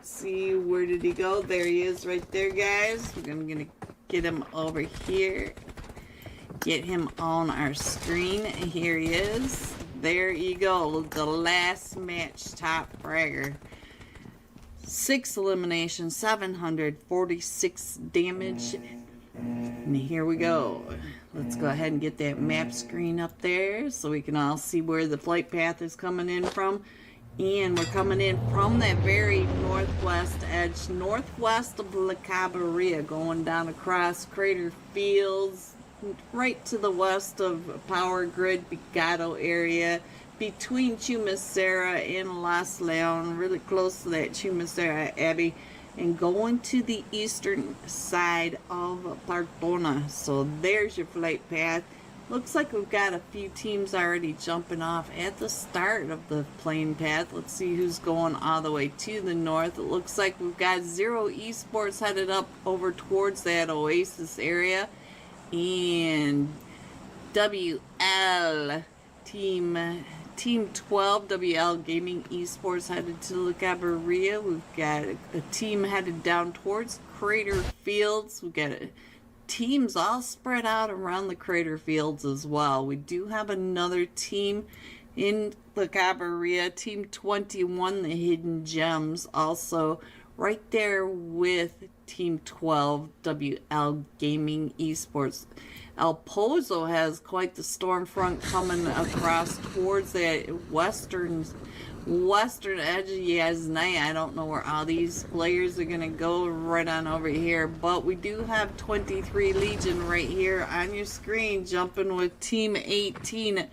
Let's see, where did he go? There he is right there, guys. We're gonna get him over here. Get him on our screen. Here he is. There you go. The last match top fragger. 6 eliminations, 746 damage. And here we go. Let's go ahead and get that map screen up there so we can all see where the flight path is coming in from. And we're coming in from that very northwest edge, northwest of La Cabrera, going down across Crater Fields, right to the west of Power Grid Picado area, between Chumacera and Las Leon, really close to that Chumacera Abbey, and going to the eastern side of Partona. So there's your flight path. Looks like we've got a few teams already jumping off at the start of the plane path. Let's see who's going all the way to the north. It looks like we've got Zero Esports headed up over towards that Oasis area. And WL Team 12, WL Gaming Esports headed to La Cabrera. We've got a team headed down towards Crater Fields. We've got teams all spread out around the Crater Fields as well. We do have another team in La Cabrera, Team 21, the Hidden Gems, also right there with Team 12, WL Gaming Esports. El Pozo has quite the storm front coming across towards that western edge of Yasnaya. I don't know where all these players are going to go right on over here, but we do have 23 Legion right here on your screen jumping with Team 18,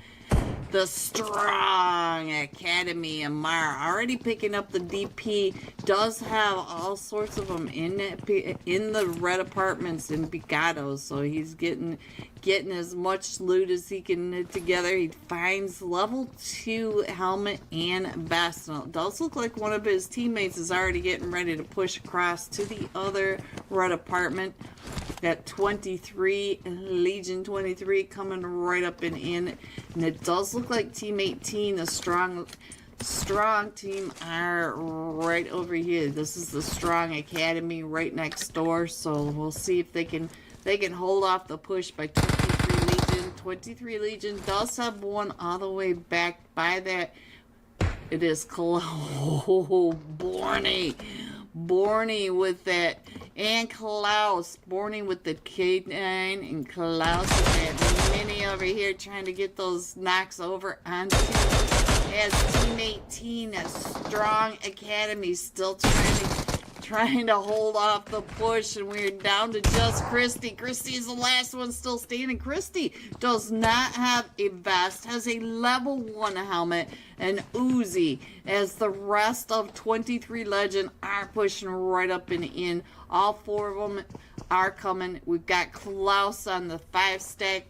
the Strong Academy. Amar already picking up the DP, does have all sorts of them in the red apartments in Picado, so he's getting as much loot as he can knit together. He finds level 2 helmet and vest. Now, it does look like one of his teammates is already getting ready to push across to the other red apartment. That 23, Legion 23 coming right up and in. And it does look like Team 18, the strong team, are right over here. This is the Strong Academy right next door. So we'll see if they can hold off the push by 23 Legion. 23 Legion does have one all the way back by that. It is Borny with that, and Klaus. Borny with the K9, and Klaus with that mini over here trying to get those knocks over onto as Team 18, a Strong Academy, still trying to hold off the push, and we're down to just Christy. Christy is the last one still standing. Christy does not have a vest, has a level 1 helmet, and Uzi, as the rest of 23 Legend are pushing right up and in. All 4 of them are coming. We've got Klaus on the 5 stack,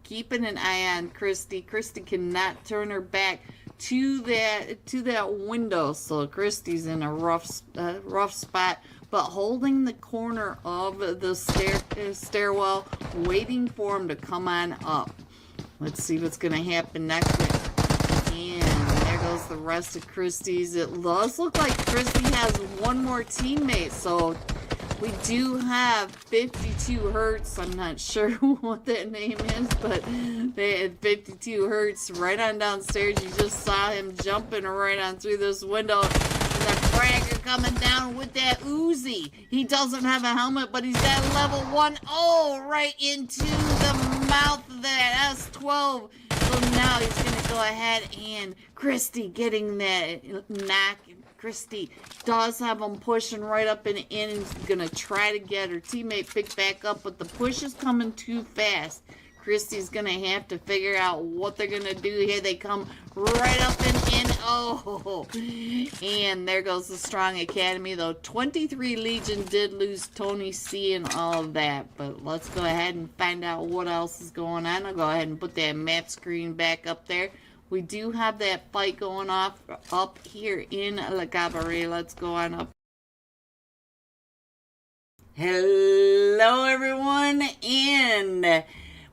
keeping an eye on Christy. Christy cannot turn her back to that window, so Christy's in a rough spot, but holding the corner of the stairwell, waiting for him to come on up. Let's see what's gonna happen next. And there goes the rest of Christy's. It does look like Christy has one more teammate, so we do have 52 Hertz. I'm not sure what that name is, but they had 52 Hertz right on downstairs. You just saw him jumping right on through this window. And the fragger coming down with that Uzi. He doesn't have a helmet, but he's got level 1. Oh, right into the mouth of that S12. So now he's going to go ahead, and Christy getting that knock. Christy does have him pushing right up and in, and is going to try to get her teammate picked back up, but the push is coming too fast. Christy's going to have to figure out what they're going to do here. They come right up and in. Oh, and there goes the Strong Academy, though. 23 Legion did lose Tony C and all of that, but let's go ahead and find out what else is going on. I'll go ahead and put that map screen back up there. We do have that fight going off up here in La Cabrera. Let's go on up. Hello, everyone, and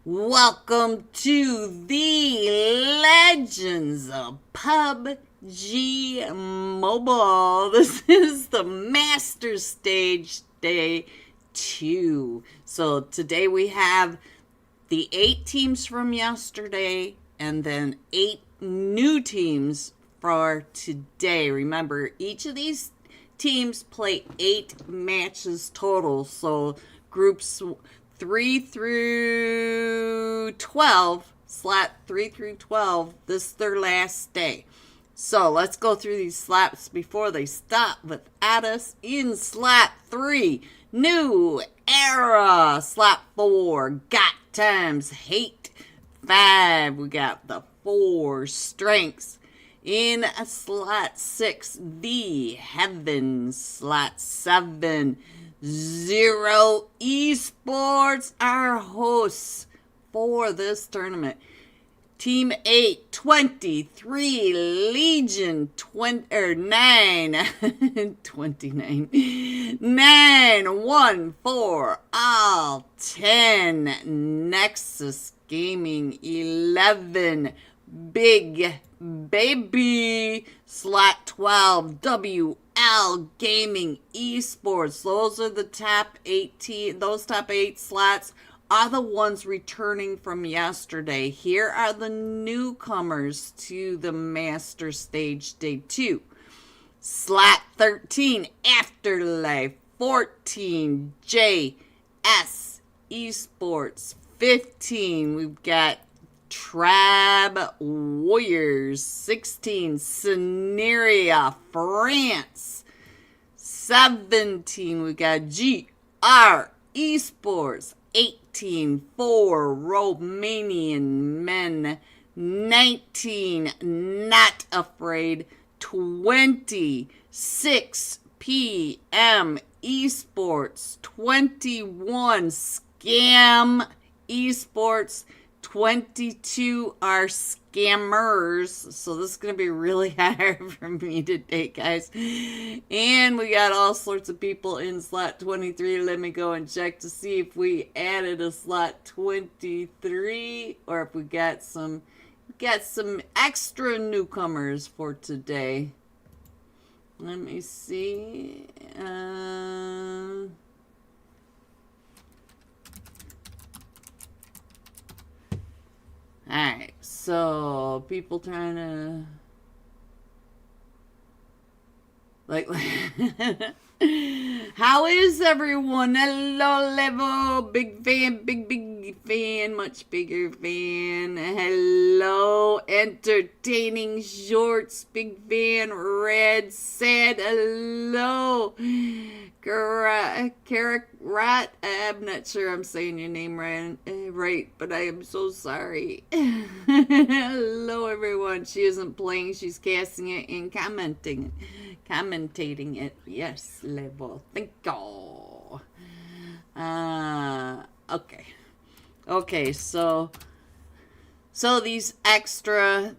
welcome to the Legends of PUBG Mobile. This is the Master Stage Day 2. So today we have the 8 teams from yesterday and then 8 new teams for today. Remember, each of these teams play 8 matches total. So groups 3 through 12, slot 3 through 12, this is their last day. So let's go through these slots before they stop without us. In slot 3, New Era. Slot 4, Got Times Hate. 5, we got the 4 Strengths. In slot 6, The Heavens. Slot 7, 0 Esports, our hosts for this tournament. Team 8, 23 Legion, 9, 29, 9, 1, 4, all 10, Nexus Gaming, 11, Big Baby, slot 12, WL Gaming Esports. Those are the top 18, those top 8 slots are the ones returning from yesterday. Here are the newcomers to the Master Stage Day 2. Slot 13, Afterlife. 14, JS Esports. 15, we've got Trab Warriors. 16, Scenaria, France. 17, we got GR Esports. 18, 4 Romanian men. 19, Not Afraid. 20, 6 PM Esports. 21, Scam Esports. 22 are scammers. So this is going to be really hard for me today, guys. And we got all sorts of people in slot 23. Let me go and check to see if we added a slot 23 or if we got some extra newcomers for today. Let me see. Alright, so people trying to like how is everyone? Hello, Level, big fan, much bigger fan. Hello, Entertaining Shorts, big fan. Red said hello. Karat, I'm not sure I'm saying your name right, but I am so sorry. Hello, everyone. She isn't playing, she's casting it and commentating it. Yes, Level. Thank you. Okay, so these extra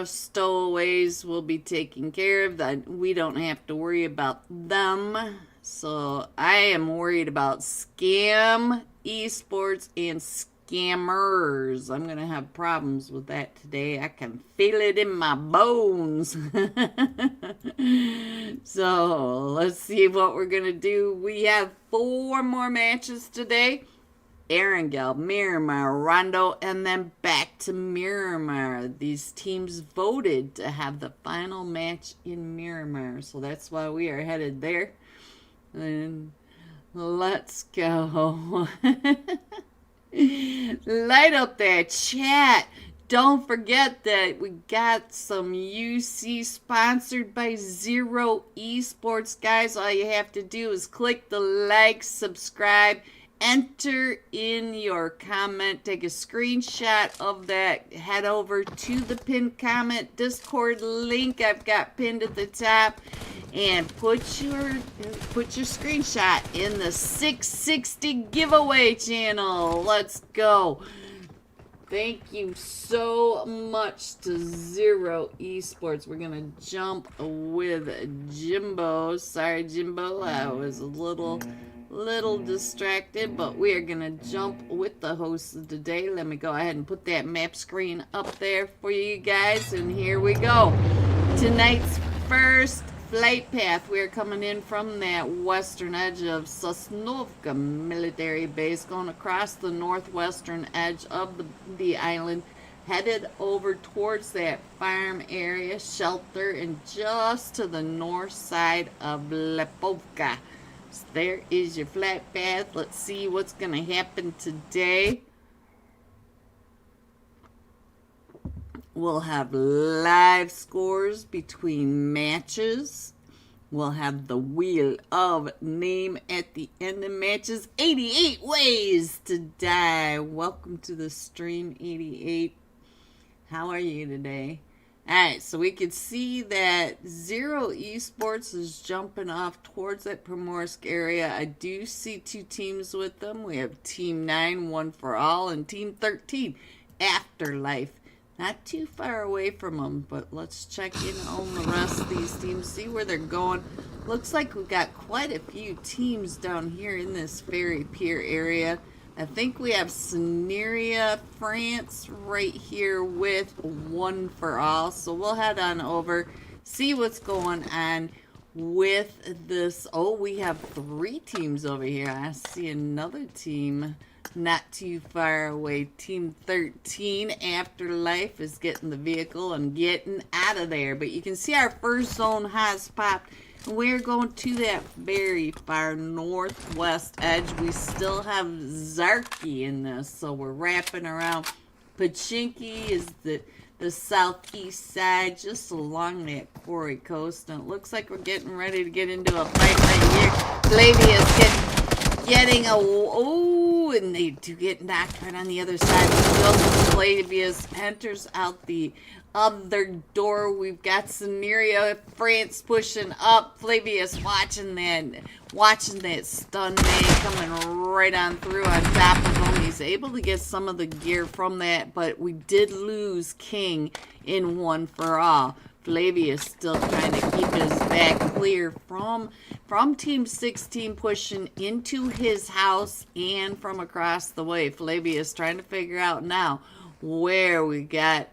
stowaways will be taken care of. That we don't have to worry about them. So I am worried about Scam Esports and scammers. I'm gonna have problems with that today. I can feel it in my bones. So let's see what we're gonna do. We have 4 more matches today. Erangel, Miramar, Rondo, and then back to Miramar. These teams voted to have the final match in Miramar, so that's why we are headed there. And let's go. Light up that chat. Don't forget that we got some UC sponsored by 0 Esports, guys. All you have to do is click the like, subscribe, enter in your comment, take a screenshot of that, head over to the pinned comment Discord link I've got pinned at the top, and put your screenshot in the 660 giveaway channel. Let's go. Thank you so much to 0 Esports. We're gonna jump with Jimbo. Sorry, Jimbo, I was a little little distracted, but we are going to jump with the hosts of today. Let me go ahead and put that map screen up there for you guys, and here we go. Tonight's first flight path, we're coming in from that western edge of Sosnovka military base, going across the northwestern edge of the island, headed over towards that farm area, shelter, and just to the north side of Lepovka. So there is your flight path. Let's see what's going to happen today. We'll have live scores between matches. We'll have the wheel of name at the end of matches. 88 ways to die. Welcome to the stream, 88. How are you today? Alright, so we can see that Zero Esports is jumping off towards that Primorsk area. I do see two teams with them. We have Team 9, One for All, and Team 13, Afterlife. Not too far away from them, but let's check in on the rest of these teams, see where they're going. Looks like we've got quite a few teams down here in this ferry pier area. I think we have Seneria, France, right here with One for All. So we'll head on over, see what's going on with this. Oh, we have 3 teams over here. I see another team not too far away. Team 13, Afterlife, is getting the vehicle and getting out of there. But you can see our first zone has popped. We're going to that very far northwest edge. We still have Zarki in this, so we're wrapping around. Pachinki is the southeast side, just along that quarry coast. And it looks like we're getting ready to get into a fight right here. Flavius getting a... Oh, and they do get knocked right on the other side. Flavius enters out the other door. We've got Seneria, France pushing up. Flavius watching that stun nade coming right on through on top of him. He's able to get some of the gear from that, but we did lose King in One for All. Flavius still trying to keep his back clear from Team 16 pushing into his house and from across the way. Flavius trying to figure out now where we've got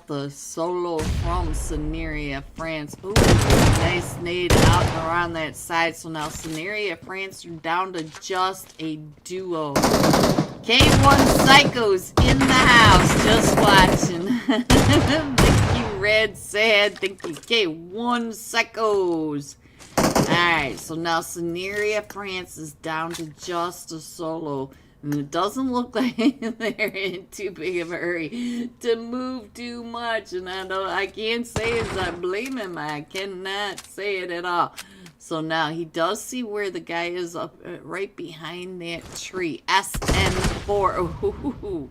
the solo from Seneria, France. Ooh, nice nade out and around that side. So now Seneria, France are down to just a duo. K1 Psychos in the house, just watching. Thank you, Red Sad. Thank you, K1 Psychos. Alright, so now Seneria, France is down to just a solo. And it doesn't look like they're in too big of a hurry to move too much. And I can't say as I blame him. I cannot say it at all. So now he does see where the guy is up right behind that tree. SN4. Ooh,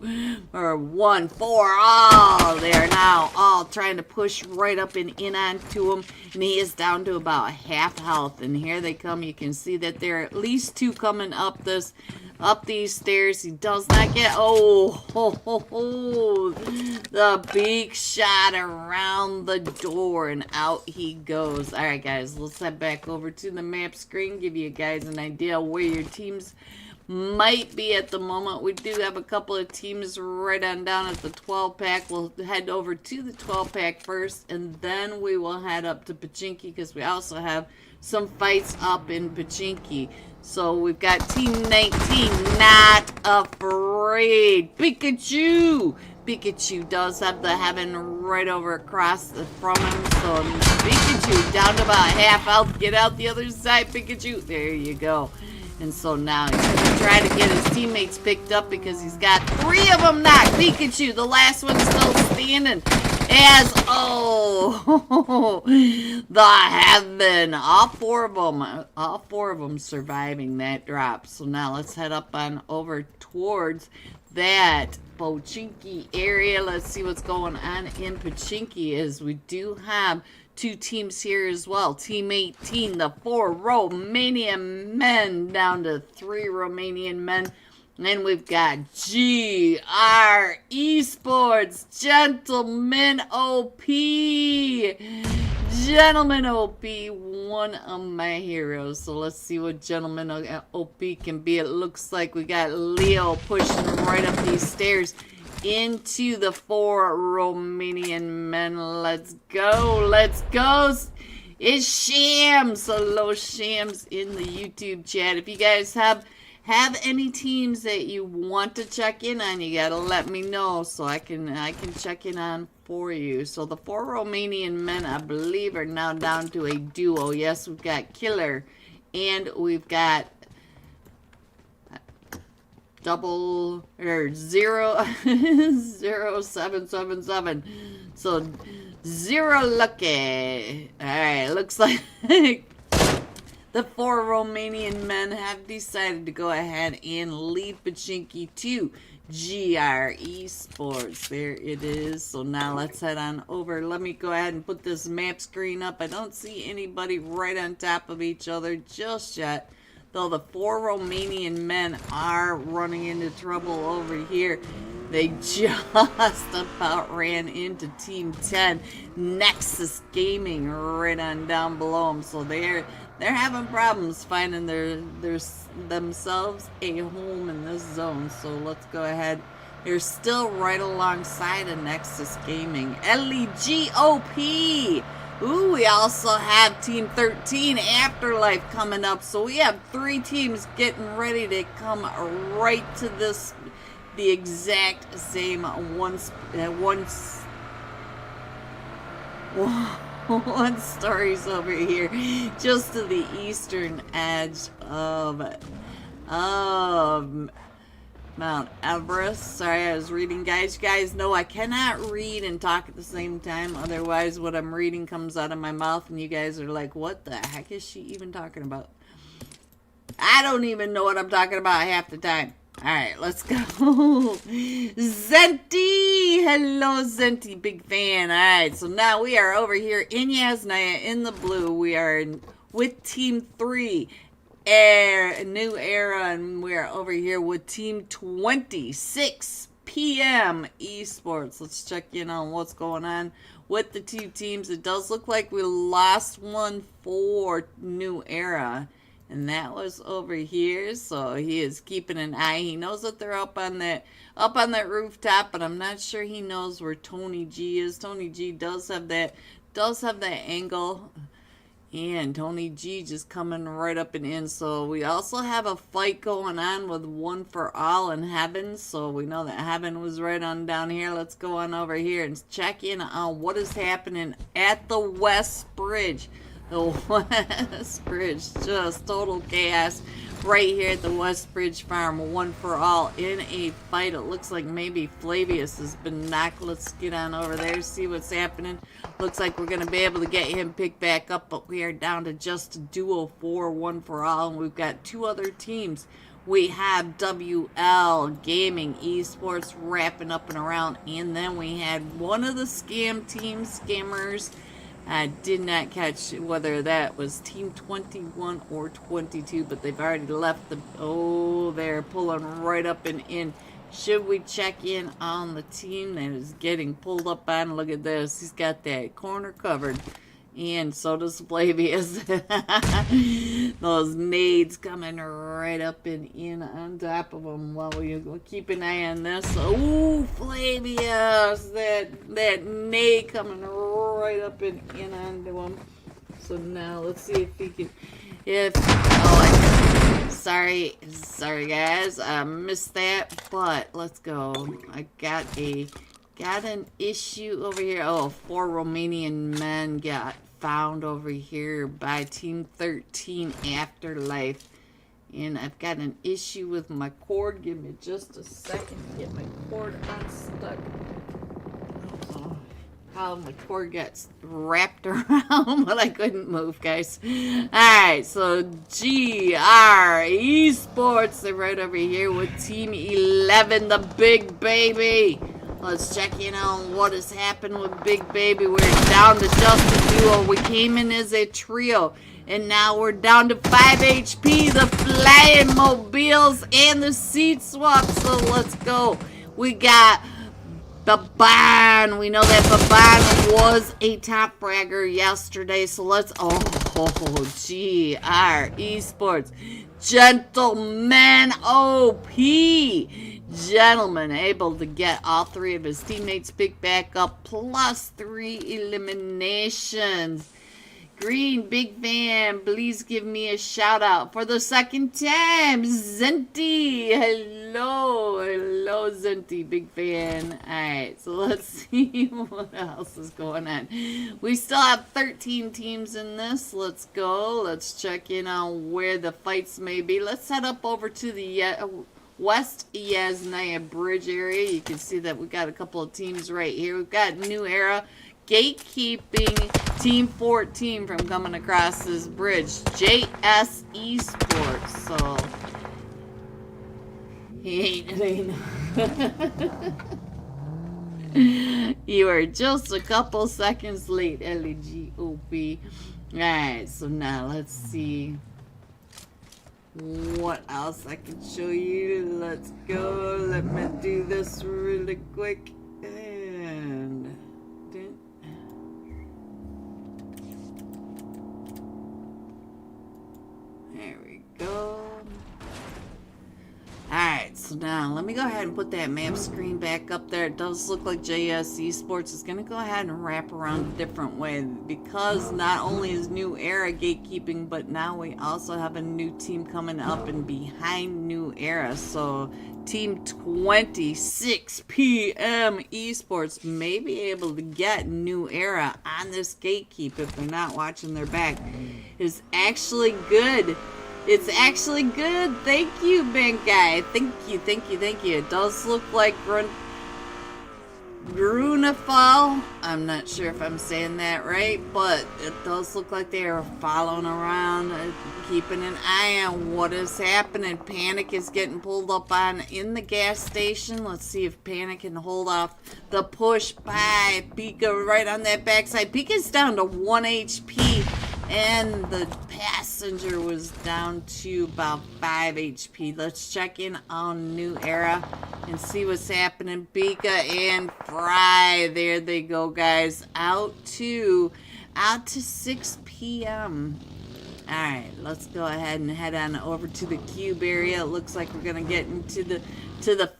or One for All. They are now all trying to push right up and in onto him. And he is down to about half health. And here they come. You can see that there are at least 2 coming up these stairs. He does not get... the big shot around the door, and out he goes. Alright guys, let's head back over to the map screen, give you guys an idea where your teams might be at the moment. We do have a couple of teams right on down at the 12 pack. We'll head over to the 12 pack first, and then we will head up to Pachinki, because we also have some fights up in Pachinki. So we've got Team 19, not afraid. Pikachu! Pikachu does have the heaven right over across from him. So Pikachu down to about half health. Get out the other side, Pikachu. There you go. And so now he's going to try to get his teammates picked up, because he's got 3 of them knocked. Pikachu, the last one still standing. As, the heaven. All four of them surviving that drop. So now let's head up on over towards that Pachinki area. Let's see what's going on in Pachinki. As we do have 2 teams here as well. Team 18, the 4 Romanian men, down to 3 Romanian men. And we've got GR Esports, Gentlemen OP. Gentleman OP, one of my heroes. So let's see what Gentleman OP can be. It looks like we got Leo pushing right up these stairs into the 4 Romanian men. Let's go. Let's go. It's Shams. Hello, Shams, in the YouTube chat. If you guys have any teams that you want to check in on, you gotta let me know so I can check in on for you. So the 4 Romanian men, I believe, are now down to a duo. Yes, we've got Killer and we've got double or 0777. So 0 lucky. Alright, looks like the 4 Romanian men have decided to go ahead and lead Pachinki to GR Esports. There it is. So now let's head on over. Let me go ahead and put this map screen up. I don't see anybody right on top of each other just yet, though the 4 Romanian men are running into trouble over here. They just about ran into Team 10 Nexus Gaming right on down below them. So they're having problems finding themselves a home in this zone. So let's go ahead. They're still right alongside of Nexus Gaming. LEGOP. Ooh, we also have Team 13 Afterlife coming up. So we have 3 teams getting ready to come right to this, the exact same one stories over here, just to the eastern edge of Mount Everest. Sorry, I was reading, guys. You guys know I cannot read and talk at the same time. Otherwise, what I'm reading comes out of my mouth, and you guys are like, what the heck is she even talking about? I don't even know what I'm talking about half the time. Alright, let's go. Zenti! Hello, Zenti. Big fan. Alright, so now we are over here in Yasnaya in the blue. We are with Team 3. New Era, and we are over here with Team 26 PM Esports. Let's check in on what's going on with the 2 teams. It does look like we lost one for New Era, and that was over here. So he is keeping an eye. He knows that they're up on that rooftop, but I'm not sure he knows where Tony G is. Tony G does have that angle. And Tony G just coming right up and in. So we also have a fight going on with One for All in Heaven. So we know that Heaven was right on down here. Let's go on over here and check in on what is happening at the West Bridge. The West Bridge, just total chaos right here at the West Bridge Farm. One for All in a fight. It looks like maybe Flavius has been knocked. Let's get on over there, see what's happening. Looks like we're going to be able to get him picked back up, but we are down to just a duo for One for All, and we've got 2 other teams. We have WL Gaming Esports wrapping up and around, and then we had one of the scam teams, scammers. I did not catch whether that was Team 21 or 22, but they've already left the... Oh, they're pulling right up and in. Should we check in on the team that is getting pulled up on? Look at this. He's got that corner covered. And so does Flavius. Those nades coming right up and in on top of them. While we'll keep an eye on this. Oh, Flavius! That nade coming right up and in onto him. So now let's see if he can... Sorry guys, I missed that, but let's go. I got an issue over here. Oh, 4 Romanian men got found over here by Team 13 Afterlife, and I've got an issue with my cord. Give me just a second to get my cord unstuck. How my cord gets wrapped around, but I couldn't move, guys. Alright, so GR Esports, they're right over here with Team 11, the Big Baby. Let's check in on what has happened with Big Baby. We're down to just a duo. We came in as a trio, and now we're down to 5 HP, the flying mobiles, and the seat swap. So let's go. We got Baban. We know that Baban was a top fragger yesterday. So let's, GR Esports. Gentleman OP. Gentleman able to get all 3 of his teammates picked back up. Plus 3 eliminations. Green, big fan, please give me a shout out for the 2nd time. Zenti, hello Zenti, big fan. Alright, so let's see what else is going on. We still have 13 teams in this. Let's go. Let's check in on where the fights may be. Let's head up over to the West Yasnaya Bridge area. You can see that we got a couple of teams right here. We've got New Era gatekeeping Team 14 from coming across this bridge. JS Esports. So he ain't you are just a couple seconds late, LEGOP. Alright, so now let's see what else I can show you. Let's go. Let me do this really quick. And there we go. Alright, so now let me go ahead and put that map screen back up there. It does look like JS Esports is going to go ahead and wrap around a different way, because not only is New Era gatekeeping, but now we also have a new team coming up and behind New Era. So Team 26 PM Esports may be able to get New Era on this gatekeep if they're not watching their back. It's actually good. It's actually good. Thank you, bank guy. Thank you. It does look like Grunefall. I'm not sure if I'm saying that right, but it does look like they are following around, keeping an eye on what is happening. Panic is getting pulled up on in the gas station. Let's see if Panic can hold off the push by Pika right on that backside. Pika's down to 1 HP. And the passenger was down to about 5 HP. Let's check in on New Era and see what's happening. Pika and Fry. There they go, guys. Out to 6 PM. Alright, let's go ahead and head on over to the cube area. It looks like we're gonna get into the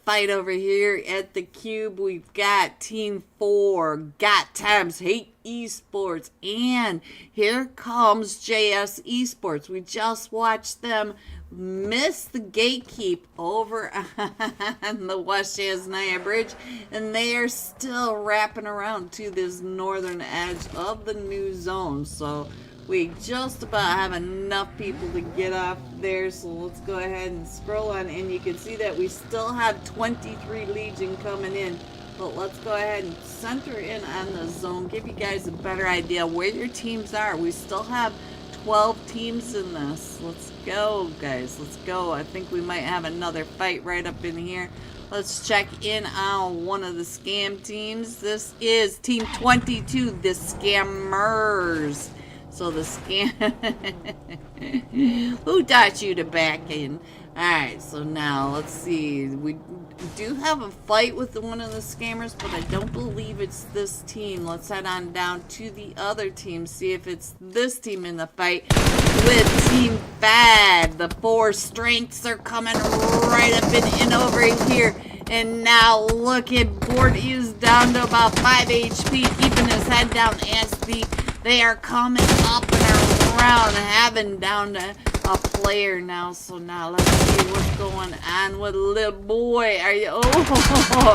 fight over here at the cube. We've got Team 4, Got Times, Hate Esports, and here comes JS Esports. We just watched them miss the gatekeep over on the West Yasnaya Bridge, and they are still wrapping around to this northern edge of the new zone. So we just about have enough people to get off there, so let's go ahead and scroll on, and you can see that we still have 23 Legion coming in. But let's go ahead and center in on the zone, give you guys a better idea where your teams are. We still have 12 teams in this. Let's go, guys. Let's go. I think we might have another fight right up in here. Let's check in on one of the scam teams. This is Team 22, the Scammers. So the scam... Who taught you to back in? Alright, so now let's see. We do have a fight with one of the scammers, but I don't believe it's this team. Let's head on down to the other team, see if it's this team in the fight with Team 5. The 4 strengths are coming right up and in over here. And now look at Bort is down to about 5 HP, keeping his head down as they are coming up and around, having down to a player now. So now let's see what's going on with little boy. Are you? Oh,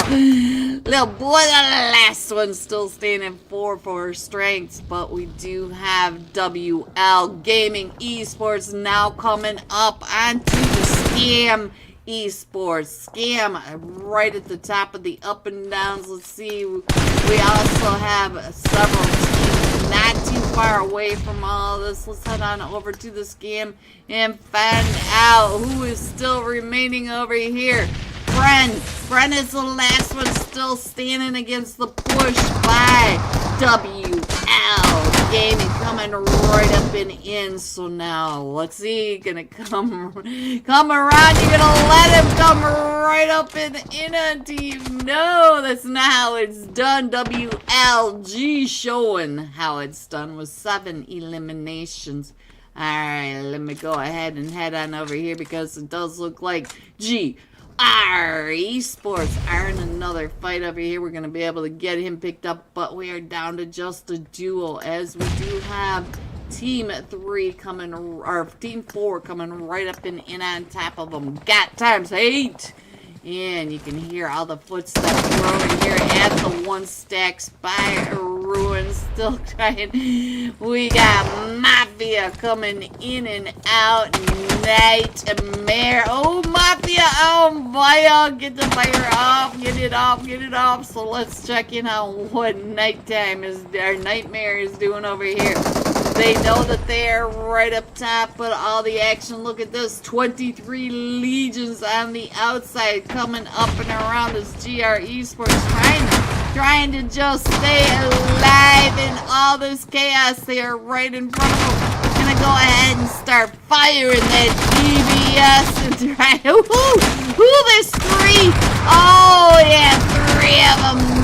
little boy, the last one still standing 4 for strengths, but we do have WL Gaming Esports now coming up onto the Scam Esports. Scam right at the top of the up and downs. Let's see. We also have several teams not too far away from all this. Let's head on over to the Scam and find out who is still remaining over here. Friend is the last one still standing against the push by WL Gaming coming right up and in. So now, let's see, gonna come around. You're gonna let him come right up and in onto you. No, that's not how it's done. WLG showing how it's done with 7 eliminations. Alright, let me go ahead and head on over here because it does look like Esports are in another fight over here. We're going to be able to get him picked up, but we are down to just a duo as we do have Team 3 coming, or Team 4 coming right up and in on top of them. Got times 8. And you can hear all the footsteps growing here at the 1 stack spy ruin. Still trying. We got Mafia coming in and out. Nightmare. Oh, Mafia. Oh, fire. Get the fire off. Get it off. Get it off. So let's check in on what Nightmare is doing over here. They know that they are right up top, but all the action, look at this, 23 legions on the outside coming up and around this GR Esports, trying to just stay alive in all this chaos. They are right in front of them. Gonna go ahead and start firing that DBS and try. Ooh, there's 3. Oh yeah, 3 of them.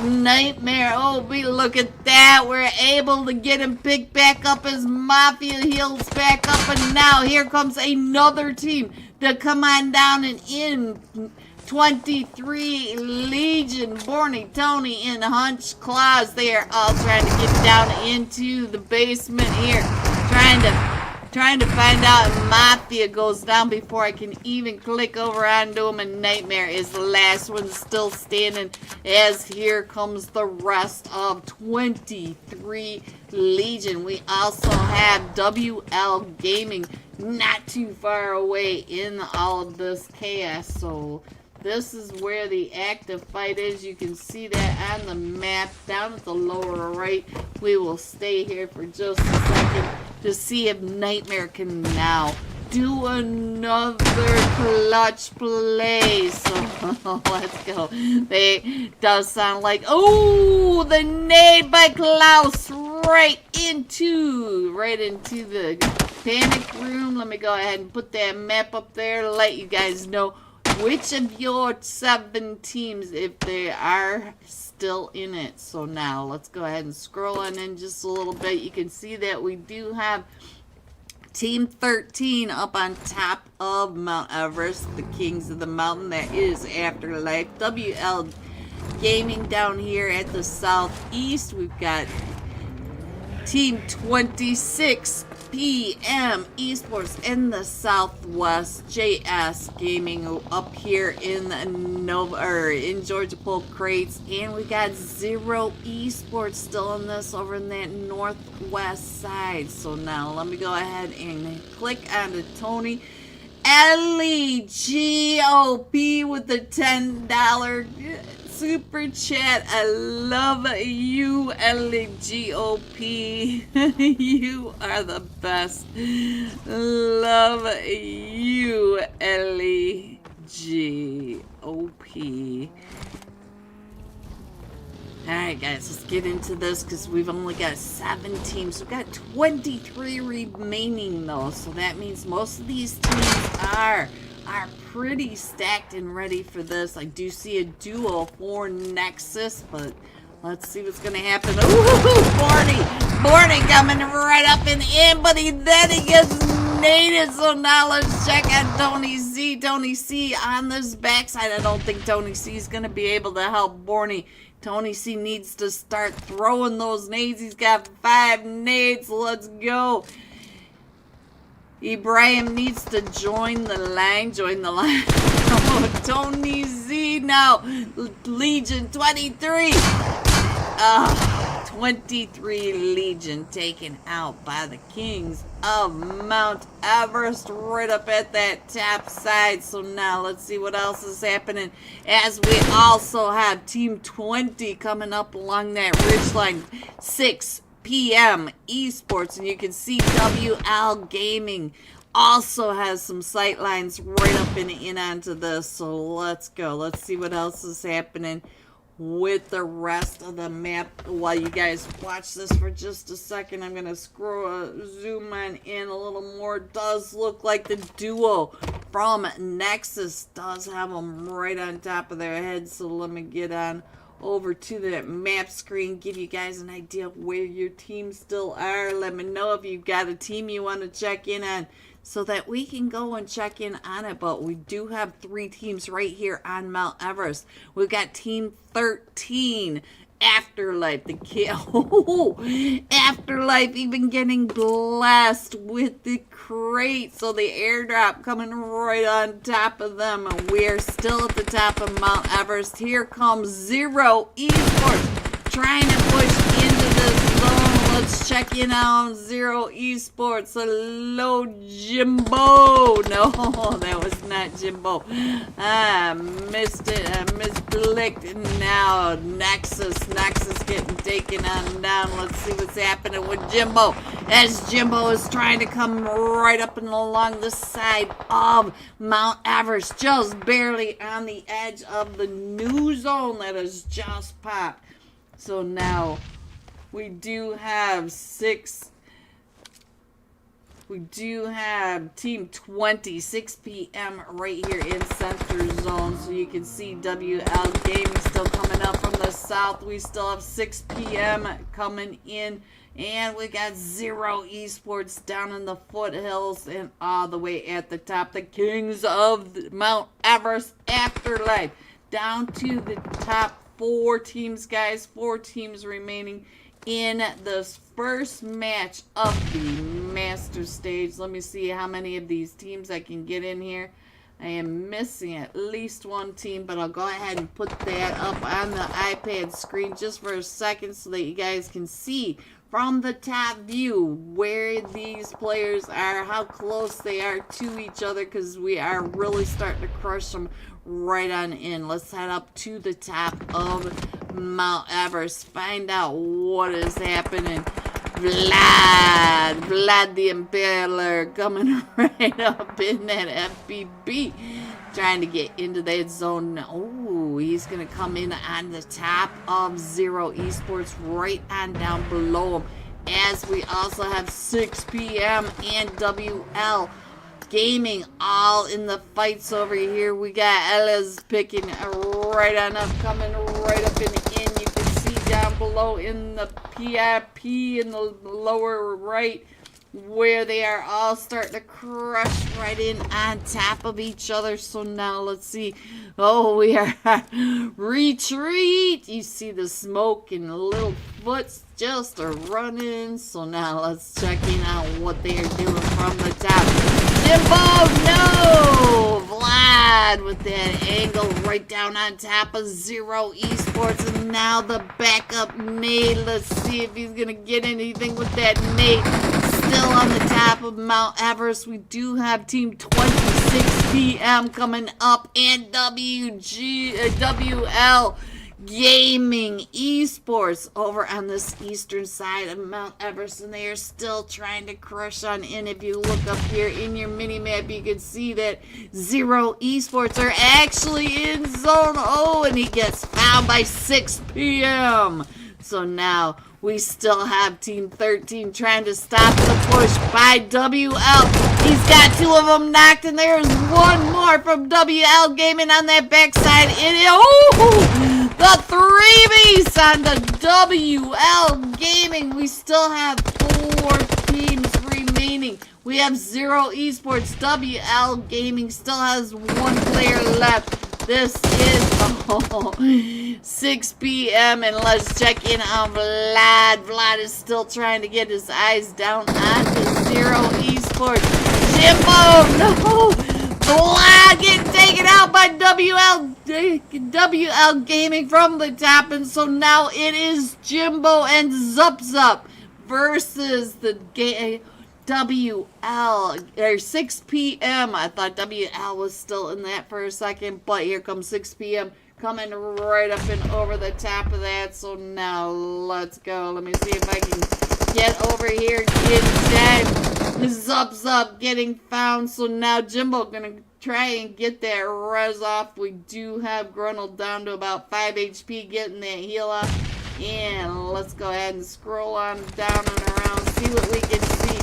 Nightmare. Oh, look at that. We're able to get him picked back up as Mafia heals back up. And now here comes another team to come on down and in. 23 Legion, Borny, Tony, and Hunch Claus. They are all trying to get down into the basement here. Trying to find out if Mafia goes down before I can even click over onto him. And Nightmare is the last one still standing as here comes the rest of 23 Legion. We also have WL Gaming not too far away in all of this chaos. So this is where the active fight is. You can see that on the map down at the lower right. We will stay here for just a second to see if Nightmare can now do another clutch play. So let's go. They does sound like, oh, the nade by Klaus right into the panic room. Let me go ahead and put that map up there to let you guys know which of your 7 teams, if they are still in it. So now let's go ahead and scroll on in just a little bit. You can see that we do have Team 13 up on top of Mount Everest, the Kings of the Mountain. That is Afterlife. WL Gaming down here at the southeast. We've got Team 26 PM Esports in the southwest. JS Gaming up here in in Georgia Pole Crates, and we got Zero Esports still in this over in that northwest side. So now let me go ahead and click on the Tony LEGOP with the $10 super chat. I love you, LEGOP. You are the best. Love you, LEGOP. Alright guys, let's get into this because we've only got 7 teams. We've got 23 remaining though, so that means most of these teams are pretty stacked and ready for this. I do see a duo for Nexus, but let's see what's gonna happen. Ooh, Borny coming right up and in, but then he gets naded. So now let's check out Tony C. Tony C on this backside. I don't think Tony C is gonna be able to help Borny. Tony C needs to start throwing those nades. He's got 5 nades. Let's go. Ibrahim needs to join the line. Oh, Tony Z now. Legion 23. 23 Legion taken out by the Kings of Mount Everest right up at that top side. So now let's see what else is happening as we also have Team 20 coming up along that ridgeline. 6 PM Esports, and you can see WL Gaming also has some sight lines right up and in onto this. So let's go. Let's see what else is happening with the rest of the map. While you guys watch this for just a second, I'm gonna zoom on in a little more. It does look like the duo from Nexus does have them right on top of their heads. So let me get on over to the map screen, give you guys an idea of where your teams still are. Let me know if you've got a team you want to check in on, so that we can go and check in on it. But we do have 3 teams right here on Mount Everest. We've got Team 13, Afterlife, the kid. Afterlife even getting blessed with the crate. So the airdrop coming right on top of them. And we are still at the top of Mount Everest. Here comes Zero Esports trying to push into this zone. Let's check in on Zero Esports. Hello, Jimbo. No, that was not Jimbo. I missed it. I misblicked. Now Nexus getting taken on down. Let's see what's happening with Jimbo, as Jimbo is trying to come right up and along the side of Mount Everest, just barely on the edge of the new zone that has just popped. So now we do have Team 20, 6 p.m. right here in Center Zone. So you can see WL Gaming still coming up from the south. We still have 6 p.m. coming in. And we got Zero Esports down in the foothills and all the way at the top. The kings of Mount Everest, Afterlife, down to the top 4 teams, guys. 4 teams remaining in this first match of the master stage. Let me see how many of these teams I can get in here. I am missing at least 1 team, but I'll go ahead and put that up on the iPad screen just for a second so that you guys can see from the top view where these players are, how close they are to each other, because we are really starting to crush them right on in. Let's head up to the top of Mount Everest, find out what is happening. Vlad the Impaler coming right up in that FBB, trying to get into that zone. Oh, he's going to come in on the top of Zero Esports, right on down below him, as we also have 6 p.m. and WL Gaming all in the fights over here. We got Ella's picking right on up, coming right up in the end. You can see down below in the PIP in the lower right where they are all starting to crush right in on top of each other. So now let's see. Oh, we are retreat. You see the smoke and the little foots just are running. So now let's check in on what they are doing from the top. Jimbo, no! Vlad with that angle right down on top of Zero Esports. And now the backup nade. Let's see if he's going to get anything with that nade. Still on the top of Mount Everest. We do have Team 26 p.m. coming up, and WL Gaming Esports over on this eastern side of Mount Everest, and they are still trying to crush on in. If you look up here in your mini map, you can see that Zero Esports are actually in zone. Oh, and he gets found by 6 p.m. So now we still have Team 13 trying to stop the push by WL. He's got 2 of them knocked, and there's 1 more from WL Gaming on that backside. The 3-piece on the WL Gaming. We still have 4 teams remaining. We have Zero Esports. WL Gaming still has 1 player left. This is 6 p.m. and let's check in on Vlad. Vlad is still trying to get his eyes down onto Zero Esports. Jimbo, no! Vlad getting taken out by WL Gaming from the top, and so now it is Jimbo and Zup versus the WL, or 6 p.m. I thought WL was still in that for a second, but here comes 6 p.m. coming right up and over the top of that. So now let's go. Let me see if I can get over here, get in time. Zup getting found. So now Jimbo gonna try and get that res off. We do have Gruntle down to about 5 HP, getting that heal off. And let's go ahead and scroll on down and around, see what we can see.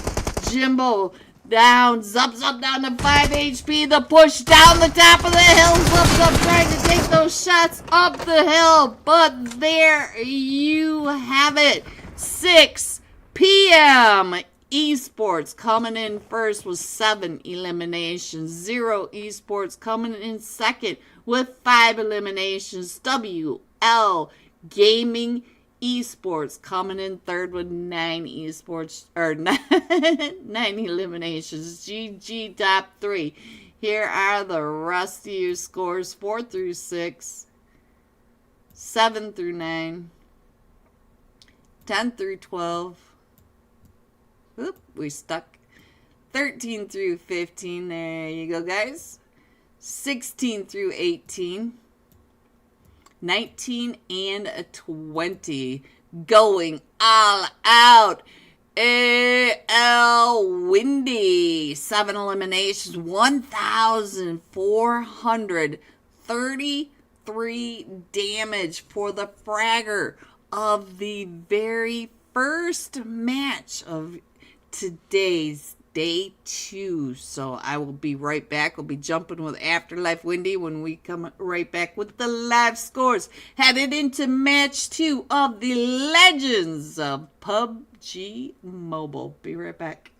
Jimbo down, Zup down to 5 HP. The push down the top of the hill. Zup trying to take those shots up the hill. But there you have it. 6 p.m. Esports coming in first with 7 eliminations. 0 Esports coming in second with 5 eliminations. WL Gaming Esports coming in third with 9 esports, or 9 eliminations. GG top 3. Here are the rest of your scores: 4 through 6, 7 through 9, 10 through 12. Oop, we stuck. 13 through 15. There you go, guys. 16 through 18. 19 and 20. Going all out. AL Windy. 7 eliminations. 1,433 damage for the fragger of the very first match of today's day 2. So I will be right back. We'll be jumping with Afterlife Windy when we come right back with the live scores. Headed into match 2 of the Legends of PUBG Mobile. Be right back.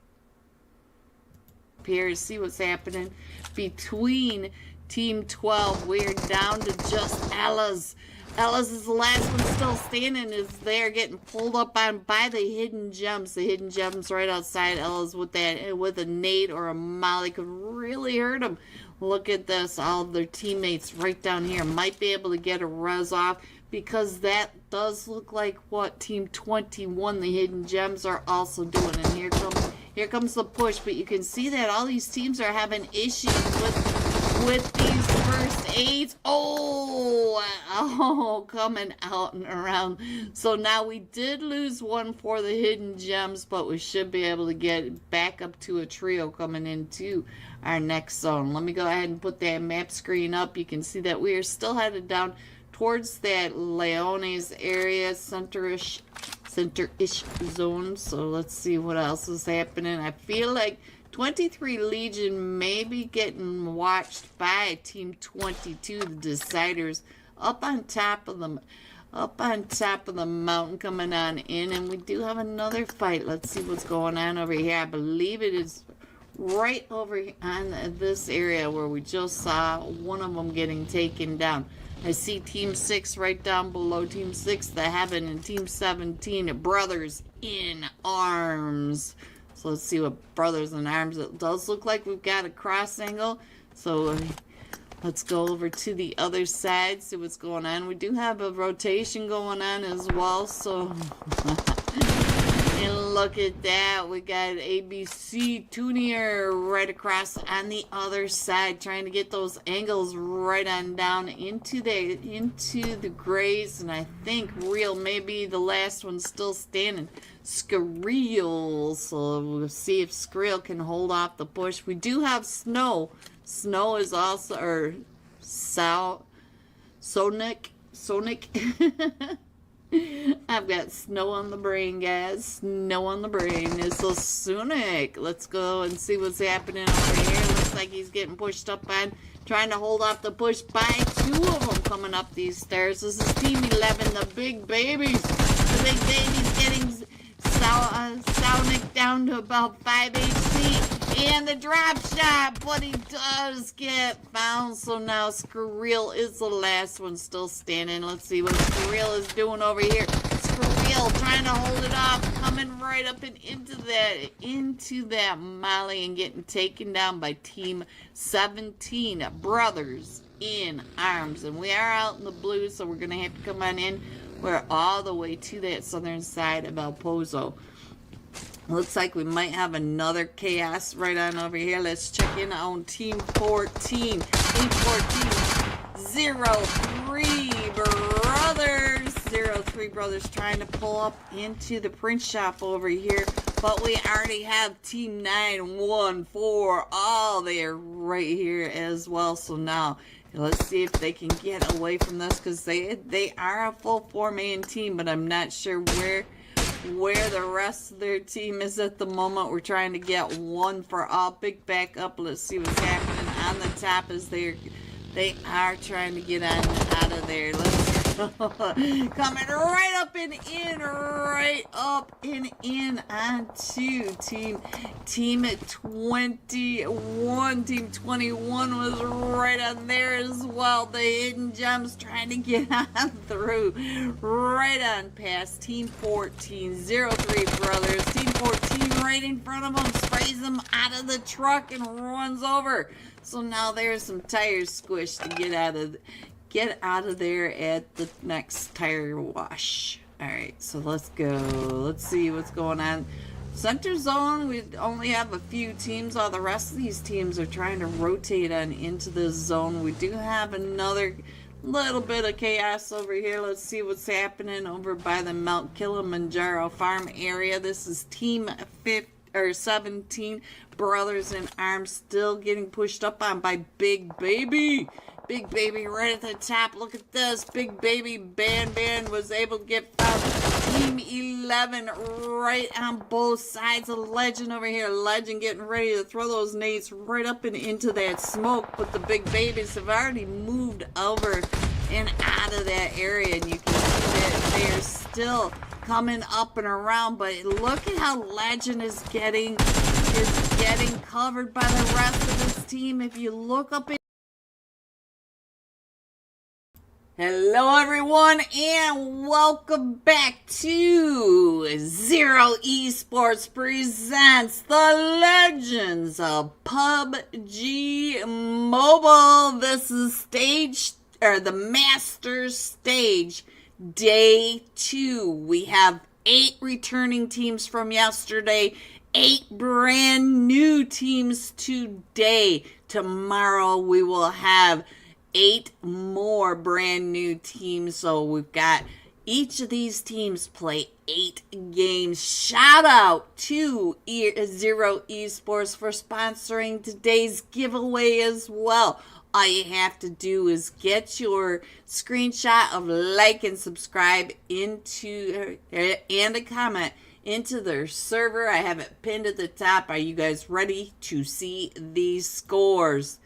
Here to see what's happening between Team 12. We're down to just Ella's. Ella's is the last one still standing, is there getting pulled up on by the hidden gems. The hidden gems right outside Ella's with a nade or a molly could really hurt him. Look at this. All of their teammates right down here might be able to get a res off, because that does look like what Team 21, the hidden gems, are also doing. And here comes the push, but you can see that all these teams are having issues with these first aids. Oh, coming out and around. So now we did lose one for the hidden gems, but we should be able to get back up to a trio coming into our next zone. Let me go ahead and put that map screen up. You can see that we are still headed down towards that Leones area, center-ish zone. So let's see what else is happening. I feel like 23 Legion may be getting watched by Team 22, the Deciders, up on top of the mountain coming on in. And we do have another fight. Let's see what's going on over here. I believe it is right over on this area where we just saw one of them getting taken down. I see Team 6 right down below Team 6, the Heaven, and Team 17, Brothers in Arms. So let's see what Brothers in Arms. It does look like we've got a cross angle. So let's go over to the other side, see what's going on. We do have a rotation going on as well. So and look at that. We got ABC Tunier right across on the other side, trying to get those angles right on down into the grays. And I think Real may be the last one still standing. Skrill. So we'll see if Skrill can hold off the push. We do have Snow. Snow is also, or Sonic. I've got snow on the brain, guys. Snow on the brain. It's so Sonic. Let's go and see what's happening over here. Looks like he's getting pushed up on, trying to hold off the push by 2 of them coming up these stairs. This is Team 11, the big babies. The big babies getting Sonic down to about 5 HP. And the drop shot, but he does get found. So now Skrill is the last one still standing. Let's see what Skrill is doing over here. Skrill trying to hold it off, coming right up and into that molly and getting taken down by Team 17, Brothers in Arms. And we are out in the blue, so we're going to have to come on in. We're all the way to that southern side of El Pozo. Looks like we might have another chaos right on over here. Let's check in on Team 14. Team 14, 03 Brothers. 03 Brothers trying to pull up into the print shop over here. But we already have Team 9, 1, 4. Oh, they are right here as well. So now, let's see if they can get away from this, because they are a full 4-man team, but I'm not sure where the rest of their team is at the moment. We're trying to get one for all. Big back up. Let's see what's happening on the top as they are trying to get out of there. Let's coming right up and in, right up and in onto team 21. Team 21 was right on there as well. The hidden gems trying to get on through, right on past team 14. 03 brothers. Team 14 right in front of them, sprays them out of the truck and runs over. So now there's some tires squished to get out of there at the next tire wash. Alright, so let's go. Let's see what's going on. Center zone, we only have a few teams. All the rest of these teams are trying to rotate on into this zone. We do have another little bit of chaos over here. Let's see what's happening over by the Mount Kilimanjaro farm area. This is team 17. Brothers in arms still getting pushed up on by Big Baby. Big Baby right at the top. Look at this. Big Baby Ban was able to get found. Team 11 right on both sides. A Legend over here. Legend getting ready to throw those nades right up and into that smoke. But the Big Babies have already moved over and out of that area. And you can see that they are still coming up and around. But look at how Legend is getting covered by the rest of his team. If you look up in Hello everyone, and welcome back to Zero Esports presents the Legends of PUBG Mobile. This is the Masters Stage Day 2. We have 8 returning teams from yesterday, 8 brand new teams today. Tomorrow we will have 8 more brand new teams. So we've got each of these teams play 8 games. Shout out to Zero Esports for sponsoring today's giveaway as well. All you have to do is get your screenshot of like and subscribe into and a comment into their server. I have it pinned at the top. Are you guys ready to see these scores?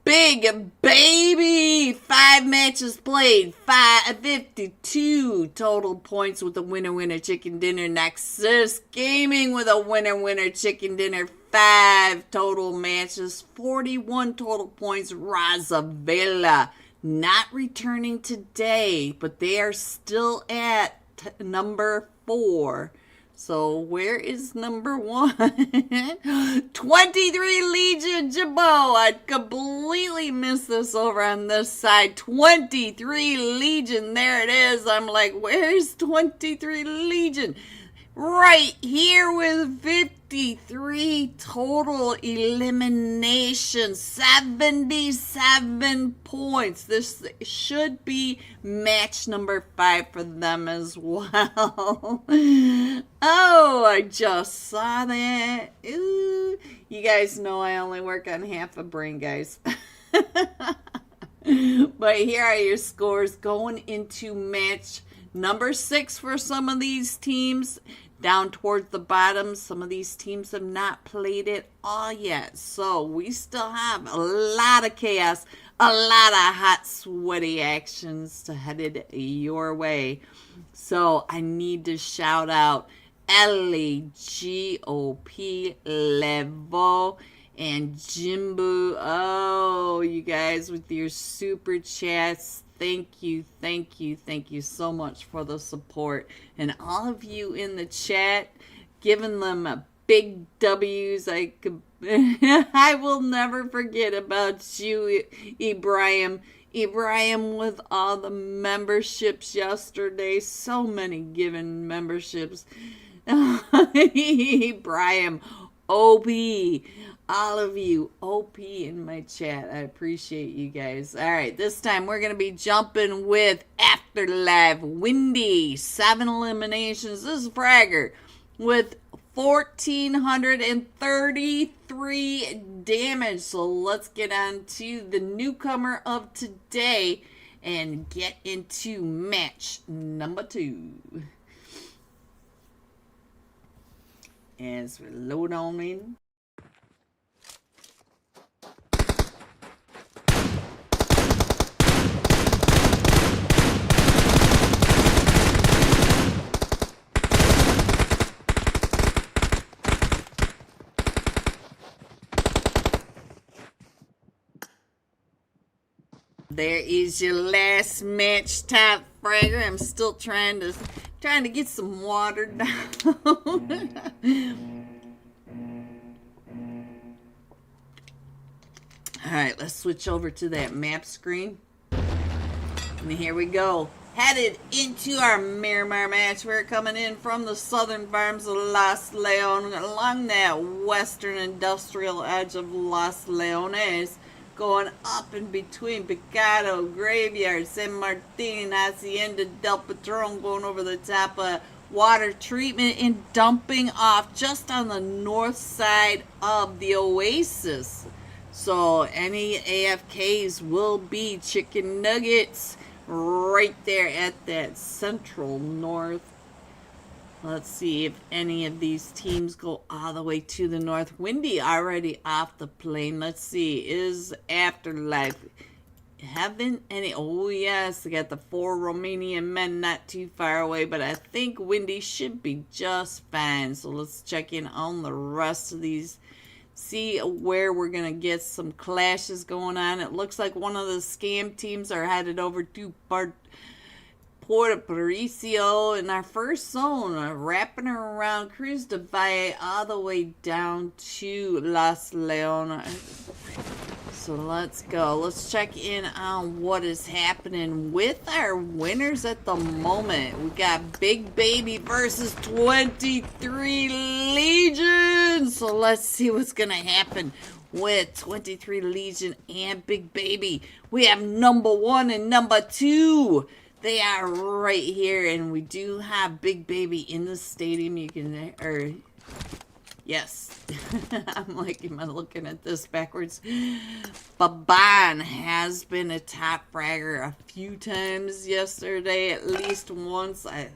Big Baby, 5 matches played, 52 total points with a winner chicken dinner. Nexus Gaming with a winner chicken dinner, 5 total matches, 41 total points. Razavela not returning today, but they are still at number 4. So where is number 1? 23 Legion Jabot. I completely missed this over on this side. 23 Legion. There it is. I'm like, where's 23 Legion? Right here with 53 total eliminations, 77 points. This should be match number 5 for them as well. Oh, I just saw that. Ooh. You guys know I only work on half a brain, guys. But here are your scores going into match number 6 for some of these teams. Down towards the bottom, some of these teams have not played it all yet. So we still have a lot of chaos, a lot of hot, sweaty actions headed your way. So I need to shout out Ellie, GOP, Levo, and Jimbo. Oh, you guys with your super chats. Thank you so much for the support. And all of you in the chat, giving them a big W's. I will never forget about you, Ibrahim. Ibrahim with all the memberships yesterday. So many given memberships. Ibrahim, OP. All of you, OP in my chat. I appreciate you guys. All right, this time we're going to be jumping with Afterlife. Windy, 7 eliminations. This is Fragger. with 1,433 damage. So let's get on to the newcomer of today and get into match number 2. As we load on in. There is your last match, Top Fragger. I'm still trying to get some water down. Alright, let's switch over to that map screen. And here we go. Headed into our Miramar match. We're coming in from the southern farms of Los Leones along that western industrial edge of Los Leones, going up in between Picado, Graveyard, San Martin, Hacienda del Patron, going over the top of water treatment and dumping off just on the north side of the Oasis. So any AFKs will be chicken nuggets right there at that central north. Let's see if any of these teams go all the way to the north. Windy already off the plane. Let's see. Is Afterlife having any? Oh, yes. They got the 4 Romanian men not too far away. But I think Windy should be just fine. So let's check in on the rest of these. See where we're going to get some clashes going on. It looks like one of the scam teams are headed over to Puerto Patricio in our first zone, wrapping around Cruz de Valle all the way down to Los Leones. So let's go. Let's check in on what is happening with our winners at the moment. We got Big Baby versus 23 Legion. So let's see what's going to happen with 23 Legion and Big Baby. We have number 1 and number 2. They are right here, and we do have Big Baby in the stadium. You can, yes. I'm like, am I looking at this backwards? Baban has been a top fragger a few times yesterday, at least once. I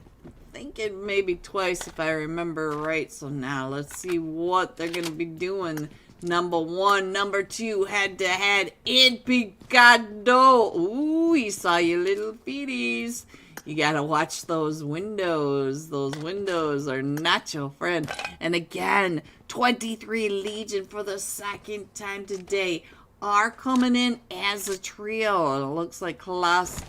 think it maybe twice if I remember right. So now let's see what they're going to be doing. Number 1, number 2, head-to-head in Picado. Ooh, he saw you little feeties. You gotta watch those windows. Those windows are not your friend. And again, 23 Legion for the second time today are coming in as a trio. It looks like Klaus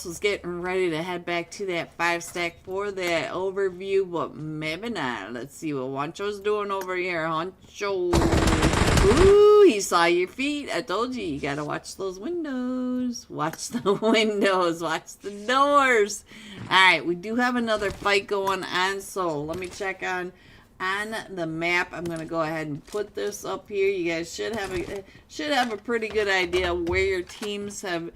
was getting ready to head back to that 5-stack for that overview, but maybe not. Let's see what Juancho's doing over here. Juancho. Ooh, he saw your feet. I told you, you gotta watch those windows. Watch the windows. Watch the doors. Alright, we do have another fight going on, so let me check on the map. I'm gonna go ahead and put this up here. You guys should have a pretty good idea where your teams have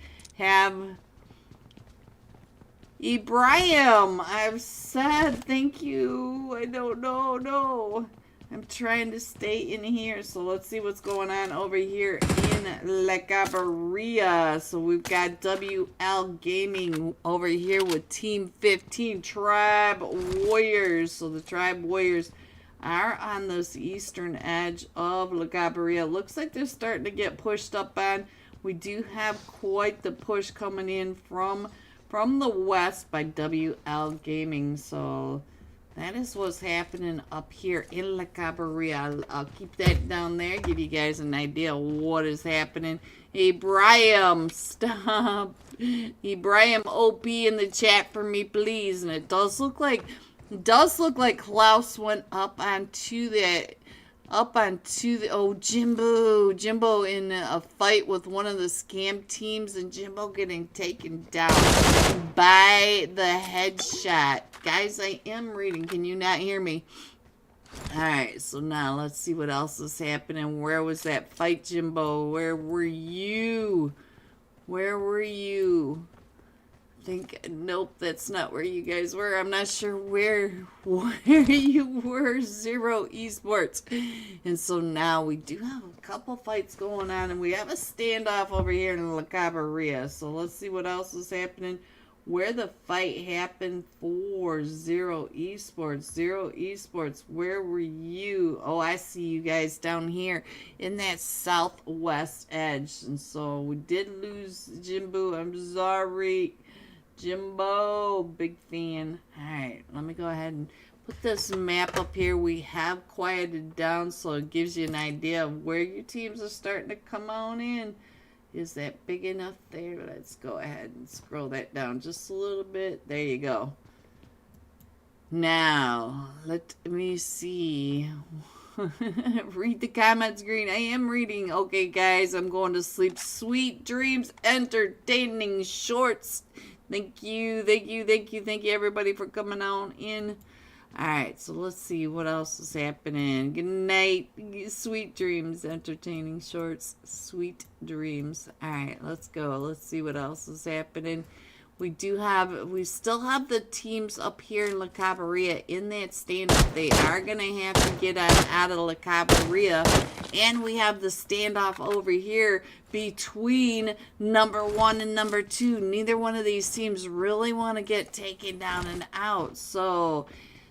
Ibrahim. I've said thank you. I don't know. No. I'm trying to stay in here. So let's see what's going on over here in La Cabarilla. So we've got WL Gaming over here with Team 15 Tribe Warriors. So the Tribe Warriors are on this eastern edge of La Cabarilla. Looks like they're starting to get pushed up on. We do have quite the push coming in from the west by WL Gaming. So that is what's happening up here in La Cabarilla. I'll keep that down there, give you guys an idea of what is happening. Ibrahim, stop. Ibrahim OP in the chat for me, please. And it does look like Klaus went up onto the Jimbo in a fight with one of the scam teams, and Jimbo getting taken down by the headshot. Guys, I am reading. Can you not hear me? Alright, so now let's see what else is happening. Where was that fight, Jimbo? Where were you? Where were you? I think, nope, that's not where you guys were. I'm not sure where you were, Zero Esports. And so now we do have a couple fights going on, and we have a standoff over here in La Cabarria. So let's see what else is happening. Where the fight happened for Zero Esports. Zero Esports, where were you? Oh, I see you guys down here in that southwest edge. And so we did lose Jimbo. I'm sorry, Jimbo. Big fan. Alright, let me go ahead and put this map up here. We have quieted down, so it gives you an idea of where your teams are starting to come on in. Is that big enough there? Let's go ahead and scroll that down just a little bit. There you go. Now, let me see. Read the comments, Green. I am reading. Okay, guys, I'm going to sleep. Sweet dreams, entertaining shorts. Thank you, everybody, for coming on in. Alright, so let's see what else is happening. Good night. Sweet dreams. Entertaining shorts. Sweet dreams. Alright, let's go. Let's see what else is happening. We still have the teams up here in La Cabarria in that standoff. They are going to have to get out of La Cabarria. And we have the standoff over here between number 1 and number 2. Neither one of these teams really want to get taken down and out. So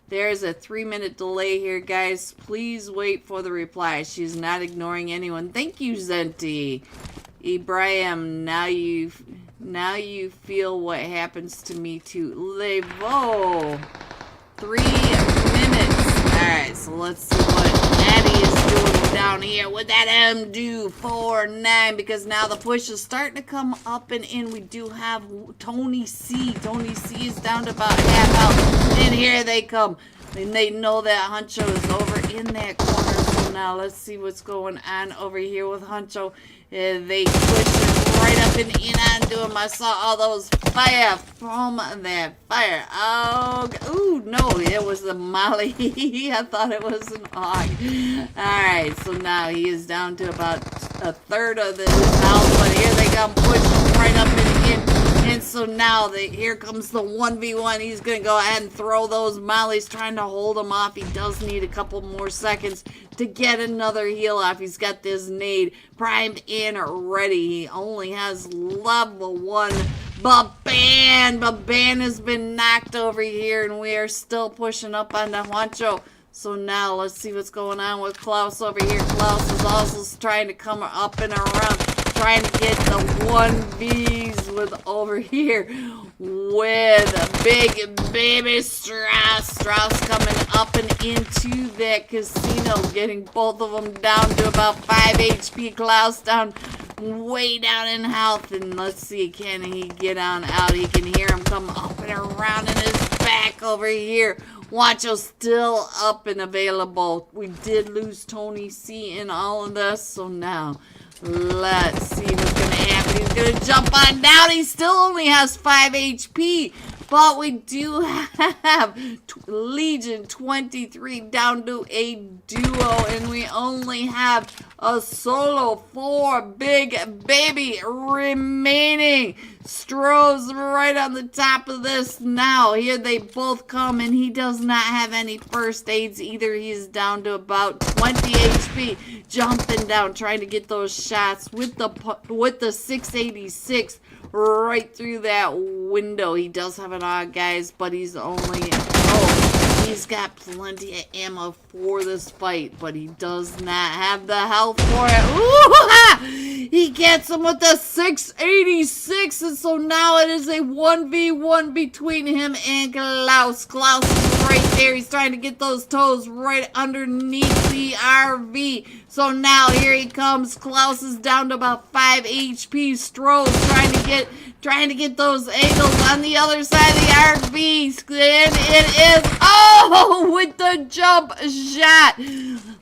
there's a 3-minute delay here, guys. Please wait for the reply. She's not ignoring anyone. Thank you, Zenti. Ibrahim, now you feel what happens to me too. Levo. 3 minutes. Alright, so let's see what Natty is doing down here with that M249, because now the push is starting to come up and in. We do have Tony C. Tony C is down to about half health. And here they come. And they know that Huncho is over in that corner. So now let's see what's going on over here with Huncho. They push right up and in onto him. I saw all those fire from that fire. Oh, ooh, no, it was the Molly. I thought it was an Og. Alright, so now he is down to about a third of his health. But here they come, pushing right up and in. And so now here comes the 1v1. He's going to go ahead and throw those mollies, trying to hold him off. He does need a couple more seconds to get another heal off. He's got this nade primed and ready. He only has level 1. Baban has been knocked over here, and we are still pushing up onto Juancho. So now let's see what's going on with Klaus over here. Klaus is also trying to come up and around, trying to get the 1Vs with over here with Big Baby Strauss. Strauss coming up and into that casino, getting both of them down to about 5 HP. Klaus down, way down in health. And let's see, can he get on out? He can hear him come up and around in his back over here. Wancho still up and available. We did lose Tony C in all of this, so now let's see what's going to happen. He's going to jump on down. He still only has 5 HP. But we do have Legion 23 down to a duo. And we only have a solo 4 Big Baby remaining. Stroh's right on the top of this now. Here they both come, and he does not have any first aids either. He's down to about 20 HP. Jumping down, trying to get those shots with the 686 right through that window. He does have an AUG, guys, but he's only... Oh, he's got plenty of ammo for this fight, but he does not have the health for it. Ooh-ha! He gets him with the 686, and so now it is a 1v1 between him and Klaus. Klaus is right there. He's trying to get those toes right underneath the RV. So now here he comes. Klaus is down to about 5 HP. Stroh's trying to get those angles on the other side of the RV. And it is, oh, with the jump shot.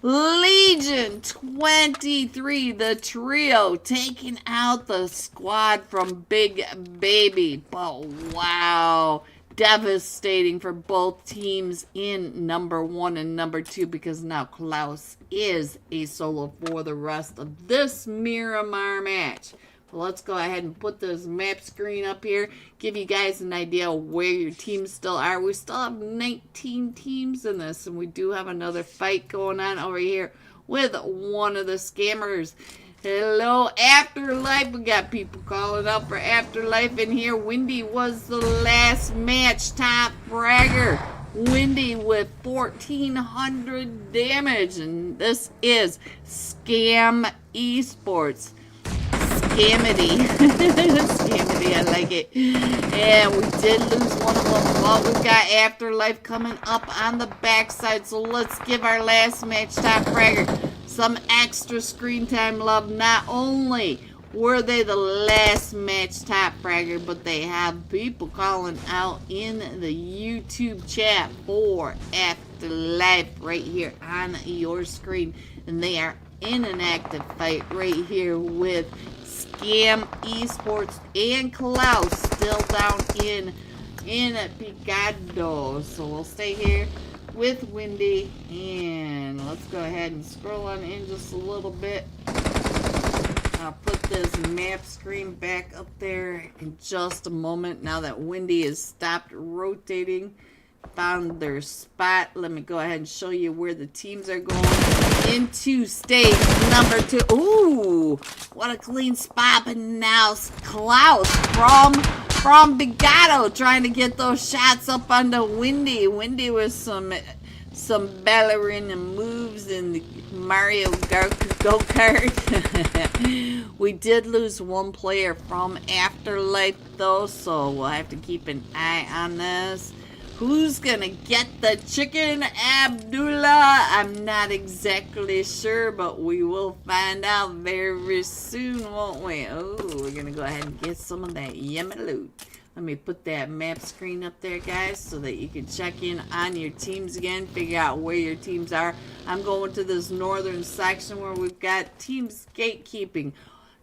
Legion 23, the trio, taking out the squad from Big Baby. But wow, devastating for both teams in number 1 and number 2, because now Klaus is a solo for the rest of this Miramar match. So let's go ahead and put this map screen up here. Give you guys an idea of where your teams still are. We still have 19 teams in this. And we do have another fight going on over here with one of the scammers. Hello, Afterlife. We got people calling up for Afterlife in here. Wendy was the last match top fragger. Wendy with 1,400 damage. And this is Scam Esports. Scamity. Scamity, I like it. And we did lose one of them, but we've got Afterlife coming up on the backside. So let's give our last match top fragger some extra screen time love. Not only were they the last match top fragger, but they have people calling out in the YouTube chat for Afterlife right here on your screen. And they are in an active fight right here with Scam Esports and Klaus still down in Picado. So we'll stay here with Wendy, and let's go ahead and scroll on in just a little bit. I'll put this map screen back up there in just a moment now that Wendy has stopped rotating, found their spot. Let me go ahead and show you where the teams are going into stage number 2. Ooh, what a clean spot. But now Klaus from Bigato trying to get those shots up onto Wendy. Wendy with some ballerina moves in the Mario go-kart. We did lose one player from Afterlife though, so we'll have to keep an eye on this. Who's gonna get the chicken, Abdullah? I'm not exactly sure, but we will find out very soon, won't we? Oh, we're gonna go ahead and get some of that yummy loot. Let me put that map screen up there, guys, so that you can check in on your teams again, figure out where your teams are. I'm going to this northern section where we've got teams gatekeeping.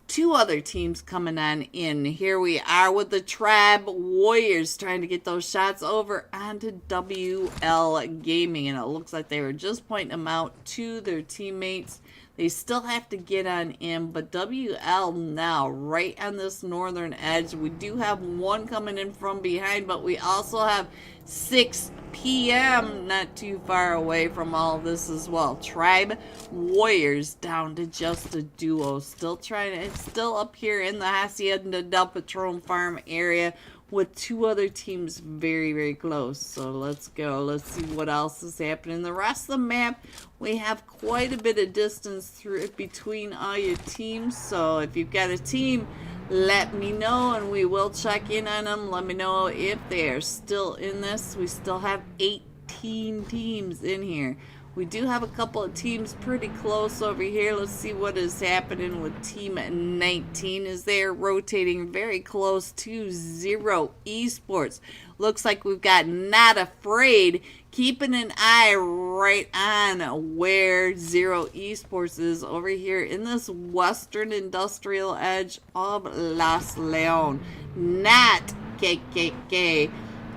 2 other teams coming on in. Here we are with the Tribe Warriors trying to get those shots over onto WL Gaming. And it looks like they were just pointing them out to their teammates. They still have to get on in, but WL now right on this northern edge. We do have one coming in from behind, but we also have 6 PM not too far away from all this as well. Tribe Warriors down to just a duo. Still trying to, it's still up here in the Hacienda del Patron farm area with 2 other teams very, very close. So let's go. Let's see what else is happening. The rest of the map, we have quite a bit of distance through between all your teams. So if you've got a team, let me know and we will check in on them. Let me know if they are still in this. We still have 18 teams in here. We do have a couple of teams pretty close over here. Let's see what is happening with Team 19 as they are rotating very close to Zero Esports. Looks like we've got Not Afraid keeping an eye right on where Zero Esports is over here in this western industrial edge of Los Leon. Not KKK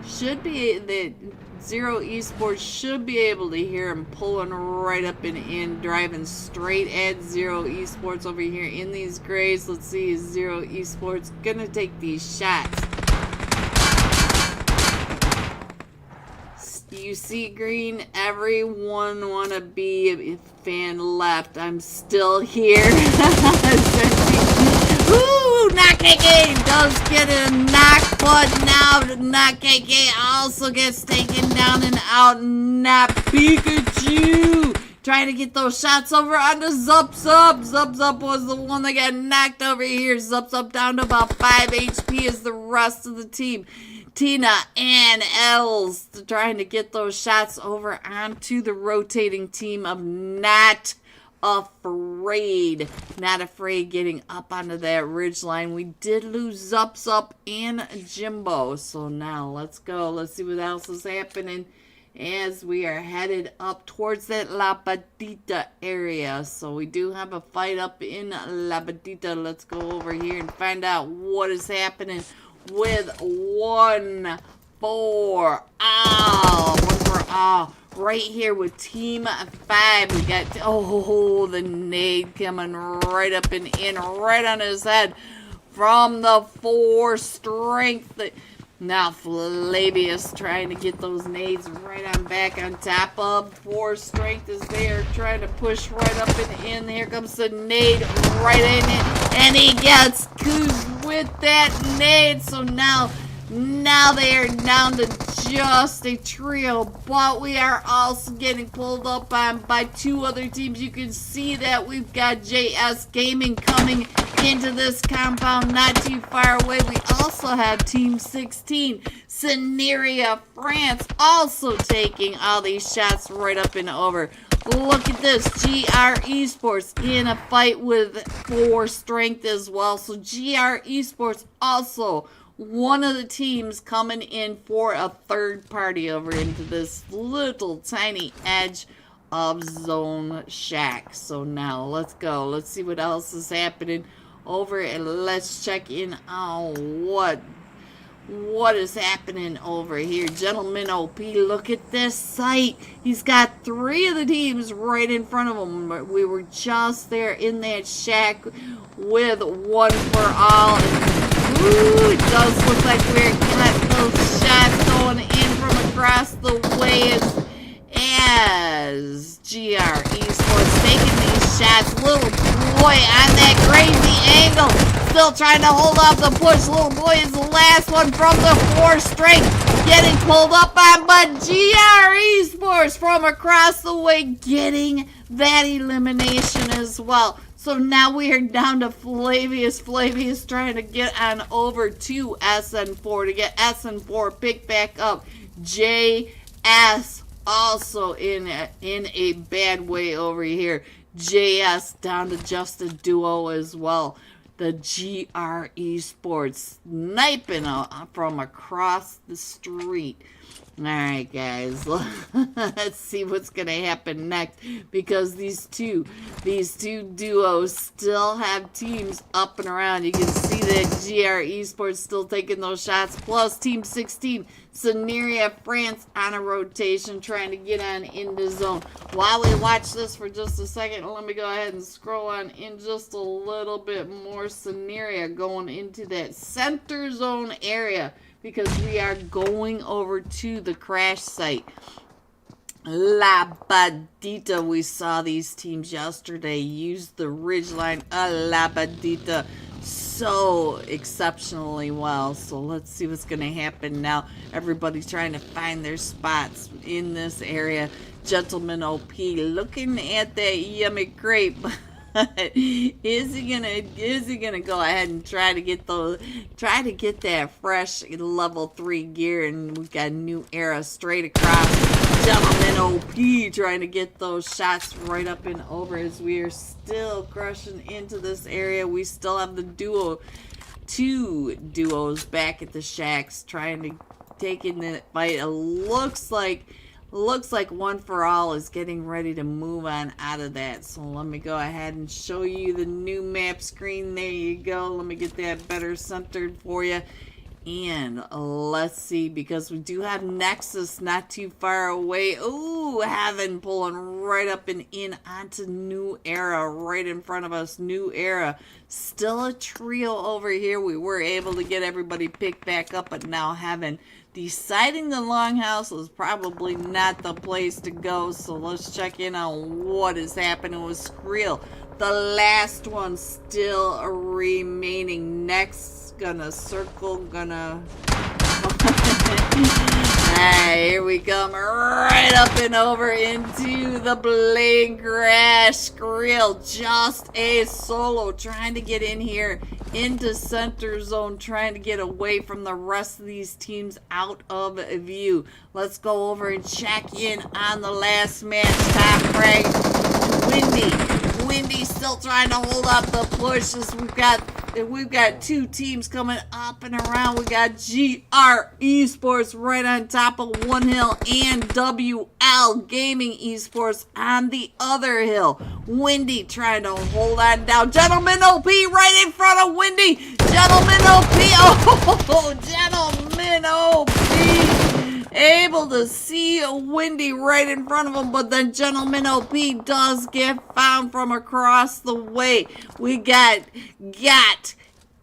should be the Zero Esports should be able to hear him pulling right up and in, driving straight at Zero Esports over here in these grays. Let's see, is Zero Esports gonna take these shots? You see green, everyone wanna be a fan left. I'm still here. Ooh, Not KK does get a knock, but now Not KK also gets taken down and out. Not Pikachu trying to get those shots over onto Zup Zup. Zup Zup was the one that got knocked over here. Zup Zup down to about 5 HP as the rest of the team. Tina and Els trying to get those shots over onto the rotating team of Not Afraid. Not Afraid getting up onto that ridge line. We did lose Zup Zup and Jimbo. So now let's go. Let's see what else is happening as we are headed up towards that La Patita area. So we do have a fight up in La Patita. Let's go over here and find out what is happening with 1 for all. 1 for all. Right here with Team 5. We got, oh, the nade coming right up and in, right on his head. from the 4 strength. Now Flavius trying to get those nades right on back on top of 4 strength as they are trying to push right up and in. Here comes the nade right in it, and he gets Kuz with that nade. So now they are down to just a trio, but we are also getting pulled up on by 2 other teams. You can see that we've got JS Gaming coming into this compound not too far away. We also have Team 16, Seneria, France, also taking all these shots right up and over. Look at this, GR Esports in a fight with 4 strength as well. So GR Esports also one of the teams coming in for a third party over into this little tiny edge of zone shack. So now let's go. Let's see what else is happening over, and let's check in on what is happening over here. Gentleman OP, look at this site. He's got 3 of the teams right in front of him. We were just there in that shack with one for all. Ooh, it does look like we're getting those shots going in from across the way as GR Esports taking these shots. Little boy on that crazy angle, still trying to hold off the push. Little boy is the last one from the 4 strength, getting pulled up on, but GR Esports from across the way getting that elimination as well. So now we are down to Flavius. Flavius trying to get on over to SN4 to get SN4 picked back up. JS also in a bad way over here. JS down to just a duo as well. The GR Esports sniping from across the street. Alright guys, let's see what's going to happen next, because these two duos still have teams up and around. You can see that GR Esports still taking those shots, plus Team 16, Seneria, France on a rotation trying to get on into zone. While we watch this for just a second, let me go ahead and scroll on in just a little bit more. Seneria going into that center zone area, because we are going over to the crash site. La Badita, we saw these teams yesterday use the ridgeline. La Badita so exceptionally well. So let's see what's going to happen now. Everybody's trying to find their spots in this area. Gentleman OP looking at that yummy grape. Is he gonna go ahead and try to get that fresh level 3 gear? And we've got New Era straight across. Gentleman OP trying to get those shots right up and over as we are still crushing into this area. We still have the 2 duos back at the shacks trying to take in the fight. It looks like One for All is getting ready to move on out of that. So let me go ahead and show you the new map screen. There you go. Let me get that better centered for you. And let's see, because we do have Nexus not too far away. Ooh, Heaven pulling right up and in onto New Era right in front of us. New Era. Still a trio over here. We were able to get everybody picked back up, but now Heaven deciding the Longhouse is probably not the place to go. So let's check in on what is happening with Skrill. The last one still remaining. Next, gonna circle, gonna... Alright, here we come right up and over into the Blade Crash. Skrill, just a solo, trying to get in here into center zone, trying to get away from the rest of these teams out of view. Let's go over and check in on the last match. Top frag, Windy still trying to hold up the push as we've got 2 teams coming up and around. We got GR Esports right on top of one hill and WL Gaming Esports on the other hill. Windy trying to hold on down. Gentleman OP right in front of Windy. Gentleman OP. Oh, Gentleman OP. Able to see Windy right in front of him, but then Gentleman OP does get found from across the way. We got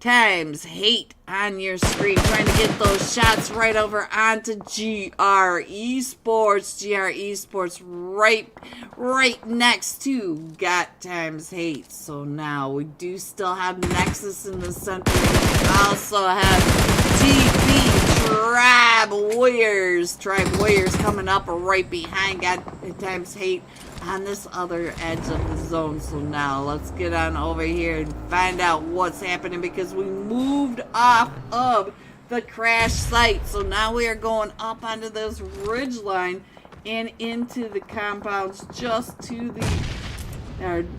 times hate on your screen, trying to get those shots right over onto GR Esports. GR Esports right next to got times hate. So now we do still have Nexus in the center. We also have TB Tribe Warriors coming up right behind got times hate on this other edge of the zone. So now let's get on over here and find out what's happening, because we moved off of the crash site. So now we are going up onto this ridge line and into the compounds just to the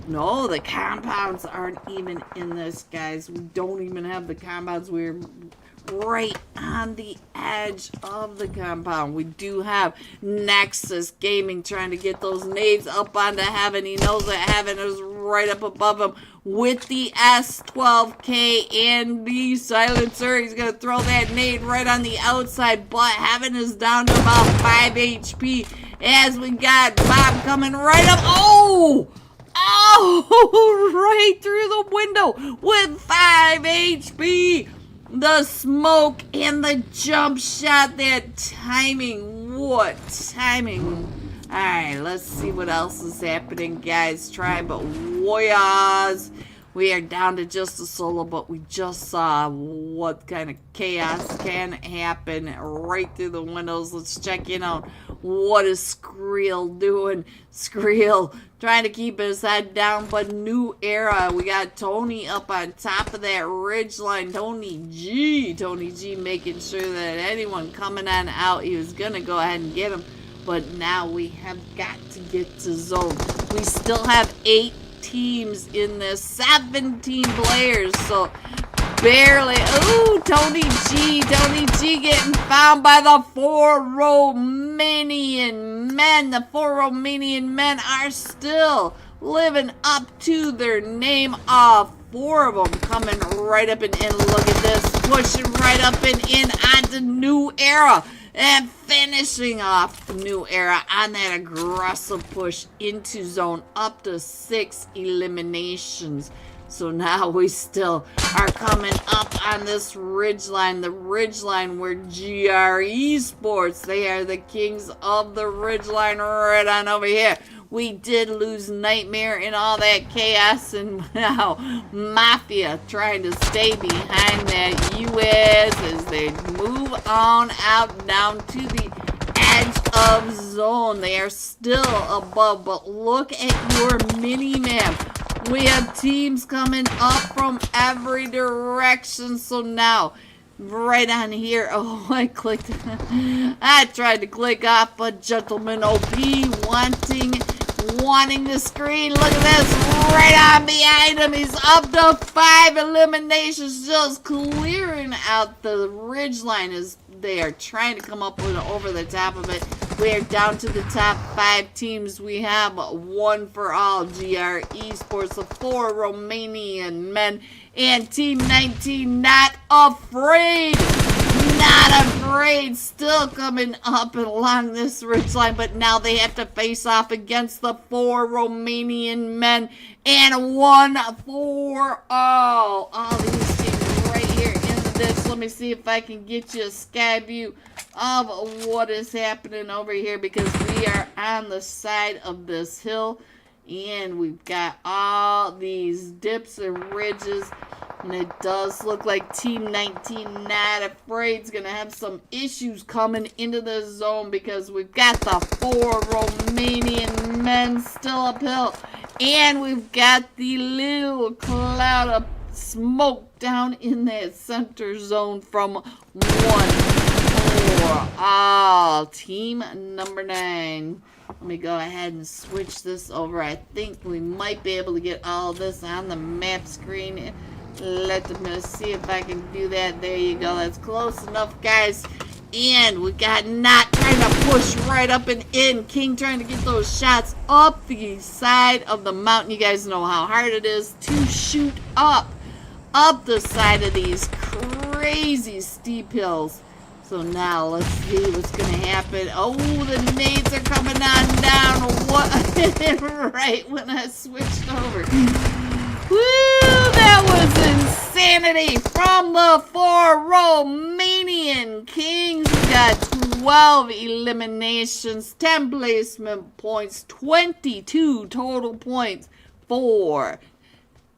no, the compounds aren't even in this, guys. We don't even have the compounds. We're right on the edge of the compound. We do have Nexus Gaming trying to get those nades up onto Heaven. He knows that Heaven is right up above him with the S12K and the silencer. He's going to throw that nade right on the outside, but Heaven is down to about 5 HP as we got Bob coming right up. Oh! Oh! Right through the window with 5 HP. The smoke and the jump shot, that timing. What timing? Alright, let's see what else is happening, guys. Tribe Warriors. We are down to just a solo, but we just saw what kind of chaos can happen right through the windows. Let's check in on what is Skrill doing. Skrill trying to keep his head down, but New Era. We got Tony up on top of that ridge line. Tony G making sure that anyone coming on out, he was going to go ahead and get him. But now we have got to get to zone. We still have 8 teams in this, 17 players, so barely. Ooh, Tony G getting found by the 4 Romanian men. The 4 Romanian men are still living up to their name. 4 of them coming right up and in. Look at this, pushing right up and in onto New Era. And finishing off New Era on that aggressive push into zone, up to 6 eliminations. So now we still are coming up on this ridgeline, the ridgeline where GR Esports, they are the kings of the ridgeline right on over here. We did lose Nightmare and all that chaos, and now Mafia trying to stay behind that US as they move on out down to the edge of zone. They are still above, but look at your mini-map. We have teams coming up from every direction, so now right on here. Oh, I clicked. I tried to click off, but Gentleman OP wanting the screen. Look at this, right on behind him. He's up to 5 eliminations, just clearing out the ridgeline as they are trying to come up with over the top of it. We are down to the top 5 teams. We have one for all. GR Esports, the 4 Romanian men, and Team 19, not afraid. Not afraid, still coming up and along this ridgeline, but now they have to face off against the 4 Romanian men and 1 for all. All these teams right here in this. Let me see if I can get you a sky view of what is happening over here, because we are on the side of this hill and we've got all these dips and ridges. And it does look like Team 19, not afraid, is going to have some issues coming into the zone, because we've got the 4 Romanian men still uphill. And we've got the little cloud of smoke down in that center zone from 1 for all. Team number 9. Let me go ahead and switch this over. I think we might be able to get all of this on the map screen. Let me see if I can do that. There you go. That's close enough, guys. And we got Not trying to push right up and in. King trying to get those shots up the side of the mountain. You guys know how hard it is to shoot up the side of these crazy steep hills. So now let's see what's going to happen. Oh, the nades are coming on down. What? Right when I switched over. Woo! That was insanity from the 4 Romanian Kings. We got 12 eliminations, 10 placement points, 22 total points for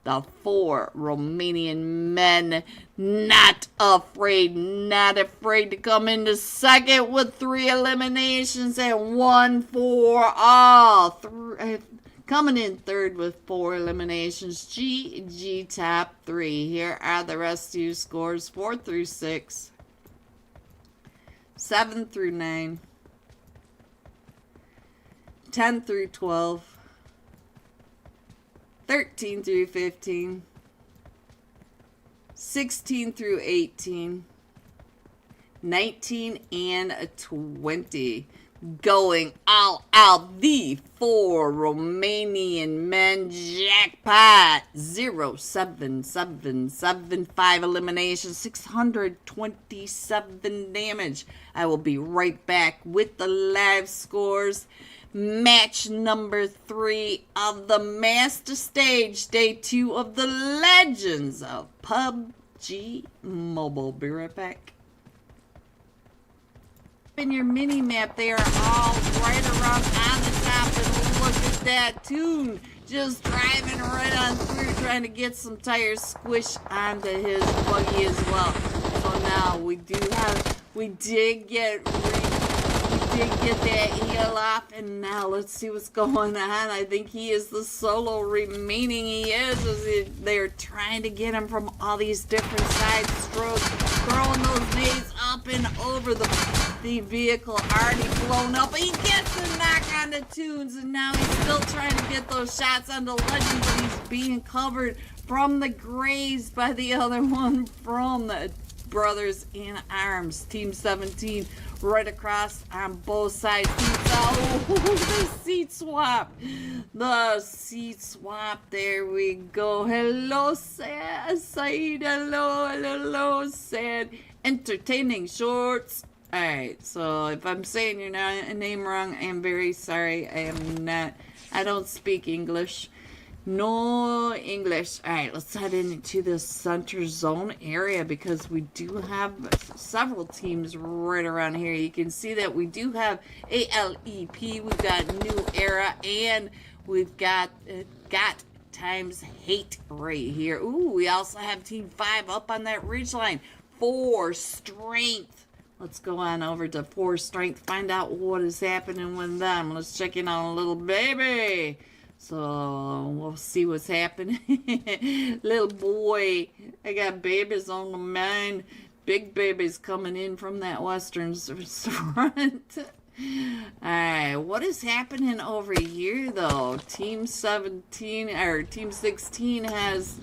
the 4 Romanian men. Not afraid to come into second with 3 eliminations and 1 for all. Coming in third with 4 eliminations. GG top 3. Here are the rest of your scores. 4 through 6. 7 through 9. 10 through 12. 13 through 15. 16 through 18. 19 and 20. Going all out, the 4 Romanian men jackpot. 07775 eliminations, 627 damage. I will be right back with the live scores. Match number 3 of the Master Stage, day 2 of the Legends of PUBG Mobile. Be right back. In your mini map, they are all right around on the top, and look at that tune, just driving right on through, trying to get some tires squished onto his buggy as well. So now we did get that heel off, and now let's see what's going on. I think he is the solo remaining. He is, they're trying to get him from all these different side strokes, throwing those nades up and over the vehicle, already blown up. He gets a knock on the tunes, and now he's still trying to get those shots on the Legend, but he's being covered from the grays by the other one from the Brothers in Arms. Team 17 right across on both sides. The seat swap. The seat swap. There we go. Hello, Sad. Hello, Sad. Entertaining Shorts. Alright, so if I'm saying your name wrong, I am very sorry. I don't speak English. No English. Alright, let's head into the center zone area because we do have several teams right around here. You can see that we do have ALEP, we've got New Era, and we've got Times Hate right here. Ooh, we also have Team 5 up on that ridge line. 4 Strength. Let's go on over to 4 Strength, find out what is happening with them. Let's check in on a little baby. So we'll see what's happening. Little boy, I got babies on the mind. Big babies coming in from that western front. Alright, what is happening over here though? Team 17 or Team 16 has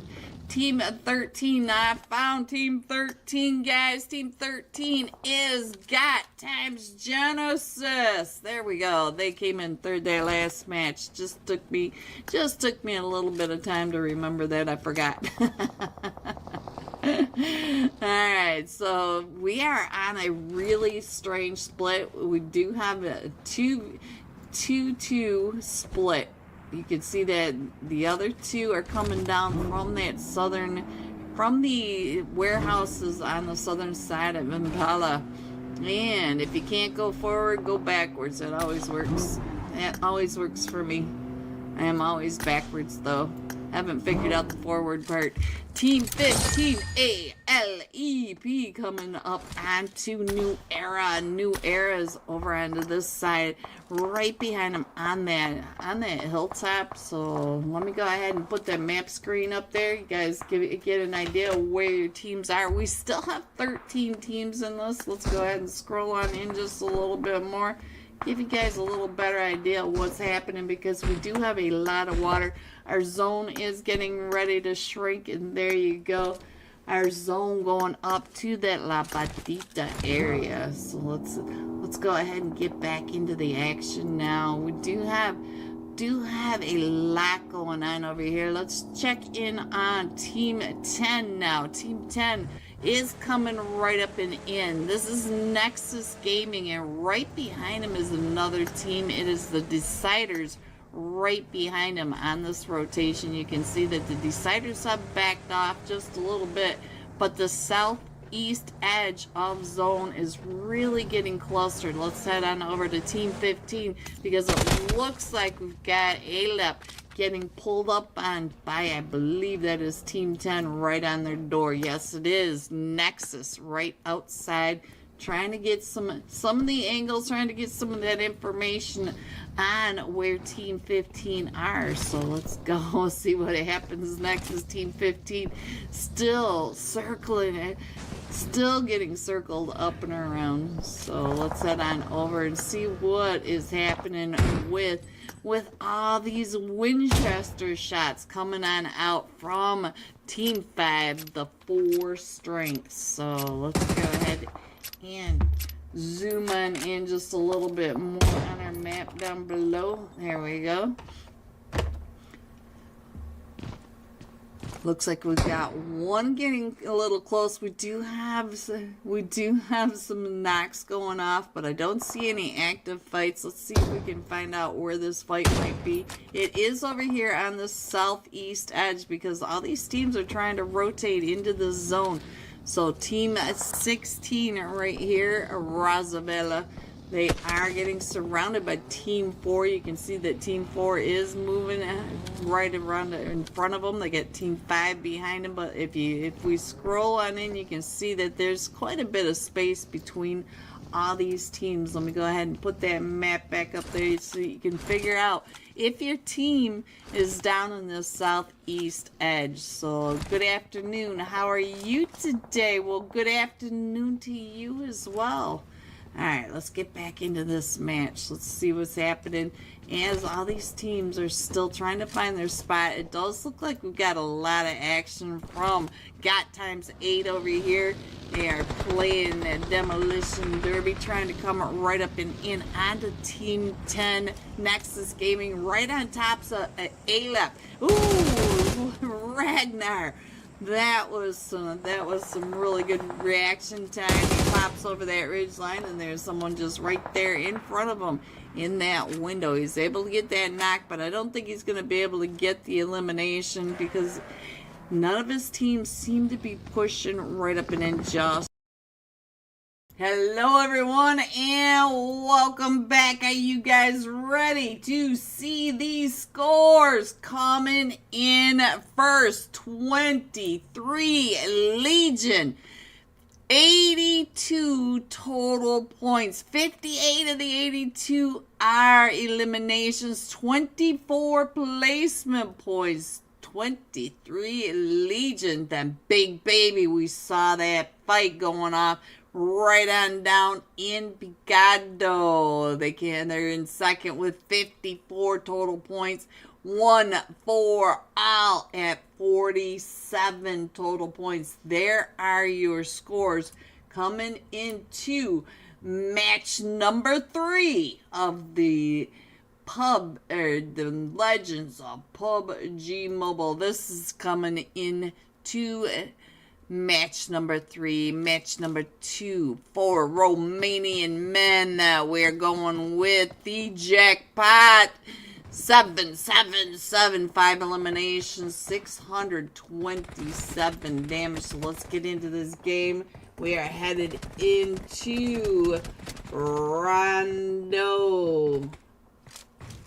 Team 13. I found Team 13, guys. Team 13 is got times Genesis. There we go. They came in third their last match. Just took me a little bit of time to remember that. I forgot. Alright, so we are on a really strange split. We do have a 2-2 split. You can see that the other 2 are coming down from the warehouses on the southern side of Impala. And if you can't go forward, go backwards. It always works. That always works for me. I am always backwards though. Haven't figured out the forward part. Team 15 ALEP coming up onto New Era. New Era's over onto this side, right behind them on that hilltop. So let me go ahead and put that map screen up there. You guys get an idea of where your teams are. We still have 13 teams in this. Let's go ahead and scroll on in just a little bit more. Give you guys a little better idea of what's happening because we do have a lot of water. Our zone is getting ready to shrink, and there you go. Our zone going up to that La Patita area. So let's go ahead and get back into the action now. We do have a lot going on over here. Let's check in on Team 10 now. Team 10 is coming right up and in. This is Nexus Gaming, and right behind him is another team. It is the Deciders right behind him on this rotation. You can see that the deciders have backed off just a little bit, but the southeast edge of zone is really getting clustered. Let's head on over to Team 15 because it looks like we've got Alep getting pulled up on by, I believe that is Team 10 right on their door. Yes, it is. Nexus right outside, trying to get some of the angles, trying to get some of that information on where Team 15 are. So let's go see what happens next. Is Team 15 still circling it, still getting circled up and around. So let's head on over and see what is happening with all these Winchester shots coming on out from Team 5, the 4 strengths. So let's go ahead and zoom on in just a little bit more on our map down below. There we go. Looks like we've got one getting a little close. We do have some knocks going off, but I don't see any active fights. Let's see if we can find out where this fight might be. It is over here on the southeast edge because all these teams are trying to rotate into the zone. So Team 16 right here, Rosabella, they are getting surrounded by Team 4. You can see that Team 4 is moving right around in front of them. They got Team 5 behind them, but if we scroll on in, you can see that there's quite a bit of space between all these teams. Let me go ahead and put that map back up there so you can figure out if your team is down in the southeast edge. So good afternoon. How are you today? Well, good afternoon to you as well. Alright, let's get back into this match. Let's see what's happening as all these teams are still trying to find their spot. It does look like we've got a lot of action from Got Times 8 over here. They are playing that Demolition Derby, trying to come right up and in onto Team 10. Nexus Gaming right on top of Alep. Ooh, Ragnar. That was some really good reaction time. He pops over that ridge line, and there's someone just right there in front of him in that window. He's able to get that knock, but I don't think he's going to be able to get the elimination because none of his teams seem to be pushing right up and in just. Hello everyone and welcome back. Are you guys ready to see these scores? Coming in first, 23 Legion, 82 total points. 58 of the 82 are eliminations, 24 placement points. 23 Legion, that big baby. We saw that fight going off right on down in Picado. They're in second with 54 total points. 1-4 all at 47 total points. There are your scores coming into match number 3 of the the Legends of PUBG Mobile. This is coming into match number 3, match number 2 for Romanian men. We're going with the jackpot. 5 eliminations, 627 damage. So let's get into this game. We are headed into Rondo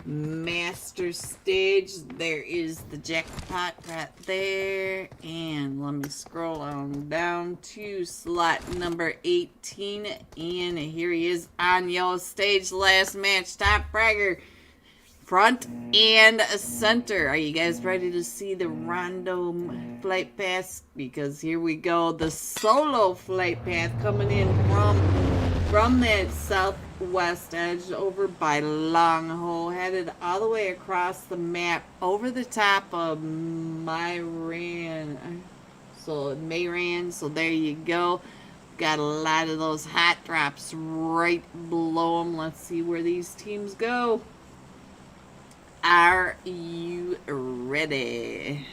Master Stage. There is the jackpot right there, and let me scroll on down to slot number 18, and here he is on your stage. Last match, top fragger, front and center. Are you guys ready to see the Rondo flight path? Because here we go, the solo flight path coming in from that southwest edge over by Longhole, headed all the way across the map over the top of Mayran. So there you go. Got a lot of those hot drops right below them. Let's see where these teams go. Are you ready?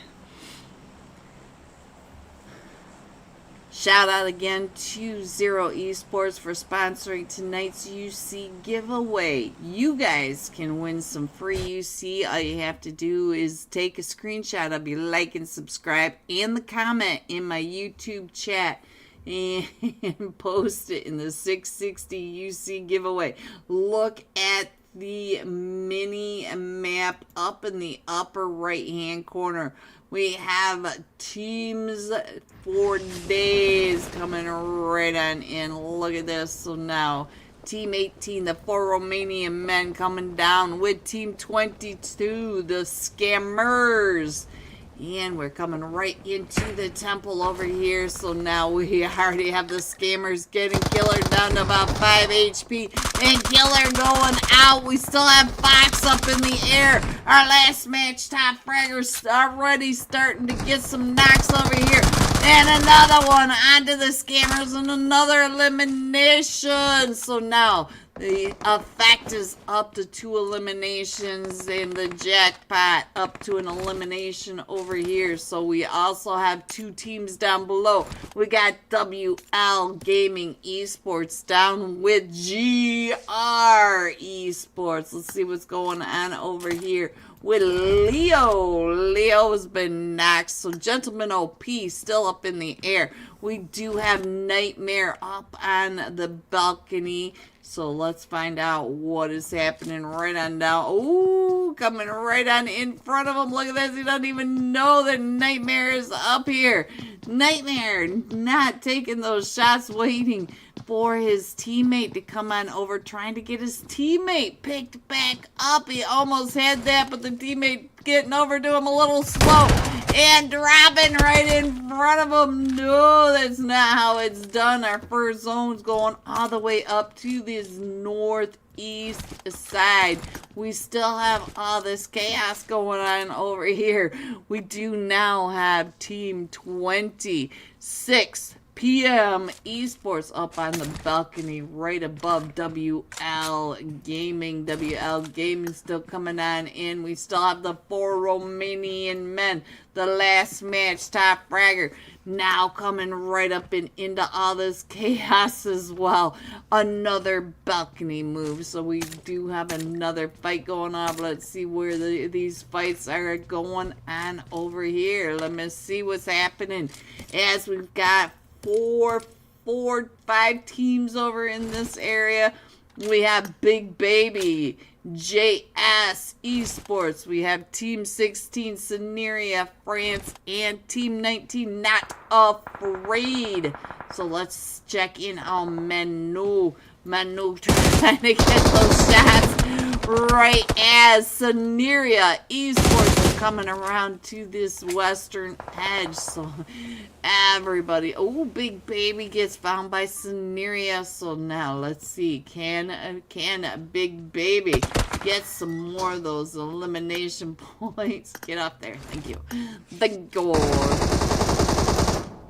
Shout out again to Zero Esports for sponsoring tonight's UC giveaway. You guys can win some free UC. All you have to do is take a screenshot of your like and subscribe and the comment in my YouTube chat and post it in the 660 UC giveaway. Look at the mini map up in the upper right hand corner. We have teams for days coming right on in. Look at this. So now Team 18, the 4 Romanian men coming down with Team 22, the Scammers. And we're coming right into the temple over here. So now we already have the Scammers getting Killer down to about 5 HP. And Killer going out. We still have Fox up in the air. Our last match, Top Fraggers already starting to get some knocks over here. And another one onto the Scammers and another elimination. So now the effect is up to 2 eliminations and the jackpot up to an elimination over here. So we also have 2 teams down below. We got WL Gaming Esports down with GR Esports. Let's see what's going on over here with Leo. Leo's been knocked. So Gentleman OP still up in the air. We do have Nightmare up on the balcony. So let's find out what is happening right on down. Ooh, coming right on in front of him. Look at this. He doesn't even know that Nightmare is up here. Nightmare not taking those shots, waiting for his teammate to come on over, trying to get his teammate picked back up. He almost had that, but the teammate getting over to him a little slow and dropping right in front of him. No, that's not how it's done. Our first zone's going all the way up to this northeast side. We still have all this chaos going on over here. We do now have Team 26 PM Esports up on the balcony right above WL Gaming. WL Gaming still coming on in. We still have the 4 Romanian men. The last match, Top Fragger, now coming right up and into all this chaos as well. Another balcony move. So we do have another fight going on. But let's see where these fights are going on over here. Let me see what's happening as we've got 5 teams over in this area. We have Big Baby, JS Esports. We have Team 16, Seneria, France, and Team 19, Not Afraid. So let's check in on Manu. Manu trying to get those shots right as Seneria Esports is coming around to this western edge. So everybody, oh, Big Baby gets found by Seneria. So now let's see, can Big Baby get some more of those elimination points? Get up there, thank you. Thank you.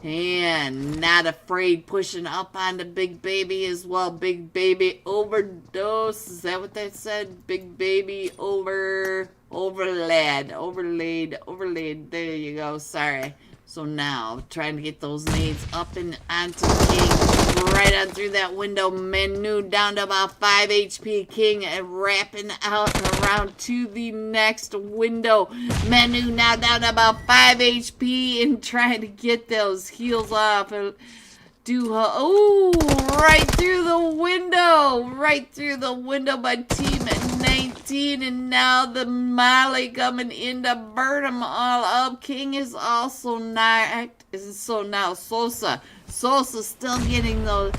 And Not Afraid pushing up on the Big Baby as well. Big Baby overdose. Is that what that said? Big Baby overlaid. There you go. Sorry. So now, trying to get those nades up and onto King. Right on through that window. Menu down to about 5 HP. King wrapping out and around to the next window. Menu now down to about 5 HP and trying to get those heals off. Oh, right through the window. Right through the window by Team 19. And now the Molly coming in to burn them all up. King is also knocked. So now Sosa still getting the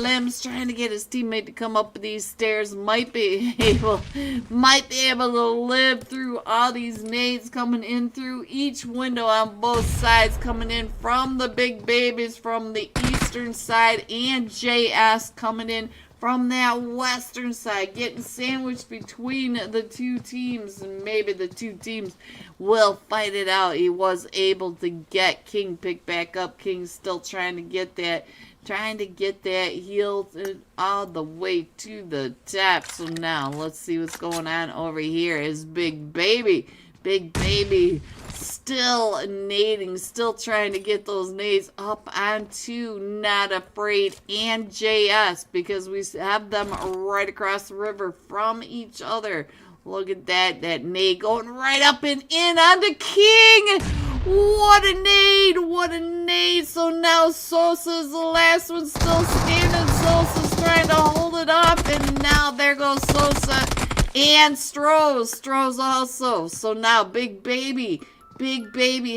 limbs, trying to get his teammate to come up these stairs. Might be able to live through all these nades coming in through each window on both sides, coming in from the Big Babies from the eastern side, and JS coming in from that western side, getting sandwiched between the 2 teams, and maybe the 2 teams will fight it out. He was able to get King picked back up. King's still trying to get that healed all the way to the top. So now let's see what's going on over here. Is Big Baby Still nading, still trying to get those nades up onto Not Afraid and JS, because we have them right across the river from each other. Look at that, that nade going right up and in onto King. What a nade, what a nade. So now Sosa's the last one still standing. Sosa's trying to hold it up, and now there goes Sosa and Strohs also. So now Big Baby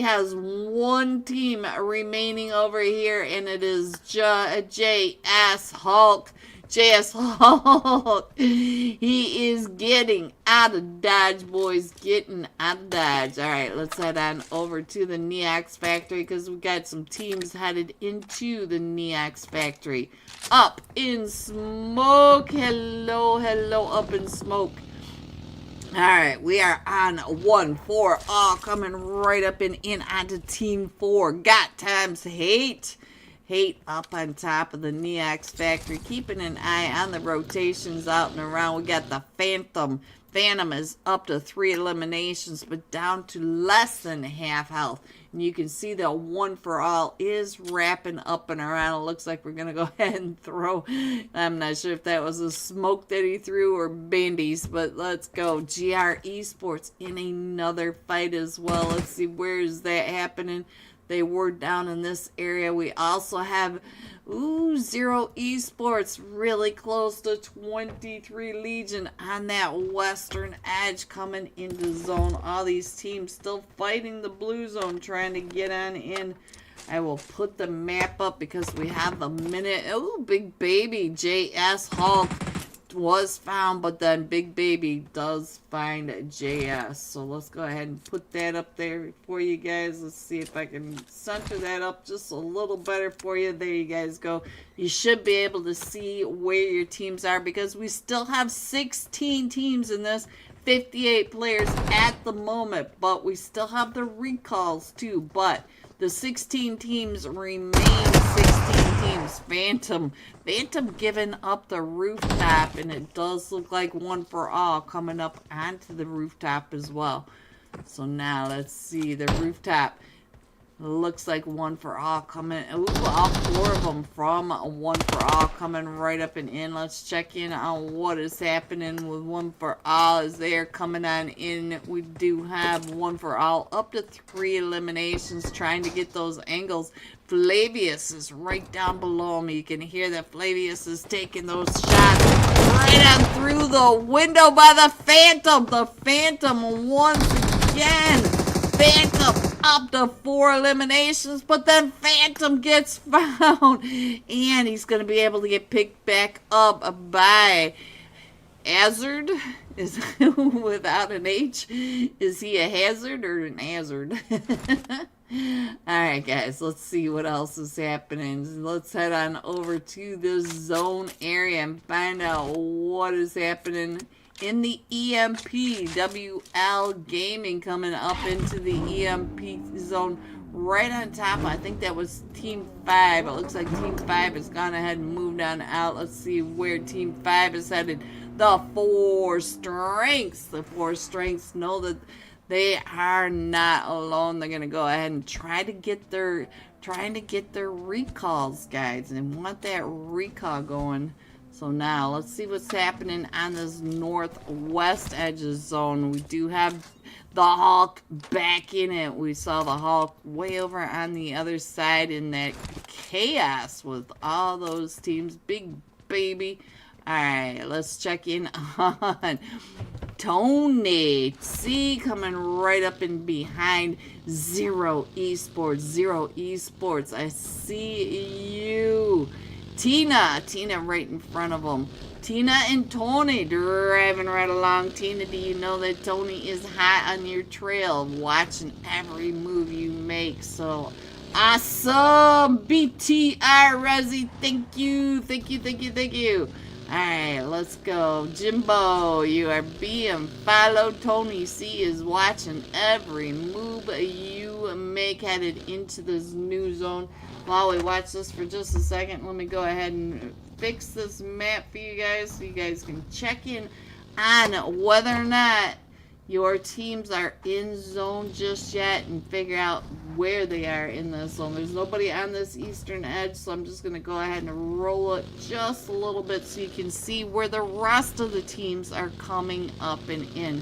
has one team remaining over here, and it is JS Hulk. JS Hulk. He is getting out of Dodge, boys. Getting out of Dodge. Alright, let's head on over to the Neox factory, because we got some teams headed into the Neox factory. Up in smoke. Hello, up in smoke. Alright, we are on 1-4. Coming right up and in onto Team 4. Got times hate. Hate up on top of the Neox factory. Keeping an eye on the rotations out and around. We got the Phantom. Phantom is up to 3 eliminations, but down to less than half health. And you can see that 1-for-all is wrapping up and around. It looks like we're going to go ahead and throw. I'm not sure if that was a smoke that he threw or bandies, but let's go. GR Esports in another fight as well. Let's see, where is that happening? They were down in this area. We also have, Zero Esports really close to 23 Legion on that western edge coming into zone. All these teams still fighting the blue zone, trying to get on in. I will put the map up because we have a minute. Big Baby, JS Hulk was found, but then Big Baby does find JS. So let's go ahead and put that up there for you guys. Let's see if I can center that up just a little better for you. There you guys go. You should be able to see where your teams are, because we still have 16 teams in this, 58 players at the moment, but we still have the recalls too. But the 16 teams remain 16 teams. Phantom giving up the rooftop, and it does look like 1-for-all coming up onto the rooftop as well. So now let's see the rooftop. Looks like 1-for-all coming. All 4 of them from 1-for-all coming right up and in. Let's check in on what is happening with 1-for-all as they are coming on in. We do have 1-for-all up to 3 eliminations, trying to get those angles. Flavius is right down below me. You can hear that Flavius is taking those shots right on through the window by the Phantom. The Phantom once again. Phantom up to 4 eliminations, but then Phantom gets found, and he's going to be able to get picked back up by Hazard. Is without an H. Is he a hazard or an hazard? Alright guys, let's see what else is happening. Let's head on over to the zone area and find out what is happening in the EMP. WL Gaming coming up into the EMP zone right on top. I think that was Team 5. It looks like Team 5 has gone ahead and moved on out. Let's see where Team 5 is headed. The 4 Strengths. The 4 Strengths know that they are not alone. They're going to go ahead and trying to get their recalls, guys, and want that recall going. So now let's see what's happening on this northwest edges zone. We do have the Hulk back in it. We saw the Hulk way over on the other side in that chaos with all those teams. Big Baby. Alright, let's check in on Tony C coming right up and behind Zero Esports. Zero Esports, I see you. Tina right in front of them. Tina and Tony driving right along. Tina, do you know that Tony is hot on your trail, watching every move you make? So awesome. BTR Resi, thank you. Alright, let's go. Jimbo, you are being followed. Tony C is watching every move you make headed into this new zone. While we watch this for just a second, let me go ahead and fix this map for you guys so you guys can check in on whether or not your teams are in zone just yet and figure out where they are in this zone. There's nobody on this eastern edge, so I'm just going to go ahead and roll it just a little bit so you can see where the rest of the teams are coming up and in.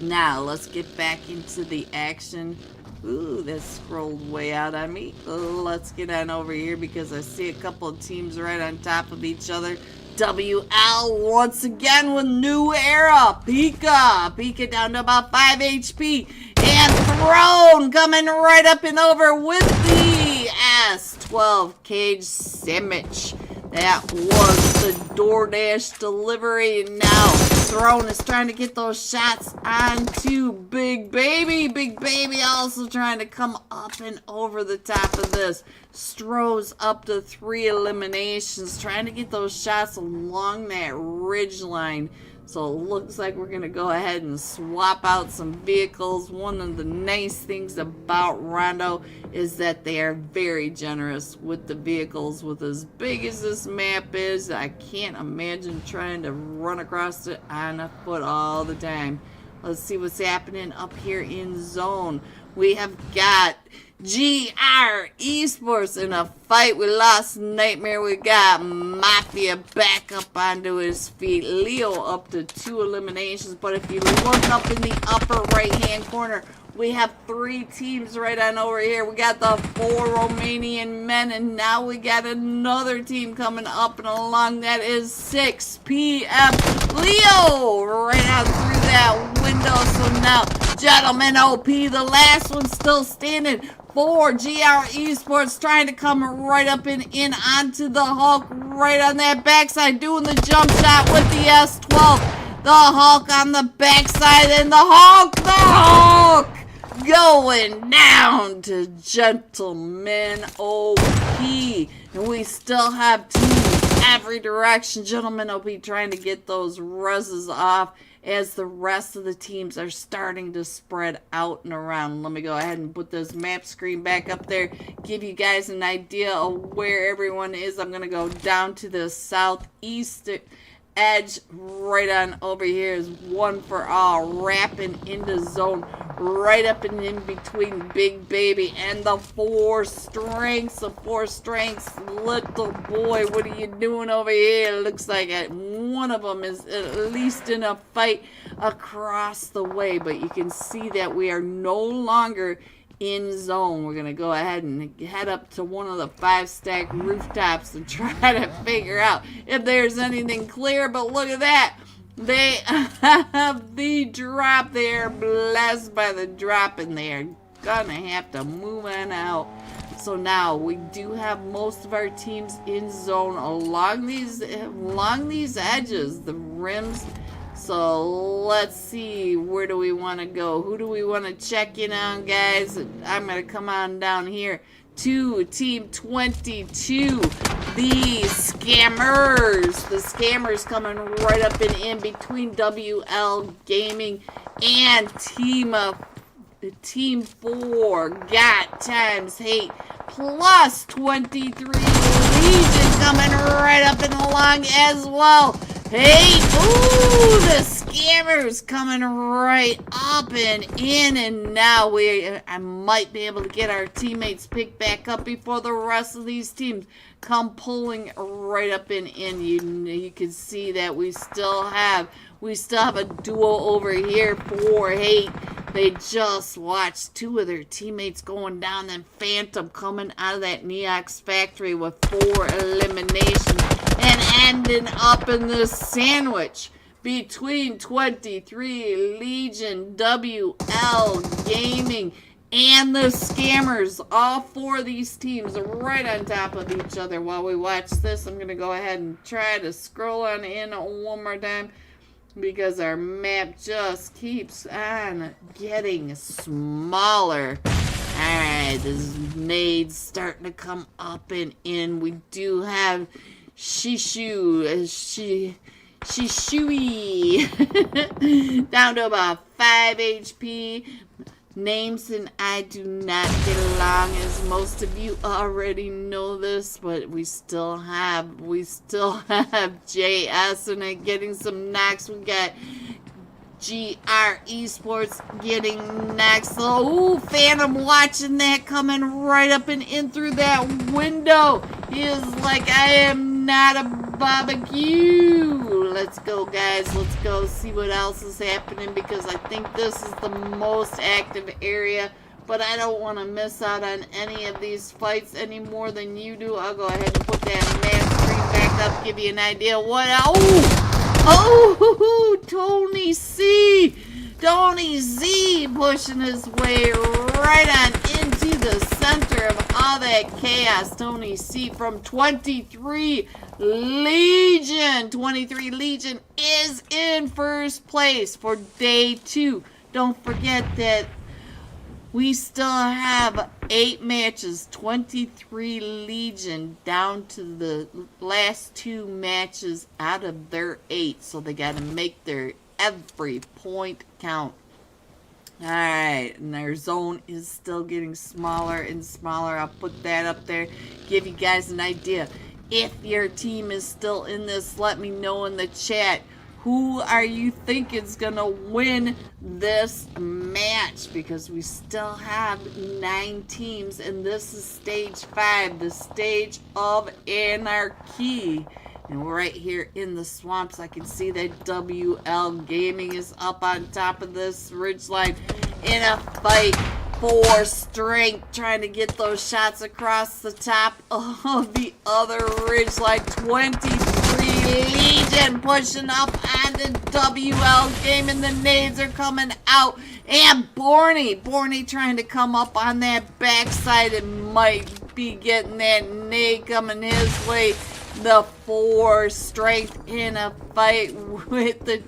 Now, let's get back into the action. Ooh, that scrolled way out on me. Let's get on over here because I see a couple of teams right on top of each other. WL once again with new era. Pika down to about 5 HP. And Throne coming right up and over with the S12 cage sandwich. That was the DoorDash delivery. Now Throne is trying to get those shots onto Big Baby. Big Baby also trying to come up and over the top of this. Stroh's up to 3 eliminations, trying to get those shots along that ridge line. So it looks like we're going to go ahead and swap out some vehicles. One of the nice things about Rondo is that they are very generous with the vehicles. With as big as this map is, I can't imagine trying to run across it on foot all the time. Let's see what's happening up here in zone. We have got GR Esports in a fight with Lost Nightmare. We got Mafia back up onto his feet. Leo up to 2 eliminations. But if you look up in the upper right hand corner, we have 3 teams right on over here. We got the 4 Romanian men, and now we got another team coming up and along. That is 6 p.m. Leo right out through that window. So now Gentleman OP, the last one still standing for GR Esports, trying to come right up and in onto the Hulk right on that backside, doing the jump shot with the S12. The Hulk on the backside, and the Hulk going down to Gentleman OP. And we still have teams every direction. Gentleman OP trying to get those reses off as the rest of the teams are starting to spread out and around. Let me go ahead and put this map screen back up there, give you guys an idea of where everyone is. I'm going to go down to the southeast edge. Right on over here is One for All, wrapping into zone right up and in between Big Baby and the 4 strengths. The 4 strengths, little boy, what are you doing over here? It looks like one of them is at least in a fight across the way, but you can see that we are no longer in zone. We're going to go ahead and head up to one of the 5-stack rooftops and try to figure out if there's anything clear. But look at that. They have the drop. They are blessed by the drop, and they are going to have to move on out. So now we do have most of our teams in zone along these edges, the rims. So let's see, where do we want to go? Who do we want to check in on, guys? I'm going to come on down here to Team 22, the Scammers. The Scammers coming right up and in between WL Gaming and Team 4. Got times hate plus 23. Legion coming right up and along as well. Hey, ooh, the Scammers coming right up and in, and now I might be able to get our teammates picked back up before the rest of these teams come pulling right up and in. You can see that we still have a duo over here for Hate. They just watched 2 of their teammates going down, then Phantom coming out of that Neox factory with 4 eliminations and ending up in this sandwich between 23 Legion, WL Gaming, and the Scammers. All 4 of these teams are right on top of each other. While we watch this, I'm going to go ahead and try to scroll on in one more time, because our map just keeps on getting smaller. Alright, this nade's starting to come up and in. We do have Shishui down to about 5 HP. Names and I do not get along, as most of you already know this, but we still have JS and it getting some knocks. We got GR Esports getting next. Oh, Phantom watching that coming right up and in through that window. He is like, I am not a barbecue. Let's go, guys. Let's go see what else is happening, because I think this is the most active area. But I don't want to miss out on any of these fights any more than you do. I'll go ahead and put that map screen back up, give you an idea what. Oh, Tony C. Tony Z pushing his way right on into the center of all that chaos. Tony C from 23 Legion. 23 Legion is in first place for day 2. Don't forget that we still have 8 matches, 23 Legion down to the last 2 matches out of their 8. So they got to make their every point count. Alright, and their zone is still getting smaller and smaller. I'll put that up there, give you guys an idea. If your team is still in this, let me know in the chat. Who are you thinking is going to win this match? Because we still have 9 teams, and this is stage 5, the stage of anarchy. And we're right here in the swamps. I can see that WL Gaming is up on top of this ridgeline in a fight for strength, trying to get those shots across the top of the other ridgeline. 23 Legion pushing up onto WL Gaming. The nades are coming out. And Borny trying to come up on that backside and might be getting that nade coming his way. The 4 strength in a fight with the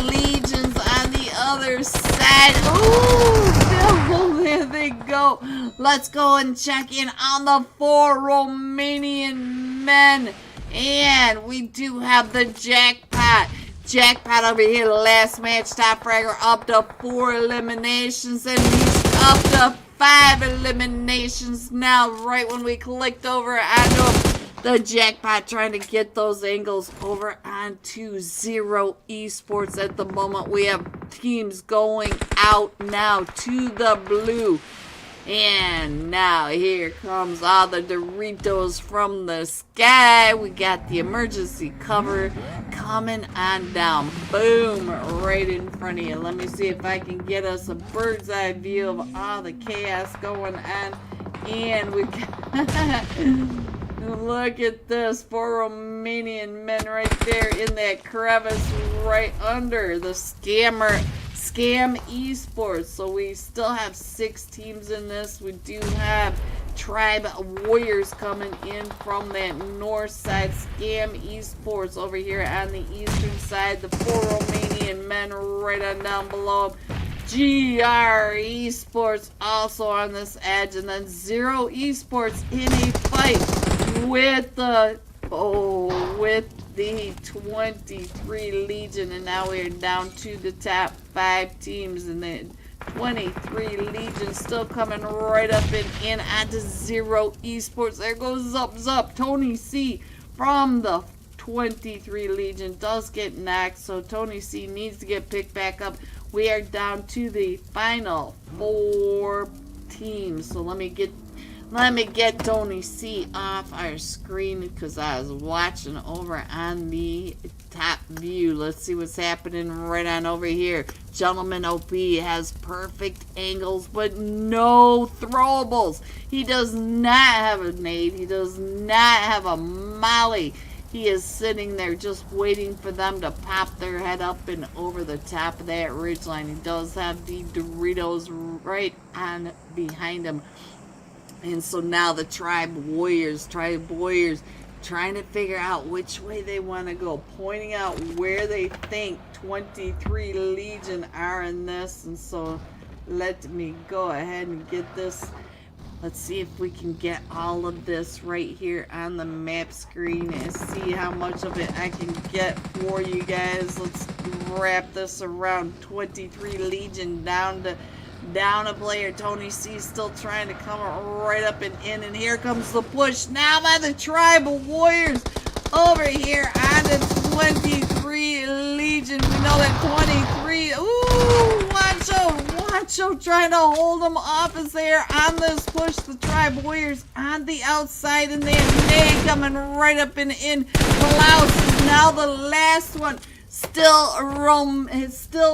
Legions on the other side. Ooh, there they go. Let's go and check in on the 4 Romanian men. And we do have the jackpot. Jackpot over here, the last match, top fragger up to 4 eliminations, and he's up to 5 eliminations now, right when we clicked over onto the jackpot, trying to get those angles over onto Zero Esports. At the moment, we have teams going out now to the blue. And now here comes all the Doritos from the sky. We got the emergency cover coming on down. Boom, right in front of you. Let me see if I can get us a bird's eye view of all the chaos going on. And we got... Look at this, 4 Romanian men right there in that crevice right under the Scam Esports. So we still have 6 teams in this. We do have Tribe Warriors coming in from that north side. Scam Esports over here on the eastern side. The 4 Romanian men right on down below. GR Esports also on this edge. And then Zero Esports in a fight with the 23 Legion, and now we're down to the top 5 teams, and then 23 Legion still coming right up and in onto Zero Esports. There goes Zup. Tony C from the 23 Legion does get knocked, so Tony C needs to get picked back up. We are down to the final 4 teams, so let me get Tony C off our screen, because I was watching over on the top view. Let's see what's happening right on over here. Gentleman OP has perfect angles, but no throwables. He does not have a nade. He does not have a molly. He is sitting there just waiting for them to pop their head up and over the top of that ridgeline. He does have the Doritos right on behind him. And so now the Tribe Warriors trying to figure out which way they want to go, pointing out where they think 23 Legion are in this. And so let me go ahead and get this. Let's see if we can get all of this right here on the map screen and see how much of it I can get for you guys. Let's wrap this around 23 Legion down a player. Tony C still trying to come right up and in, and here comes the push now by the Tribal Warriors over here on the 23 Legion. We know that 23. Ooh, Wancho trying to hold them off as they are on this push. The Tribe Warriors on the outside, and they have Nate coming right up and in. Klaus is now the last one. Still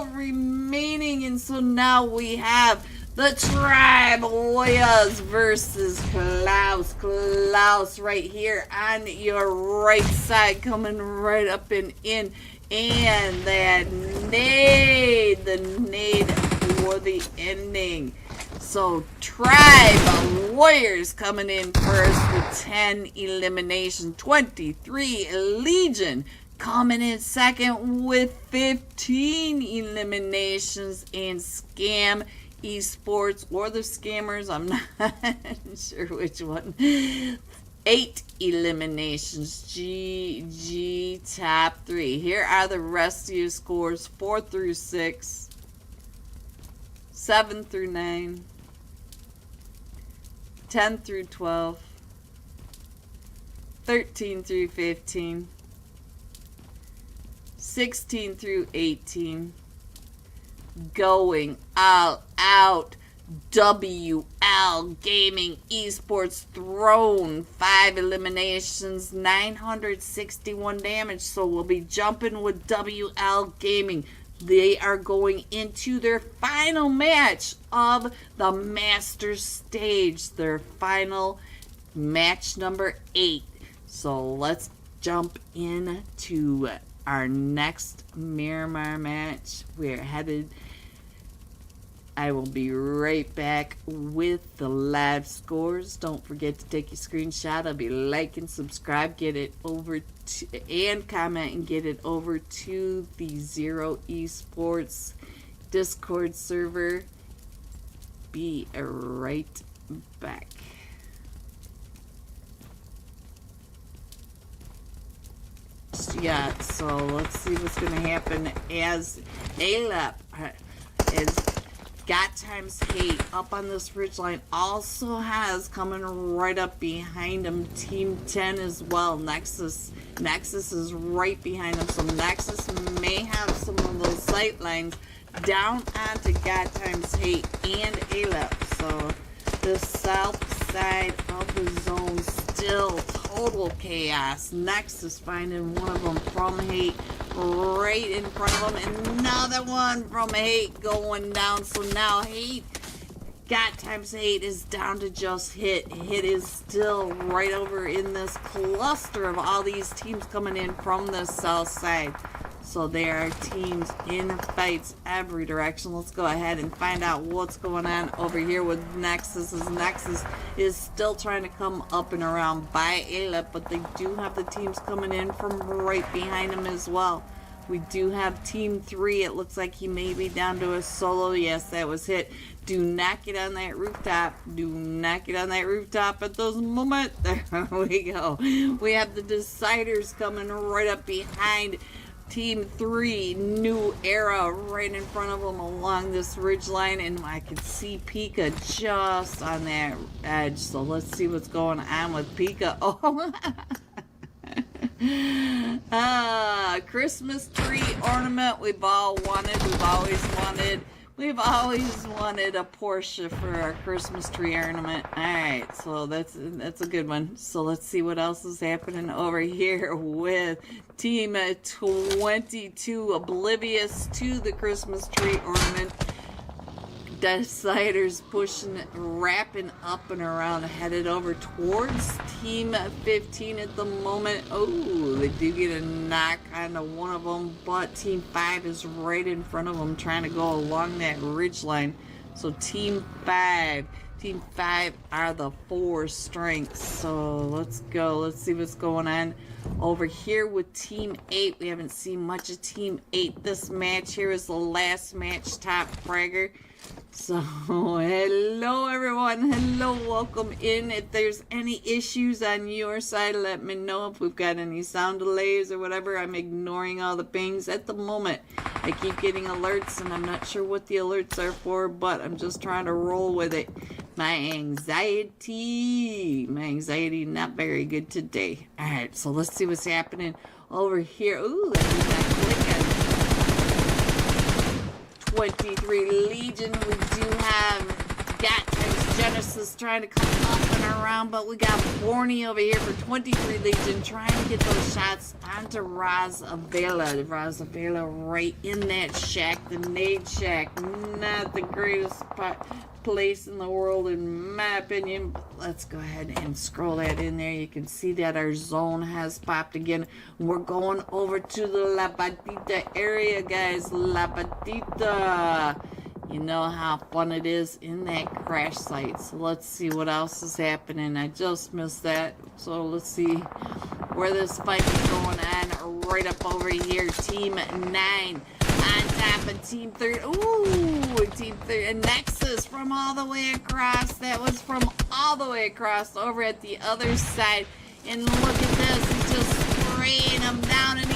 remaining, and so now we have the Tribe Warriors versus Klaus. Klaus right here on your right side, coming right up and in. And that nade, the nade for the ending. So Tribe Warriors coming in first with 10 eliminations. 23 Legion coming in second with 15 eliminations. And Scam Esports, or the Scammers, I'm not sure which one, 8 eliminations. GG top 3. Here are the rest of your scores: 4 through 6, 7 through 9, 10 through 12, 13 through 15, 16 through 18. Going all out, WL Gaming Esports Throne, 5 eliminations, 961 damage. So we'll be jumping with WL Gaming. They are going into their final match of the Masters stage, their final match number 8. So let's jump into our next Miramar match. We're headed. I will be right back with the live scores. Don't forget to take your screenshot. I'll be liking, subscribe, get it over to, and comment, and get it over to the Zero Esports Discord server. Be right back. Yeah, so let's see what's going to happen as Alep is got times hate up on this ridgeline. Also has coming right up behind him Team 10 as well. Nexus is right behind him, so Nexus may have some of those sight lines down onto God times hate and Alep. So the south side of the zone still total chaos. Nexus finding one of them from hate right in front of him, and another one from hate going down. So now hate, God times hate, is down to just hit. Hit is still right over in this cluster of all these teams coming in from the south side. So there are teams in fights every direction. Let's go ahead and find out what's going on over here with Nexus. As Nexus is still trying to come up and around by Alep, but they do have the teams coming in from right behind him as well. We do have Team 3. It looks like he may be down to a solo. Yes, that was hit. Do not get on that rooftop. Do not get on that rooftop at this moment. There we go. We have the Deciders coming right up behind Team 3, New Era, right in front of them along this ridge line, and I can see Pika just on that edge. So let's see what's going on with Pika. Oh, Christmas tree ornament we've all wanted. We've always wanted a Porsche for our Christmas tree ornament. Alright, so that's a good one. So let's see what else is happening over here with Team 22, oblivious to the Christmas tree ornament. Deciders pushing, wrapping up and around, headed over towards Team 15 at the moment. Oh, they do get a knock onto one of them, but Team 5 is right in front of them trying to go along that ridge line. So Team 5 are the 4 strengths. So let's go. Let's see what's going on over here with Team 8. We haven't seen much of Team 8. This match here is the last match, top fragger. So, hello everyone, hello, welcome in. If there's any issues on your side, let me know. If we've got any sound delays or whatever, I'm ignoring all the pings at the moment. I keep getting alerts and I'm not sure what the alerts are for, but I'm just trying to roll with it. My anxiety not very good today. Alright, so let's see what's happening over here. Ooh, that was that quick. 23 Legion. We do have there's Genesis trying to come up and around, but we got Borny over here for 23 Legion trying to get those shots onto Razavela. Razavela right in that shack, the nade shack. Not the greatest place in the world in my opinion. Let's go ahead and scroll that in there. You can see that our zone has popped again. We're going over to the La Patita area, guys. La Patita. You know how fun it is in that crash site. So let's see what else is happening. I just missed that. So let's see where this fight is going on. Right up over here. Team 9 on top of Team 3. Ooh, Team 3. And Nexus from all the way across. That was from all the way across over at the other side. And look at this. He's just spraying them down. And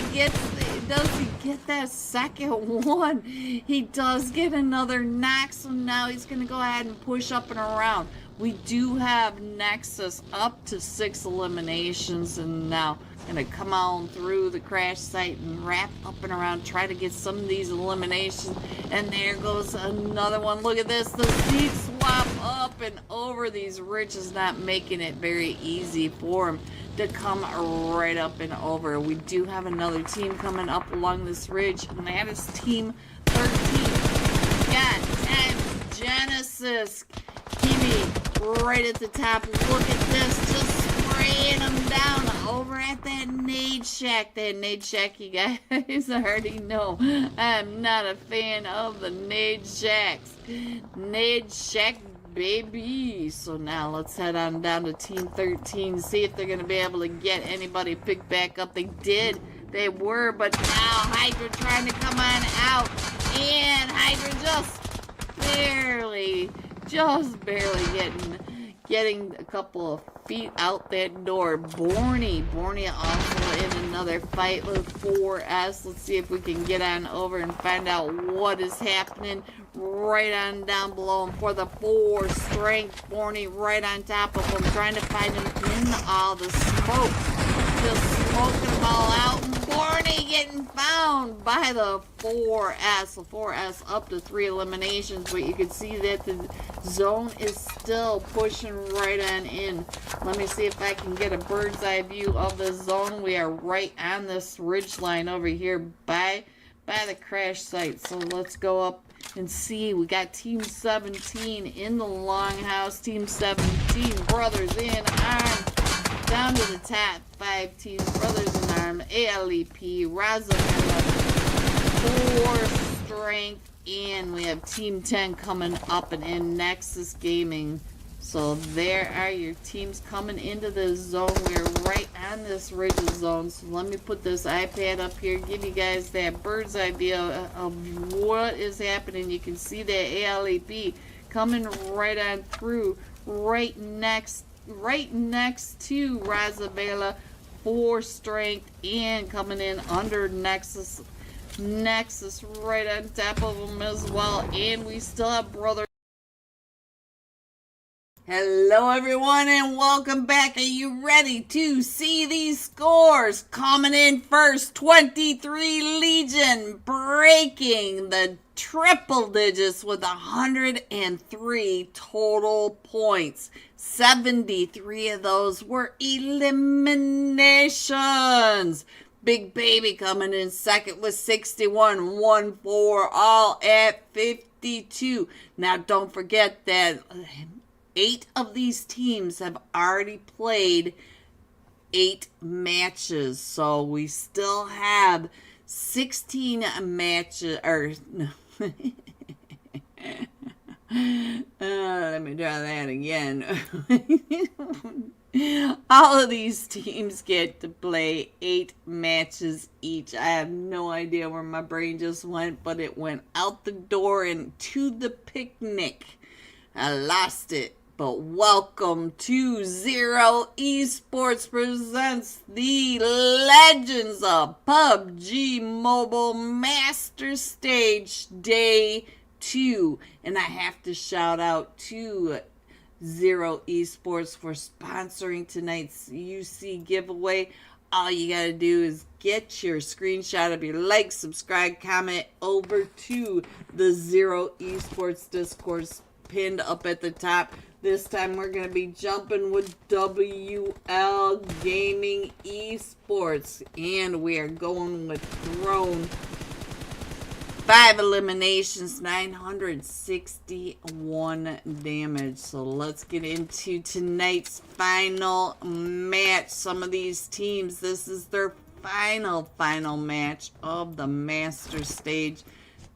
does he get that second one? He does get another knock, so now he's going to go ahead and push up and around. We do have Nexus up to 6 eliminations, and now going to come on through the crash site and wrap up and around, try to get some of these eliminations. And there goes another one. Look at this, the seat swap up and over. These ridges not making it very easy for him to come right up and over. We do have another team coming up along this ridge, and that is Team 13. Got 10 Genesis. Kimi right at the top. Look at this, just spraying them down over at that nade shack. That nade shack, you guys already know I'm not a fan of the nade shacks. Nade shack, baby. So now let's head on down to Team 13, see if they're going to be able to get anybody picked back up. They did. They were, but now Hydra trying to come on out. And Hydra just barely getting a couple of feet out that door. Borny also in another fight with 4S. Let's see if we can get on over and find out what is happening right on down below. And for the 4 strength, Borny right on top of him, trying to find him in all the smoke. Just smoking them all out. And Borny getting found by the 4S. The 4S up to 3 eliminations, but you can see that the zone is still pushing right on in. Let me see if I can get a bird's eye view of the zone. We are right on this ridge line over here by the crash site. So let's go up and see. We got Team 17 in the longhouse. Team 17, brothers in arms. Down to the top 5 teams, brothers in arms, ALEP, Razavella, 4 strength, and we have Team 10 coming up and in Nexus Gaming. So there are your teams coming into the zone. We're right on this ridge zone. So let me put this iPad up here, give you guys that bird's eye view of what is happening. You can see that ALEP coming right on through, right next to Razavela, 4 strength, and coming in under Nexus right on top of them as well. And we still have brother. Hello everyone and welcome back. Are you ready to see these scores? Coming in first, 23 Legion, breaking the triple digits with 103 total points. 73 of those were eliminations. Big Baby coming in second with 61, 1-4, all at 52. Now don't forget that 8 of these teams have already played 8 matches. So we still have 16 matches, or no. Let me try that again. All of these teams get to play 8 matches each. I have no idea where my brain just went, but it went out the door and to the picnic. I lost it. But welcome to Zero Esports presents the Legends of PUBG Mobile Master Stage Day 2. And I have to shout out to Zero Esports for sponsoring tonight's UC giveaway. all you gotta do is get your screenshot of your like, subscribe, comment over to the Zero Esports Discord pinned up at the top. This time we're going to be jumping with WL Gaming Esports. And we are going with Throne. 5 eliminations, 961 damage. So let's get into tonight's final match. Some of these teams, this is their final match of the Master Stage.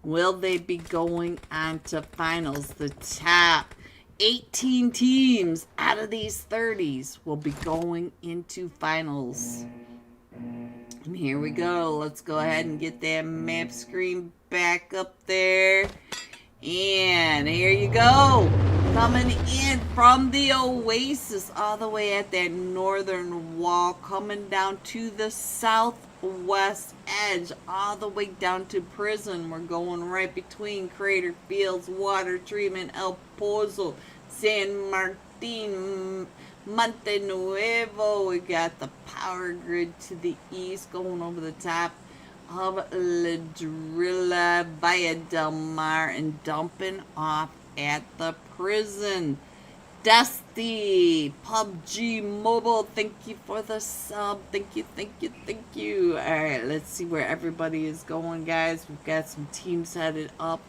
Will they be going on to finals? The top 18 teams out of these 30s will be going into finals. And here we go. Let's go ahead and get that map screen back up there. And here you go. Coming in from the Oasis all the way at that northern wall. Coming down to the southwest edge. All the way down to prison. We're going right between Crater Fields, Water Treatment, El Pozo, San Martin, Monte Nuevo. We got the power grid to the east going over the top of Ladrilla, Via Del Mar, and dumping off at the prison. Dusty, PUBG Mobile, thank you for the sub. Thank you. Alright, let's see where everybody is going, guys. We've got some teams headed up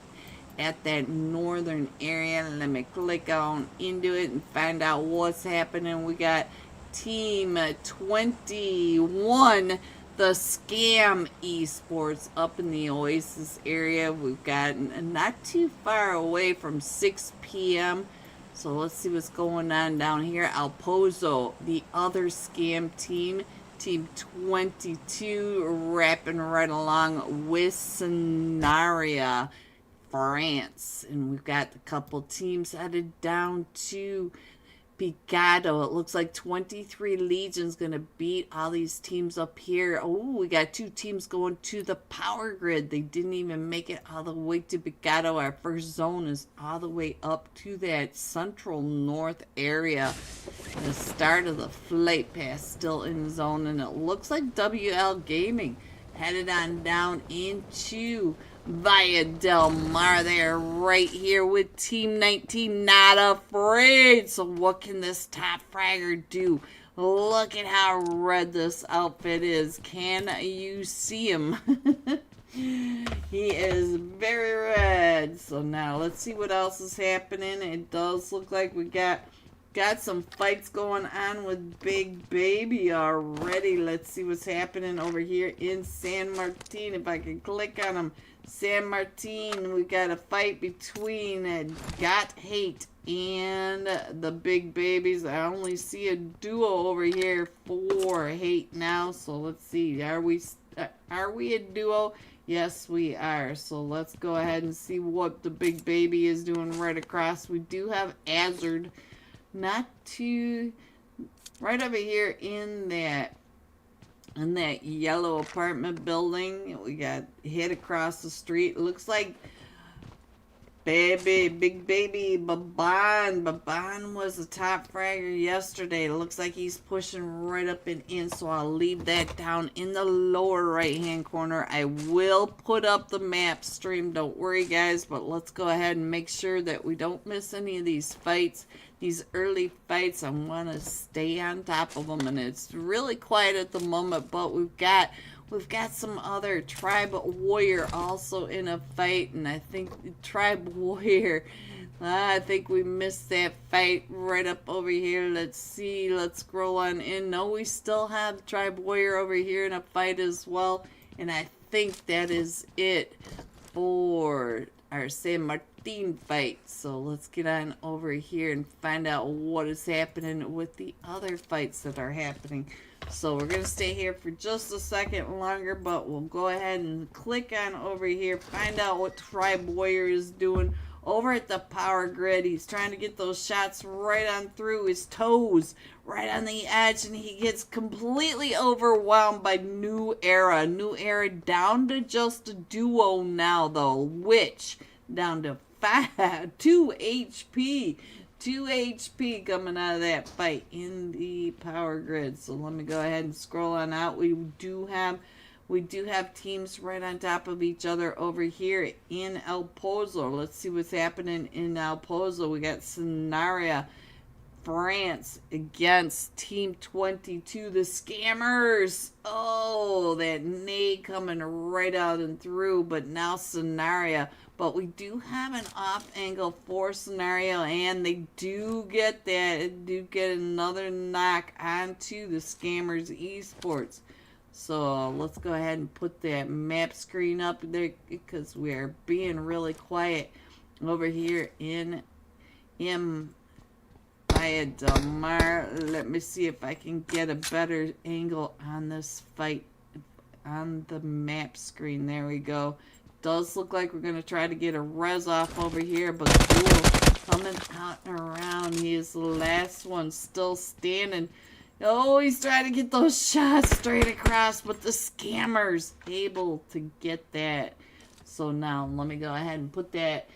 at that northern area. Let me click on into it and find out what's happening. We got team 21, the Scam Esports, up in the Oasis area. We've got not too far away from 6 p.m. So let's see what's going on down here. El Pozo, the other Scam team, team 22, wrapping right along with Scenaria, France. And we've got a couple teams headed down to Picado. It looks like 23 Legion's going to beat all these teams up here. Oh, we got 2 teams going to the power grid. They didn't even make it all the way to Picado. Our first zone is all the way up to that central north area. The start of the flight path still in zone. And it looks like WL Gaming headed on down into Via Del Mar. There right here with Team 19, not afraid. So what can this top fragger do? Look at how red this outfit is. Can you see him? He is very red. So now let's see what else is happening. It does look like we got some fights going on with Big Baby already. Let's see what's happening over here in San Martin. If I can click on him. San Martin, we got a fight between Got Hate and the Big Babies. I only see a duo over here for Hate now. So let's see. Are we a duo? Yes, we are. So let's go ahead and see what the Big Baby is doing right across. We do have Azard, not too right over here in that yellow apartment building. We got hit across the street. It looks like Big Baby Baban. Baban was the top fragger yesterday. It looks like he's pushing right up and in, so I'll leave that down in the lower right hand corner. I will put up the map stream, don't worry guys, but let's go ahead and make sure that we don't miss any of these fights. These early fights, I want to stay on top of them, and it's really quiet at the moment, but we've got some other Tribe Warrior also in a fight, and I think Tribe Warrior, I think we missed that fight right up over here. Let's see, let's scroll on in. No, we still have Tribe Warrior over here in a fight as well, and I think that is it for our San Martin fight. So let's get on over here and find out what is happening with the other fights that are happening. So we're going to stay here for just a second longer, but we'll go ahead and click on over here, find out what Tribe Warrior is doing over at the power grid. He's trying to get those shots right on through his toes, right on the edge, and he gets completely overwhelmed by New Era. New Era down to just a duo now, though. Witch down to 2 HP. 2 HP coming out of that fight in the power grid. So let me go ahead and scroll on out. We do have teams right on top of each other over here in El Pozo. Let's see what's happening in El Pozo. We got Scenario France against Team 22, the Scammers. Oh, that nade coming right out and through, but now Scenario. But we do have an off angle for Scenario, and they do get that. They do get another knock onto the Scammers Esports. So let's go ahead and put that map screen up there because we are being really quiet over here in Via Del Mar. Let me see if I can get a better angle on this fight on the map screen. There we go. Does look like we're going to try to get a res off over here, but Duel coming out and around. He is the last one still standing. Oh, he's trying to get those shots straight across, but the Scammers able to get that. So now let me go ahead and put that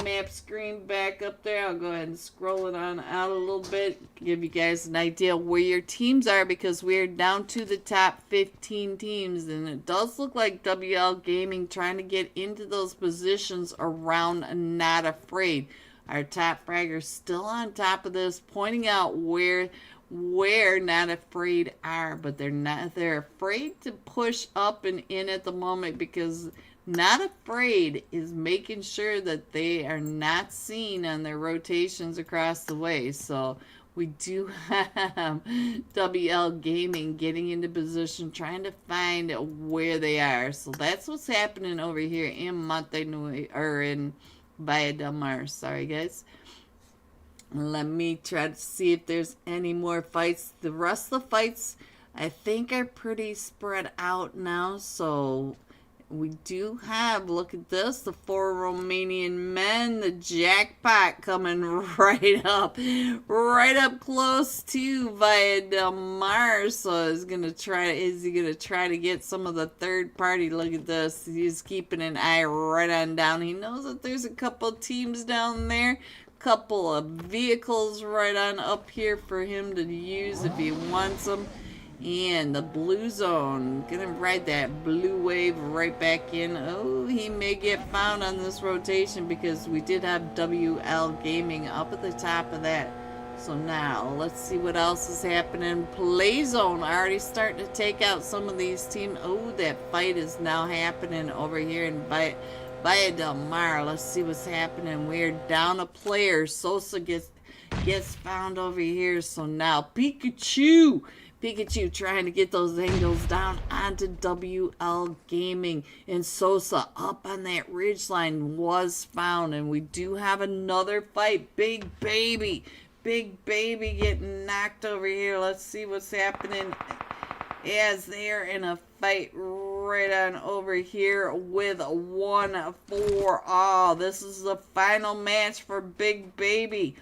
map screen back up there. I'll go ahead and scroll it on out a little bit, give you guys an idea where your teams are, because we're down to the top 15 teams, and it does look like WL Gaming trying to get into those positions around Not Afraid. Our top fraggers still on top of this, pointing out where Not Afraid are, but they're afraid to push up and in at the moment, because Not Afraid is making sure that they are not seen on their rotations across the way. So we do have WL Gaming getting into position, trying to find where they are. So that's what's happening over here in Montenegro, or in Via Del Mar. Sorry, guys. Let me try to see if there's any more fights. The rest of the fights, I think, are pretty spread out now. So we do have, look at this, the 4 Romanian men, the jackpot coming right up close to Via Del Mar. So is he gonna try to get some of the third party? Look at this, he's keeping an eye right on down. He knows that there's a couple teams down there, couple of vehicles right on up here for him to use if he wants them. And the blue zone, gonna ride that blue wave right back in. Oh, he may get found on this rotation because we did have WL Gaming up at the top of that. So now let's see what else is happening. Play zone already starting to take out some of these teams. Oh, that fight is now happening over here in Via Del Mar. Let's see what's happening. We're down a player. Sosa gets found over here. So now Pikachu trying to get those angles down onto WL Gaming, and Sosa up on that ridge line was found. And we do have another fight. Big Baby getting knocked over here. Let's see what's happening as they're in a fight right on over here with 1-4. Oh, this is the final match for Big Baby.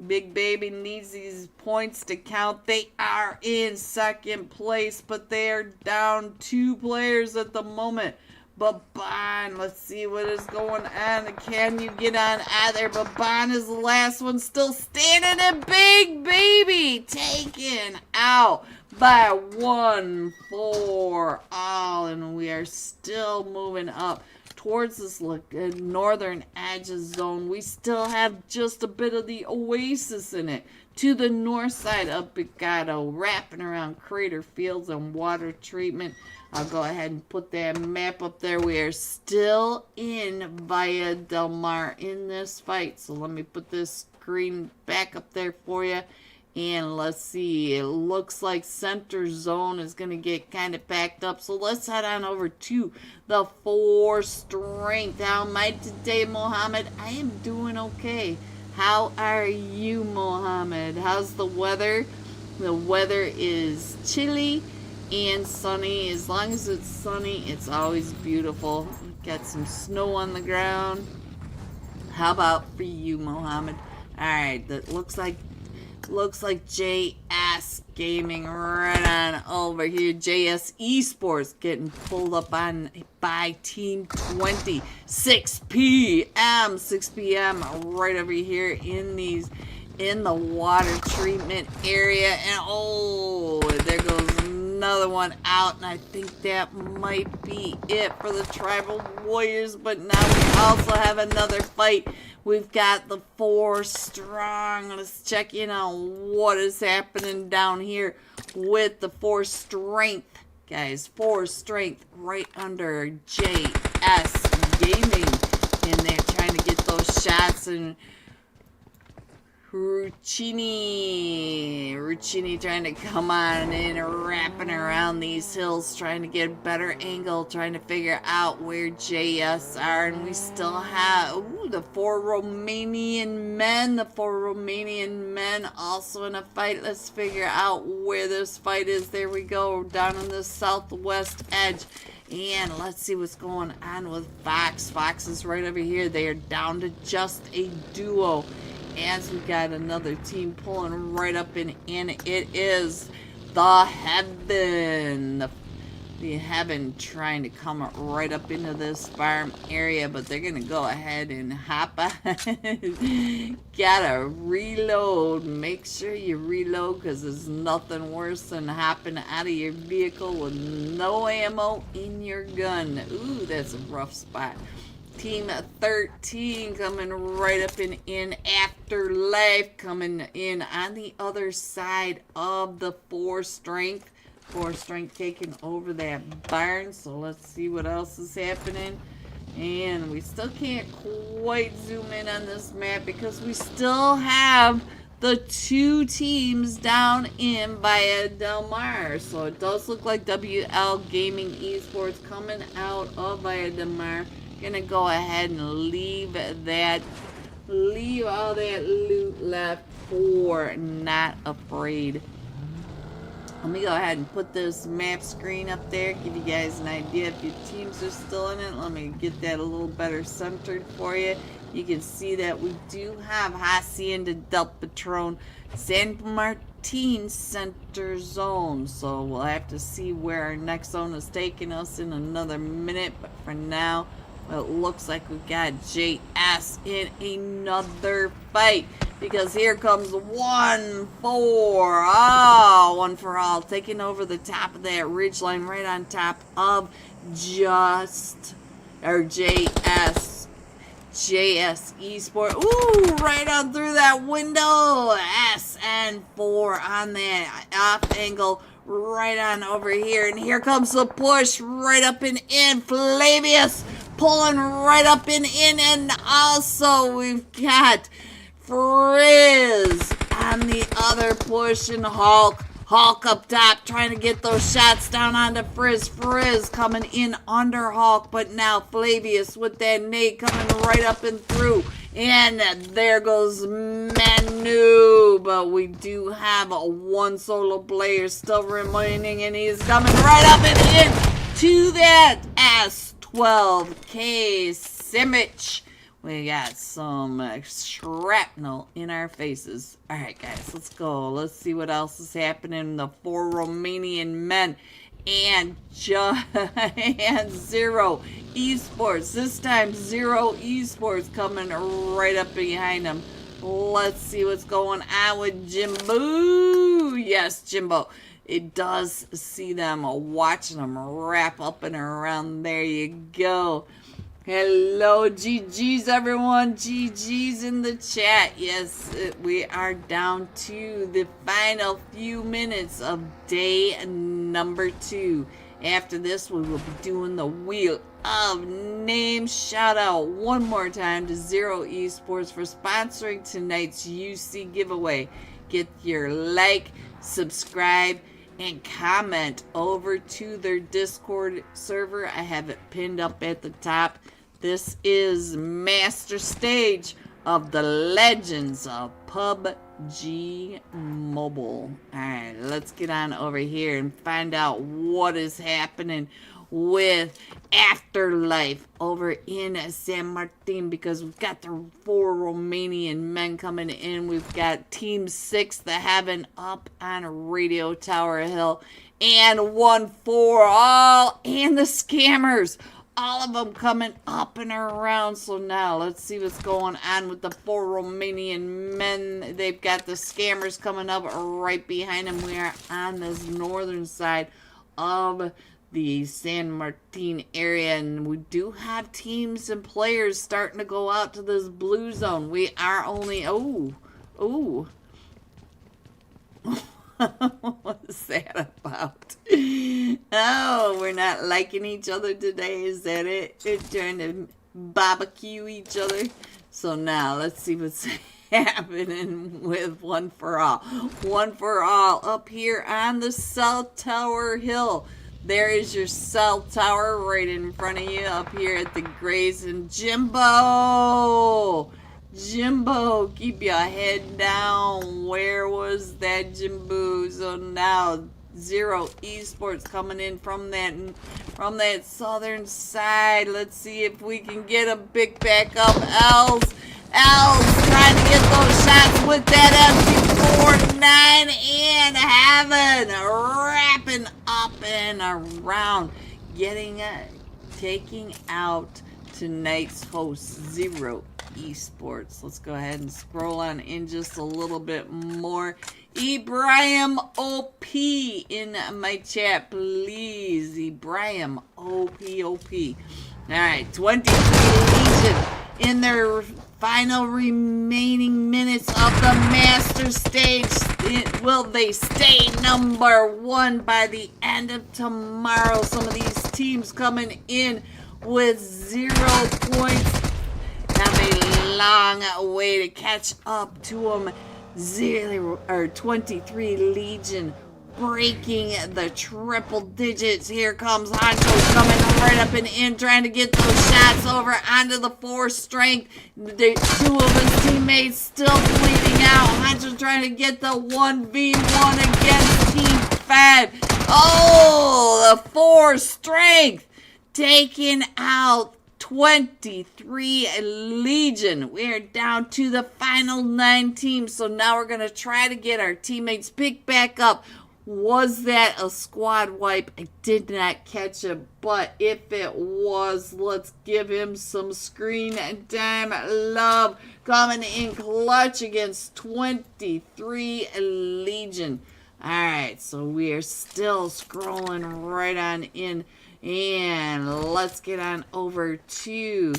Big Baby needs these points to count. They are in second place, but they are down 2 players at the moment. Baban, let's see what is going on. Can you get on out there? Baban is the last one still standing, and Big Baby taken out by 1-4. Oh, and we are still moving up towards this northern edges zone. We still have just a bit of the oasis in it. To the north side of Picado, wrapping around Crater Fields and water treatment. I'll go ahead and put that map up there. We are still in Via Del Mar in this fight. So let me put this screen back up there for you. And let's see, it looks like center zone is going to get kind of packed up. So let's head on over to the 4 strength. How am I today, Mohammed? I am doing okay. How are you, Mohammed? How's the weather? The weather is chilly and sunny. As long as it's sunny, it's always beautiful. Got some snow on the ground. How about for you, Mohammed? Alright, that looks like JS Gaming right on over here. JS Esports getting pulled up on by Team 20. 6 p.m. right over here in these in the water treatment area. And oh, there goes another one out. And I think that might be it for the Tribal Warriors. But now we also have another fight. We've got the 4 strong. Let's check in on what is happening down here with the 4 strength. Guys, 4 strength right under JS Gaming. And they're trying to get those shots. And Ruccini trying to come on in, wrapping around these hills, trying to get a better angle, trying to figure out where JS are. And we still have the 4 Romanian men. The 4 Romanian men also in a fight. Let's figure out where this fight is. There we go, down on the southwest edge. And let's see what's going on with Fox. Fox is right over here. They are down to just a duo. As we got another team pulling right up in, and it is the Heaven. The Heaven trying to come right up into this farm area, but they're going to go ahead and hop on. Gotta reload. Make sure you reload, because there's nothing worse than hopping out of your vehicle with no ammo in your gun. Ooh, that's a rough spot. Team 13 coming right up in Afterlife, coming in on the other side of the 4 strength. 4 strength taking over that barn. So let's see what else is happening. And we still can't quite zoom in on this map because we still have the 2 teams down in Via Del Mar. So it does look like WL Gaming Esports coming out of Via Del Mar. Gonna go ahead and leave all that loot left for Not Afraid. Let me go ahead and put this map screen up there, give you guys an idea if your teams are still in it. Let me get that a little better centered for you. You can see that we do have Hacienda del Patron, San Martin Center Zone. So we'll have to see where our next zone is taking us in another minute. But for now, well, it looks like we've got JS in another fight, because here comes 1 for all. 1 for all, taking over the top of that ridge line right on top of JS Esports. Ooh, right on through that window. SN4 on that off angle right on over here. And here comes the push right up and in. Flavius pulling right up and in. And also we've got Frizz on the other push, and Hulk up top trying to get those shots down onto Frizz. Frizz coming in under Hulk, but now Flavius with that nade coming right up and through. And there goes Manu, but we do have 1 solo player still remaining, and he's coming right up and in to that S12K Simic. We got some shrapnel in our faces. Alright guys, let's go. Let's see what else is happening. The 4 Romanian men and Zero Esports. This time Zero Esports coming right up behind them. Let's see what's going on with Jimbo. Yes, Jimbo. It does see them, watching them wrap up and around. There you go. Hello, GG's everyone. GG's in the chat. Yes, we are down to the final few minutes of day number 2. After this, we will be doing the Wheel of Names. Shout out one more time to Zero Esports for sponsoring tonight's UC giveaway. Get your like, subscribe, and comment over to their Discord server. I have it pinned up at the top. This is Master Stage of the Legends of PUBG Mobile. Alright, let's get on over here and find out what is happening with Afterlife over in San Martin, because we've got the 4 Romanian men coming in. We've got Team 6, the Heaven, up on Radio Tower Hill, and 1 for all, and the Scammers all of them coming up and around. So now let's see what's going on with the 4 Romanian men. They've got the scammers coming up right behind them. We are on this northern side of the San Martin area, and we do have teams and players starting to go out to this blue zone. We are only what is that about? Oh, we're not liking each other today. Is that it? They're trying to barbecue each other. So now let's see what's happening with One for All. One for All up here on the Cell Tower Hill. There is your cell tower right in front of you up here at the Grays. And Jimbo, keep your head down. Where was that, Jimbo? So now Zero Esports coming in from that southern side. Let's see if we can get a big backup. L's trying to get those shots with that MP49 and having wrapping up and around, taking out tonight's host, Zero Esports. Let's go ahead and scroll on in just a little bit more. Ibrahim OP in my chat, please. Ibrahim OP. Alright, 23 Legion in their final remaining minutes of the master stage. Will they stay number 1 by the end of tomorrow? Some of these teams coming in with 0 points have a long way to catch up to them. 23 Legion breaking the triple digits. Here comes Honcho coming right up and in, trying to get those shots over onto the 4 strength. The 2 of his teammates still bleeding out. Honcho trying to get the 1v1 against Team Fed. Oh, the 4 strength taking out 23 Legion. We are down to the final 9 teams. So now we're going to try to get our teammates picked back up. Was that a squad wipe? I did not catch it, but if it was, let's give him some screen time. Love coming in clutch against 23 Legion. Alright, so we are still scrolling right on in. And let's get on over to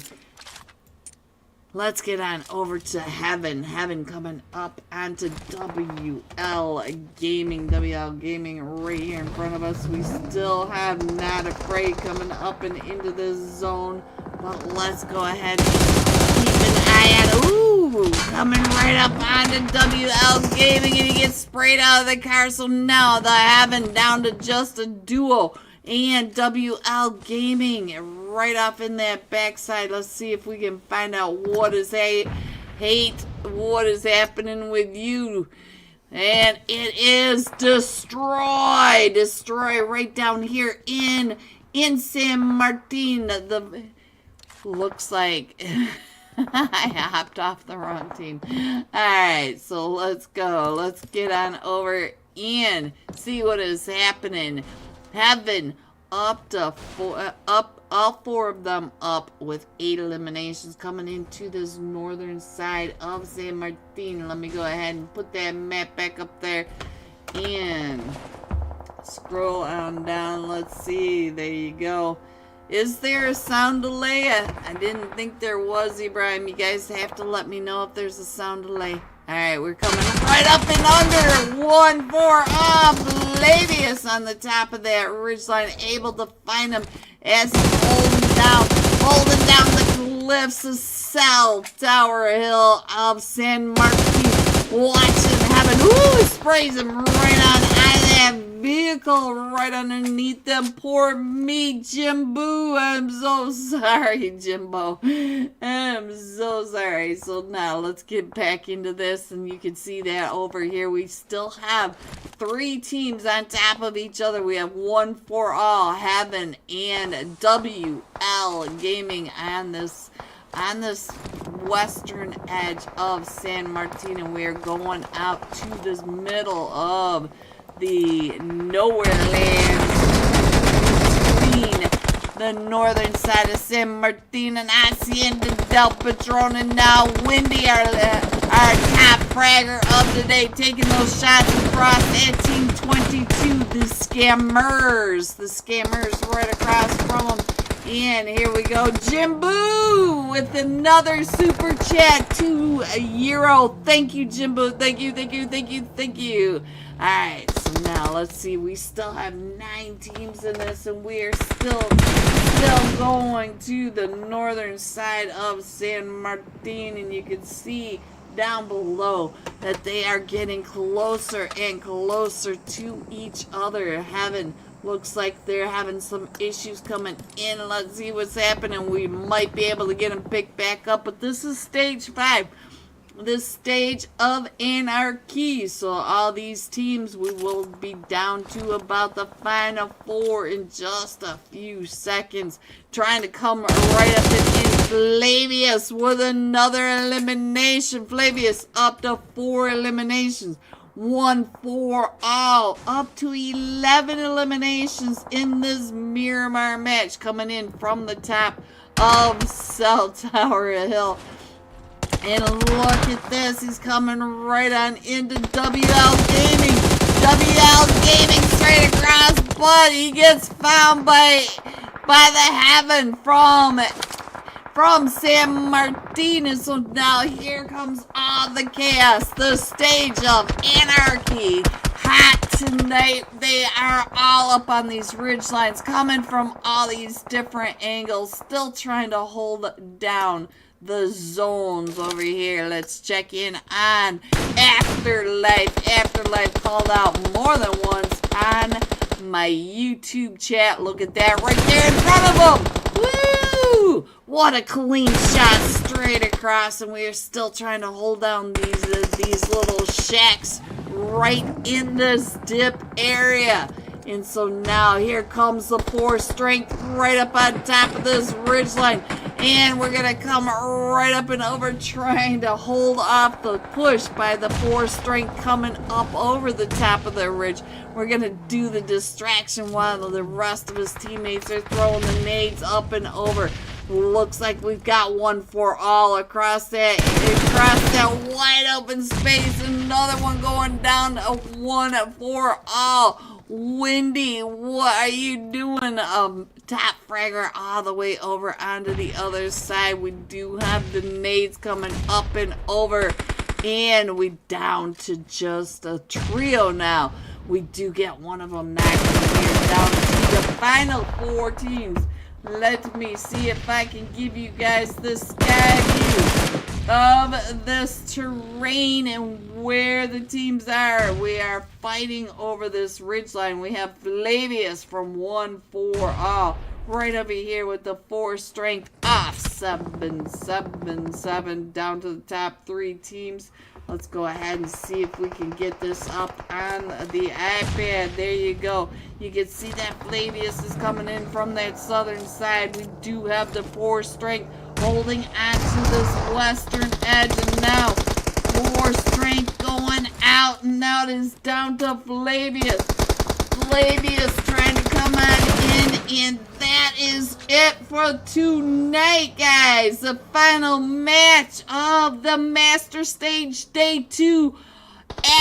Heaven. Heaven coming up onto WL Gaming. WL Gaming right here in front of us. We still have Not Afraid coming up and into this zone. But let's go ahead and keep an eye on. Ooh, coming right up onto WL Gaming, and he gets sprayed out of the car. So now the Heaven down to just a duo. And WL Gaming right off in that backside. Let's see if we can find out what is what is happening with you. And it is destroy right down here in San Martin. Looks like I hopped off the wrong team. Alright, so let's go. Let's get on over and see what is happening. Heaven up to all 4 of them up with 8 eliminations coming into this northern side of San Martin. Let me go ahead and put that map back up there and scroll on down. Let's see. There you go. Is there a sound delay? I didn't think there was, Ibrahim. You guys have to let me know if there's a sound delay. Alright, we're coming right up and under. 1 for Oblivious on the top of that ridgeline. Able to find him as he's holding down the cliffs of Cell Tower Hill of San Martin. Watching Heaven. Ooh, sprays him right on that vehicle right underneath them. Poor me, Jimbo. I'm so sorry, Jimbo. I'm so sorry. So now let's get back into this, and you can see that over here we still have 3 teams on top of each other. We have One for All, Heaven, and WL Gaming on this western edge of San Martin, and we are going out to this middle of the nowhere land between the northern side of San Martin, and Hacienda del Patron, and now Windy, our top fragger of the day, taking those shots across at Team 22, the scammers right across from them. And here we go, Jimbo with another super chat, €2. Thank you, Jimbo. Thank you. Alright, so now let's see. We still have 9 teams in this, and we are still going to the northern side of San Martin, and you can see down below that they are getting closer and closer to each other. Looks like they're having some issues coming in. Let's see what's happening. We might be able to get them picked back up, but this is stage 5. The stage of anarchy. So all these teams, we will be down to about the final 4 in just a few seconds. Trying to come right up and in. Flavius with another elimination. Flavius up to 4 eliminations. 1 for all. Up to 11 eliminations in this Miramar match. Coming in from the top of Cell Tower Hill. And look at this, he's coming right on into WL Gaming. WL Gaming straight across, but he gets found by the heaven from San Martin. So now here comes all the chaos, the stage of anarchy. Hot tonight. They are all up on these ridge lines, coming from all these different angles, still trying to hold down the zones over here. Let's check in on Afterlife. Afterlife called out more than once on my YouTube chat. Look at that right there in front of him. Woo! What a clean shot straight across, and we are still trying to hold down these little shacks right in this dip area. And so now here comes the 4 strength right up on top of this ridgeline. And we're going to come right up and over, trying to hold off the push by the 4 strength coming up over the top of the ridge. We're going to do the distraction while the rest of his teammates are throwing the nades up and over. Looks like we've got 1 for all across that wide open space. Another one going down to 1 for all. Windy, what are you doing? Top fragger all the way over onto the other side. We do have the nades coming up and over, and we down to just a trio now. We do get one of them knocked here, down to the final 4 teams. Let me see if I can give you guys the sky view of this terrain and where the teams are. We are fighting over this ridgeline. We have Flavius from 1 for all right over here with the 4 strength off 7 down to the top 3 teams. Let's go ahead and see if we can get this up on the iPad. There you go. You can see that Flavius is coming in from that southern side. We do have the 4 strength holding onto this western edge, and now 4 strength going out, and now it is down to Flavius. Flavius trying to come on in, and that is it for tonight, guys. The final match of the Master Stage Day 2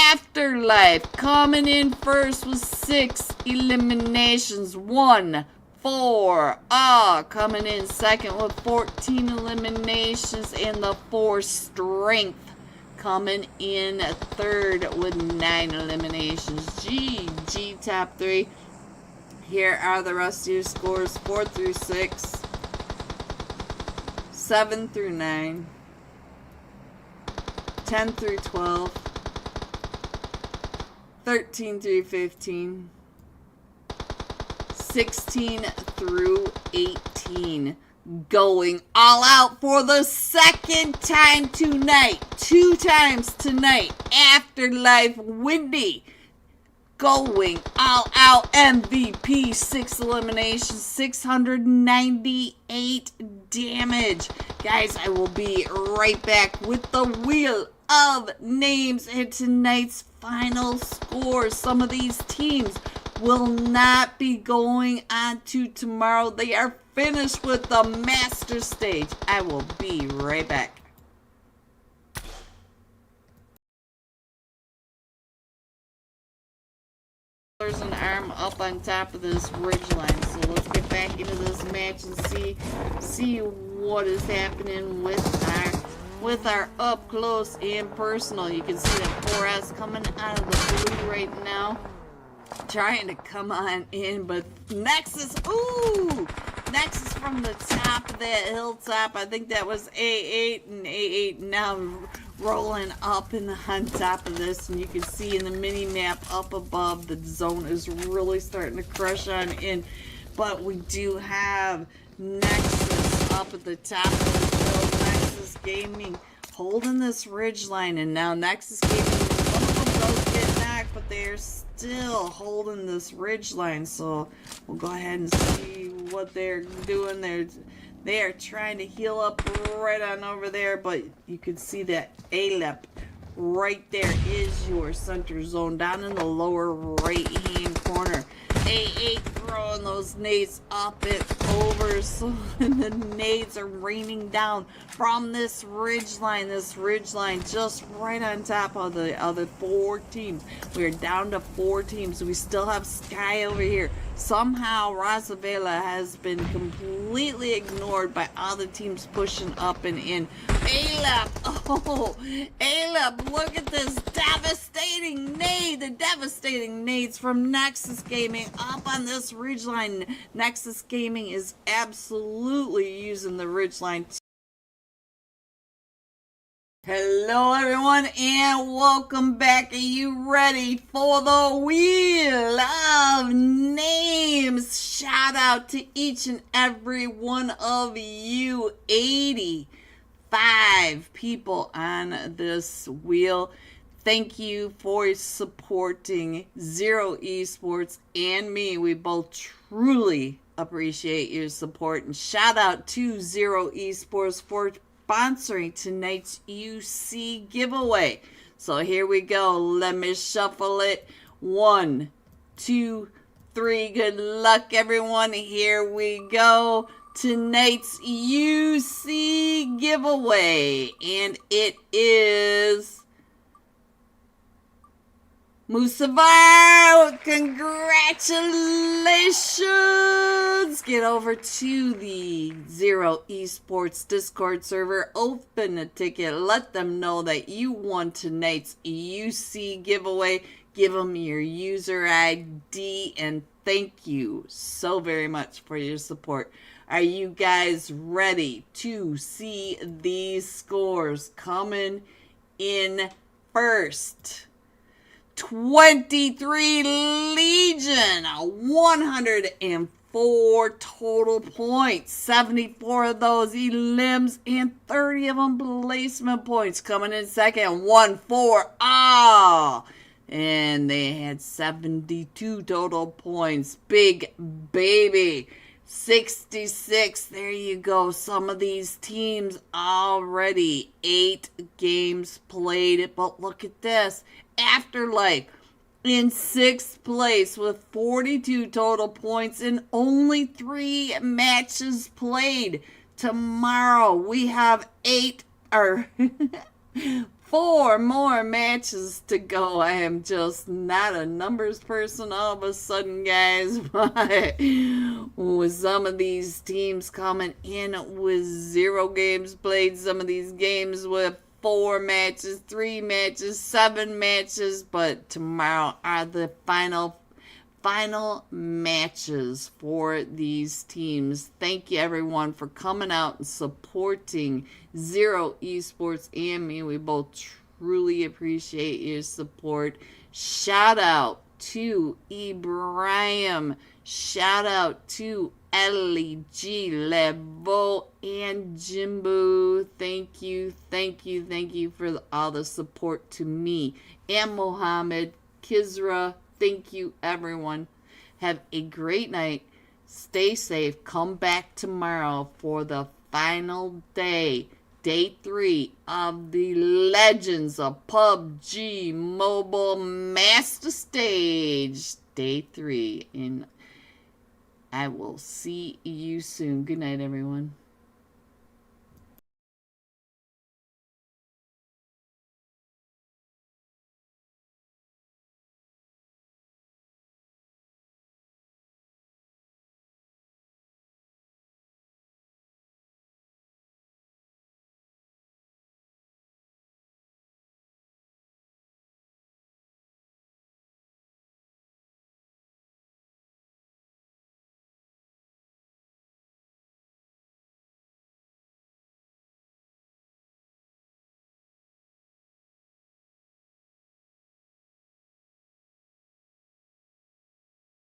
Afterlife. Coming in first with 6 eliminations, 1 for all. Coming in second with 14 eliminations, and the 4 strength coming in third with 9 eliminations. GG top 3. Here are the rest of your scores: 4 through 6, 7 through 9, 10 through 12, 13 through 15, 16 through 18. Going all out for the second time tonight. 2 times tonight. Afterlife Windy. Going all out. MVP. 6 eliminations. 698 damage. Guys, I will be right back with the Wheel of Names and tonight's final score. Some of these teams will not be going on to tomorrow. They are finish with the master stage. I will be right back. There's an arm up on top of this ridge line, so let's get back into this match and see what is happening with our up close and personal. You can see that 4S coming out of the blue right now, trying to come on in, but Nexus, ooh, Nexus from the top of that hilltop. I think that was A8, and A8 now rolling up on top of this, and you can see in the mini map up above the zone is really starting to crush on in, but we do have Nexus up at the top of the hill. Nexus Gaming holding this ridge line, and now Nexus Gaming, some of them does get knocked, but they're still holding this ridge line, so we'll go ahead and see what they're doing. They are trying to heal up right on over there, but you can see that Alep right there is your center zone down in the lower right hand corner. A8 throwing those nades up and over, so the nades are raining down from this ridge line just right on top of the other 4 teams. We're down to 4 teams. We still have Sky over here. Somehow Rosavela has been completely ignored by other teams pushing up and in. Alep, oh, Alep, look at this devastating nade. The devastating nades from Nexus Gaming up on this ridgeline. Nexus Gaming is absolutely using the ridgeline. Hello everyone and welcome back. Are you ready for the Wheel of Names? Shout out to each and every one of you 85 people on this wheel. Thank you for supporting Zero Esports and me. We both truly appreciate your support, and shout out to Zero Esports for sponsoring tonight's UC giveaway. So here we go. Let me shuffle it. 1, 2, 3. Good luck, everyone. Here we go. Tonight's UC giveaway, and it is Musavar. Congratulations! Get over to the Zero Esports Discord server, open a ticket, let them know that you won tonight's UC giveaway. Give them your user ID, and thank you so very much for your support. Are you guys ready to see these scores coming in first? 23 Legion, 104 total points, 74 of those elims and 30 of them placement points. Coming in second, 1-4 all, and they had 72 total points. Big Baby, 66. There you go. Some of these teams already 8 games played, but look at this. Afterlife in 6th place with 42 total points and only 3 matches played. Tomorrow we have 4 more matches to go. I am just not a numbers person all of a sudden, guys, but with some of these teams coming in with 0 games played, some of these games with 4 matches, 3 matches, 7 matches, but tomorrow are the final matches for these teams. Thank you everyone for coming out and supporting Zero Esports and me. We both truly appreciate your support. Shout out to Ibrahim. Shout out to Ellie G, Levo, and Jimbo. Thank you for all the support to me and Mohammed, Kizra. Thank you, everyone. Have a great night. Stay safe. Come back tomorrow for the final day, day 3 of the Legends of PUBG Mobile Master Stage, day 3 in I will see you soon. Good night, everyone.